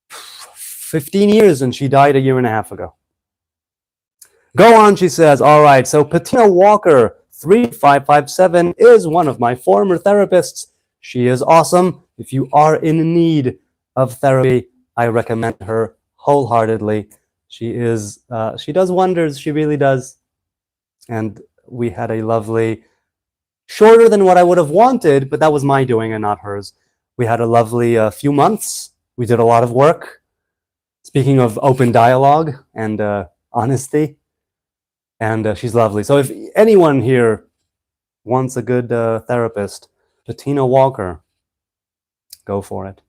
Speaker 1: 15 years, and she died a year and a half ago. Go on, she says. All right, so Patina Walker, 3557, is one of my former therapists. She is awesome. If you are in need of therapy, I recommend her wholeheartedly. She does wonders. She really does. And we had a lovely, shorter than what I would have wanted, but that was my doing and not hers. We had a lovely few months. We did a lot of work. Speaking of open dialogue and honesty, and she's lovely. So if anyone here wants a good therapist, Patina Walker, go for it.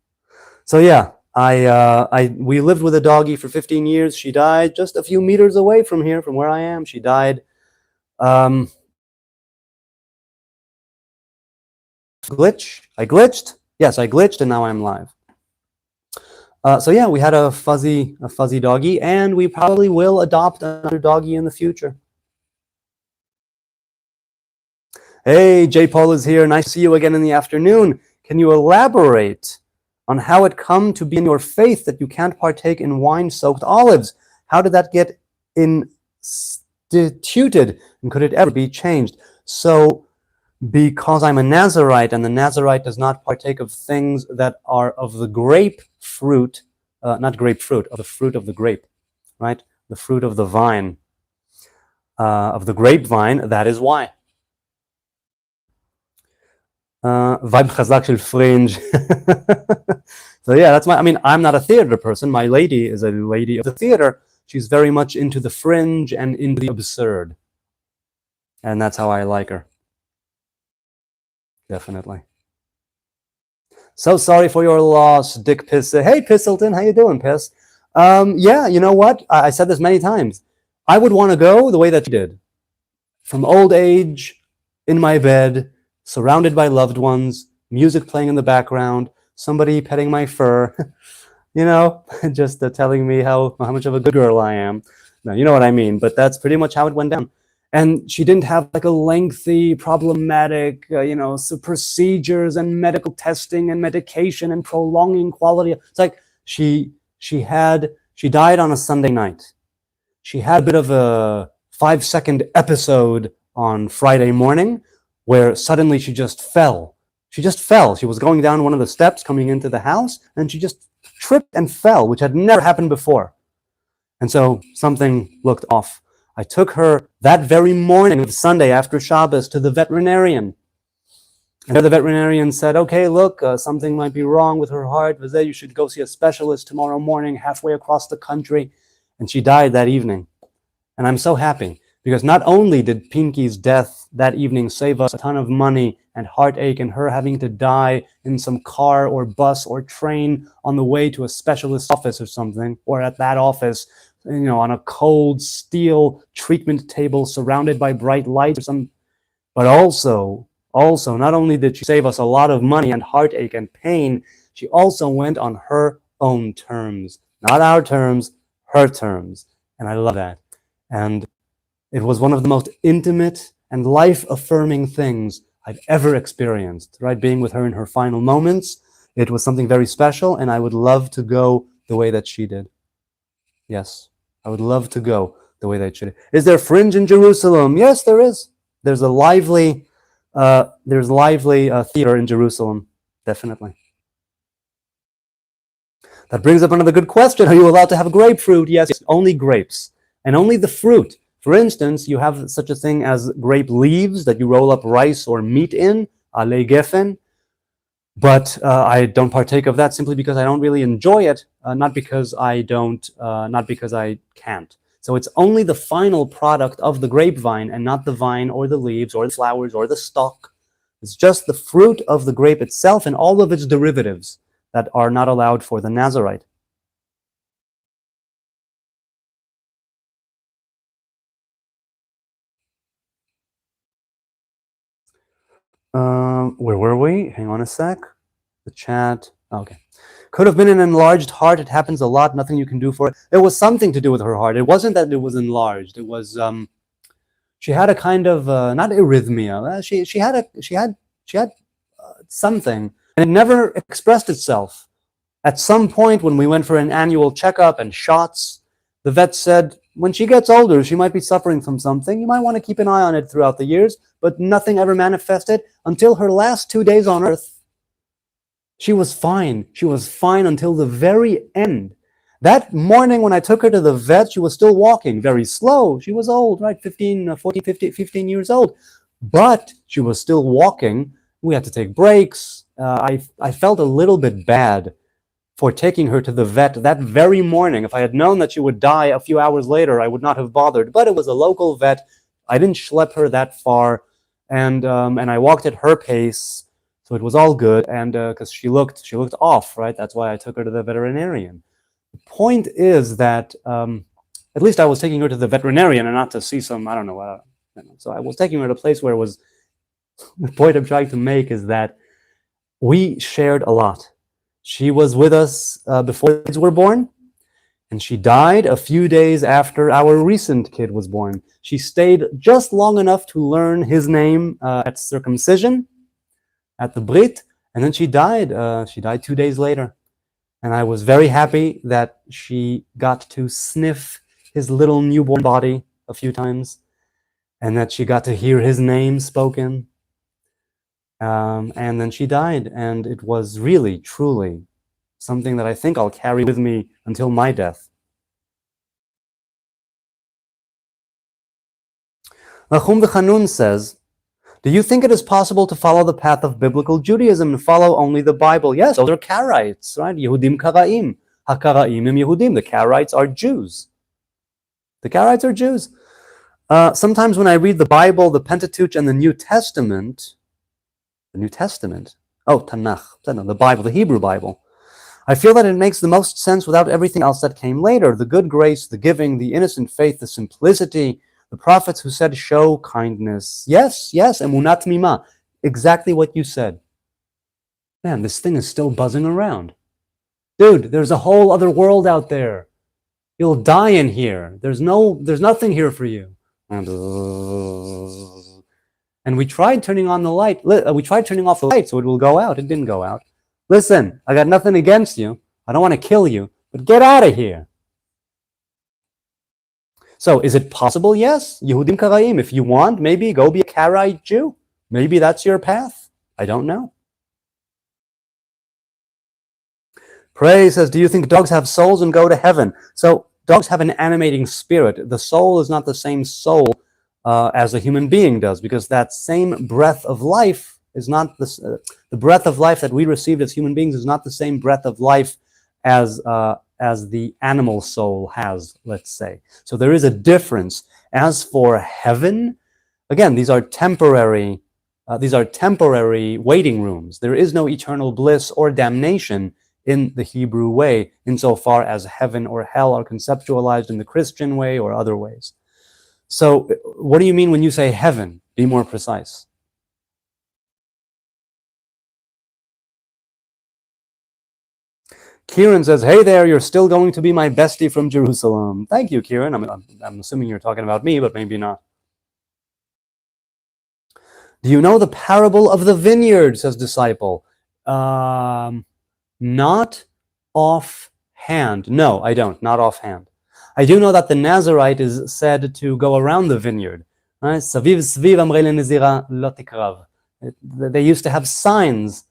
Speaker 1: So yeah, we lived with a doggie for 15 years. She died just a few meters away from here, from where I am. She died. Glitch? I glitched? Yes, I glitched, and now I'm live. So yeah, we had a fuzzy doggie, and we probably will adopt another doggie in the future. Hey, J. Paul is here. Nice to see you again in the afternoon. Can you elaborate on how it come to be in your faith that you can't partake in wine-soaked olives? How did that get instituted, and could it ever be changed? So, because I'm a Nazarite, and the Nazarite does not partake of things that are of the grapefruit, not grapefruit, of the fruit of the grape, right? The fruit of the vine, of the grapevine, that is why. Vibe chazak shel fringe. So yeah, that's I'm not a theater person. My lady is a lady of the theater. She's very much into the fringe and into the absurd. And that's how I like her. Definitely. So sorry for your loss, Dick Piss. Hey, Pistleton, how you doing, Piss? Yeah, you know what? I said this many times. I would want to go the way that you did. From old age, in my bed, surrounded by loved ones, music playing in the background, somebody petting my fur, just telling me how much of a good girl I am. No, you know what I mean, but that's pretty much how it went down. And she didn't have like a lengthy, problematic, procedures and medical testing and medication and prolonging quality. It's like she died on a Sunday night. She had a bit of a 5-second episode on Friday morning where suddenly she just fell. She just fell. She was going down one of the steps coming into the house, and she just tripped and fell, which had never happened before. And so something looked off. I took her that very morning of Sunday after Shabbos to the veterinarian. And the veterinarian said, okay, look, something might be wrong with her heart. You should go see a specialist tomorrow morning halfway across the country. And she died that evening. And I'm so happy because not only did Pinky's death that evening save us a ton of money and heartache and her having to die in some car or bus or train on the way to a specialist office or something, or at that office, on a cold steel treatment table surrounded by bright lights or something, but also, not only did she save us a lot of money and heartache and pain, she also went on her own terms. Not our terms, her terms. And I love that. And it was one of the most intimate and life-affirming things I've ever experienced, right? Being with her in her final moments. It was something very special, and I would love to go the way that she did. Yes, I would love to go the way that she did. Is there fringe in Jerusalem? Yes, there is. There's a lively theater in Jerusalem, definitely. That brings up another good question. Are you allowed to have grapefruit? Yes, only grapes, and only the fruit. For instance, you have such a thing as grape leaves that you roll up rice or meat in, ale gefen, but I don't partake of that simply because I don't really enjoy it, not because I can't. So it's only the final product of the grapevine and not the vine or the leaves or the flowers or the stalk. It's just the fruit of the grape itself and all of its derivatives that are not allowed for the Nazarite. Where were we? Hang on a sec. The chat. Okay. Could have been an enlarged heart. It happens a lot. Nothing you can do for it. There was something to do with her heart. It wasn't that it was enlarged. It was she had a kind of not arrhythmia. She had something, and it never expressed itself. At some point, when we went for an annual checkup and shots, the vet said, when she gets older, she might be suffering from something. You might want to keep an eye on it throughout the years, but nothing ever manifested until her last 2 days on Earth. She was fine. She was fine until the very end. That morning when I took her to the vet, she was still walking very slow. She was old, right? 15 years old. But she was still walking. We had to take breaks. I felt a little bit bad for taking her to the vet that very morning. If I had known that she would die a few hours later, I would not have bothered. But it was a local vet. I didn't schlep her that far. And I walked at her pace. So it was all good, and because she looked off, right? That's why I took her to the veterinarian. The point is that at least I was taking her to the veterinarian and not to see some, I don't know what. So I was taking her to a place where it was, the point I'm trying to make is that we shared a lot. She was with us before kids were born, and she died a few days after our recent kid was born. She stayed just long enough to learn his name at circumcision, at the Brit, and then she died. She died 2 days later. And I was very happy that she got to sniff his little newborn body a few times, and that she got to hear his name spoken. And then she died, and it was really, truly something that I think I'll carry with me until my death. Nachum the Chanun says, do you think it is possible to follow the path of biblical Judaism and follow only the Bible? Yes, those are Karaites, right? Yehudim Karaim. HaKaraim im Yehudim. The Karaites are Jews. The Karaites are Jews. Sometimes when I read the Bible, the Pentateuch and the New Testament, Tanakh, the Bible, the Hebrew Bible, I feel that it makes the most sense without everything else that came later. The good grace, the giving, the innocent faith, the simplicity, the prophets who said, show kindness. Yes, emunat mima. Exactly what you said. Man, this thing is still buzzing around. Dude, there's a whole other world out there. You'll die in here. There's nothing here for you. And we tried turning on the light. We tried turning off the light so it will go out. It didn't go out. Listen, I got nothing against you. I don't want to kill you, but get out of here. So is it possible? Yes. Yehudim Karaim. If you want, maybe go be a Karaite Jew. Maybe that's your path. I don't know. Pray says, do you think dogs have souls and go to heaven? So Dogs have an animating spirit. The soul is not the same soul as a human being does, because that same breath of life is not the breath of life that we received as human beings is not the same breath of life as the animal soul has, let's say. So there is a difference. As for heaven, again, these are temporary waiting rooms. There is no eternal bliss or damnation in the Hebrew way, insofar as heaven or hell are conceptualized in the Christian way or other ways. So what do you mean when you say heaven? Be more precise. Kieran says, hey there, you're still going to be my bestie from Jerusalem. Thank you, Kieran. I'm assuming you're talking about me, but maybe not. Do you know the parable of the vineyard, says Disciple? Not offhand. No, I don't. Not offhand. I do know that the Nazarite is said to go around the vineyard. Right? They used to have signs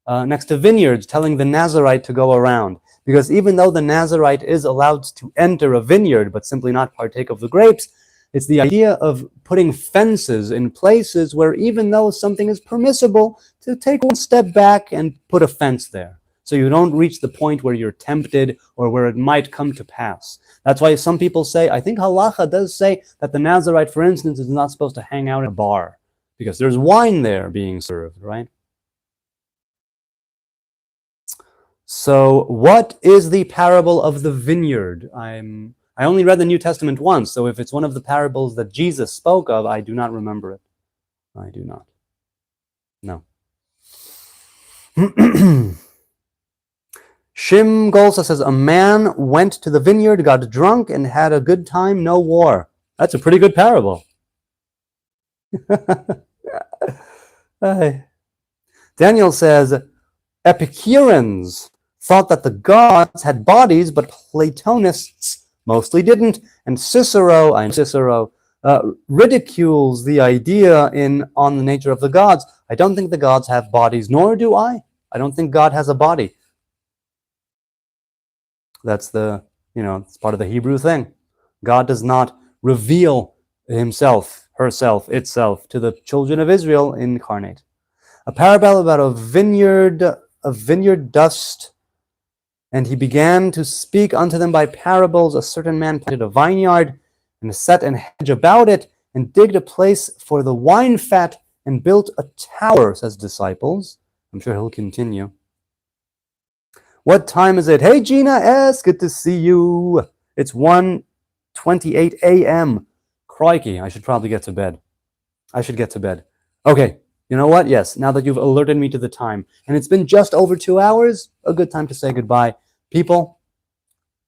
Speaker 1: next to vineyards telling the Nazarite to go around. Because even though the Nazarite is allowed to enter a vineyard but simply not partake of the grapes, it's the idea of putting fences in places where even though something is permissible, to take one step back and put a fence there, so you don't reach the point where you're tempted or where it might come to pass. That's why some people say, I think halacha does say that the Nazarite, for instance, is not supposed to hang out in a bar because there's wine there being served, right? So what is the parable of the vineyard? I only read the New Testament once, so if it's one of the parables that Jesus spoke of, I do not remember it. I do not. No. Shim Golsa says, a man went to the vineyard, got drunk, and had a good time, no war. That's a pretty good parable. Daniel says, Epicureans thought that the gods had bodies, but Platonists mostly didn't. And Cicero ridicules the idea on the nature of the gods. I don't think the gods have bodies, nor do I. I don't think God has a body. That's it's part of the Hebrew thing. God does not reveal himself, herself, itself to the children of Israel incarnate. A parable about a vineyard dust. And he began to speak unto them by parables. A certain man planted a vineyard and set an hedge about it and digged a place for the wine fat and built a tower, says Disciples. I'm sure he'll continue. What time is it? Hey, Gina S., good to see you. It's 1:28 a.m. Crikey, I should probably get to bed. Okay, you know what? Yes, now that you've alerted me to the time, and it's been just over 2 hours, a good time to say goodbye. People,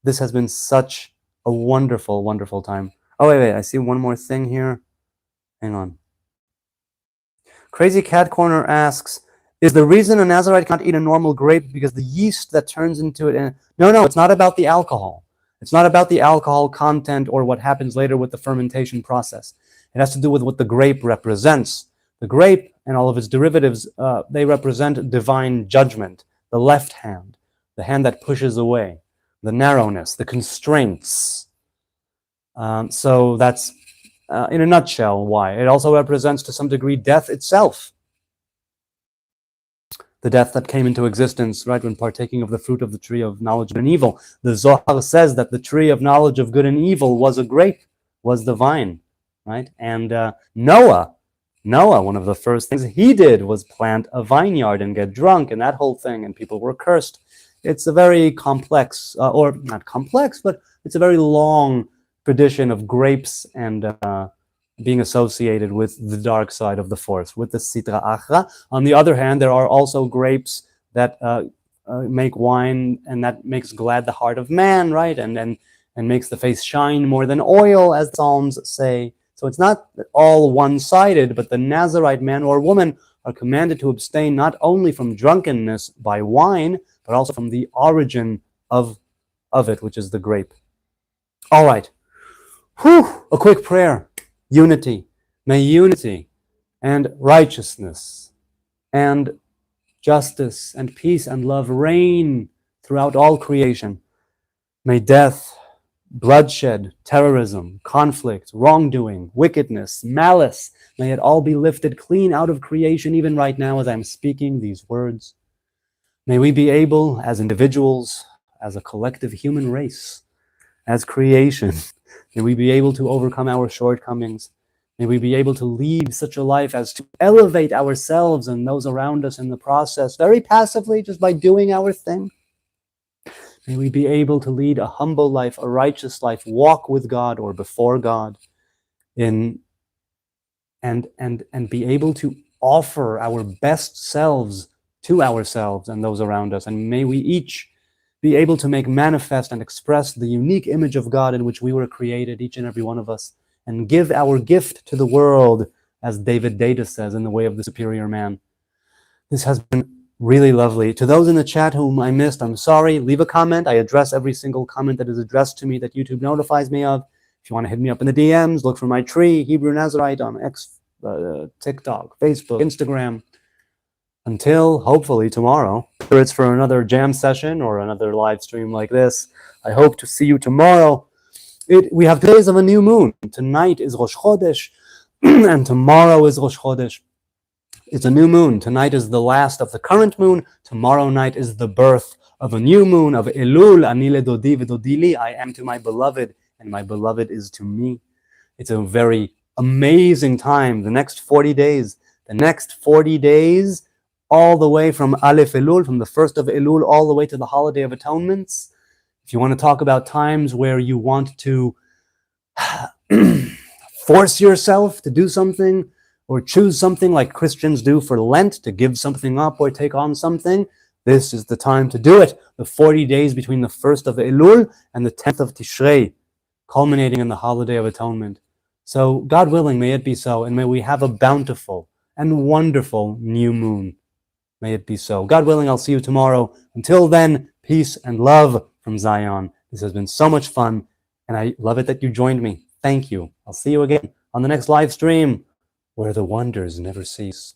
Speaker 1: this has been such a wonderful, wonderful time. Oh, wait, I see one more thing here. Hang on. Crazy Cat Corner asks, is the reason a Nazarite can't eat a normal grape because the yeast that turns into it? No, it's not about the alcohol. It's not about the alcohol content or what happens later with the fermentation process. It has to do with what the grape represents. The grape and all of its derivatives, they represent divine judgment, the left hand, the hand that pushes away, the narrowness, the constraints. So that's, in a nutshell, why. It also represents, to some degree, death itself. The death that came into existence, right, when partaking of the fruit of the tree of knowledge of good and evil. The Zohar says that the tree of knowledge of good and evil was a grape, was the vine, right? And Noah, one of the first things he did was plant a vineyard and get drunk and that whole thing, and people were cursed. It's a very complex, or not complex, but it's a very long tradition of grapes and being associated with the dark side of the force, with the Sitra Achra. On the other hand, there are also grapes that make wine, and that makes glad the heart of man, right? And makes the face shine more than oil, as the Psalms say. So it's not all one-sided, but the Nazarite man or woman are commanded to abstain not only from drunkenness by wine, but also from the origin of it, which is the grape. All right. A quick prayer. Unity. May unity and righteousness and justice and peace and love reign throughout all creation. May death bloodshed, terrorism, conflict, wrongdoing, wickedness, malice, may it all be lifted clean out of creation, even right now as I'm speaking these words. May we be able, as individuals, as a collective human race, as creation, may we be able to overcome our shortcomings. May we be able to lead such a life as to elevate ourselves and those around us in the process, very passively, just by doing our thing. May we be able to lead a humble life, a righteous life, walk with God or before God, and be able to offer our best selves to ourselves and those around us. And may we each be able to make manifest and express the unique image of God in which we were created, each and every one of us, and give our gift to the world, as David Data says, in the way of the superior man. This has been really lovely. To those in the chat whom I missed, I'm sorry. Leave a comment. I address every single comment that is addressed to me that YouTube notifies me of. If you want to hit me up in the DMs, look for my tree, Hebrew Nazarite, on TikTok, Facebook, Instagram. Until, hopefully, tomorrow, whether it's for another jam session or another live stream like this, I hope to see you tomorrow. We have days of a new moon. Tonight is Rosh Chodesh, and tomorrow is Rosh Chodesh. It's a new moon. Tonight is the last of the current moon. Tomorrow night is the birth of a new moon, of Elul, Ani ledodi v'dodi li. I am to my beloved, and my beloved is to me. It's a very amazing time. The next 40 days, all the way from Aleph Elul, from the 1st of Elul, all the way to the Holiday of Atonements. If you want to talk about times where you want to force yourself to do something, or choose something like Christians do for Lent, to give something up or take on something, this is the time to do it. The 40 days between the 1st of Elul and the 10th of Tishrei, culminating in the Holiday of Atonement. So, God willing, may it be so, and may we have a bountiful and wonderful new moon. May it be so. God willing, I'll see you tomorrow. Until then, peace and love from Zion. This has been so much fun, and I love it that you joined me. Thank you. I'll see you again on the next live stream, where the wonders never cease.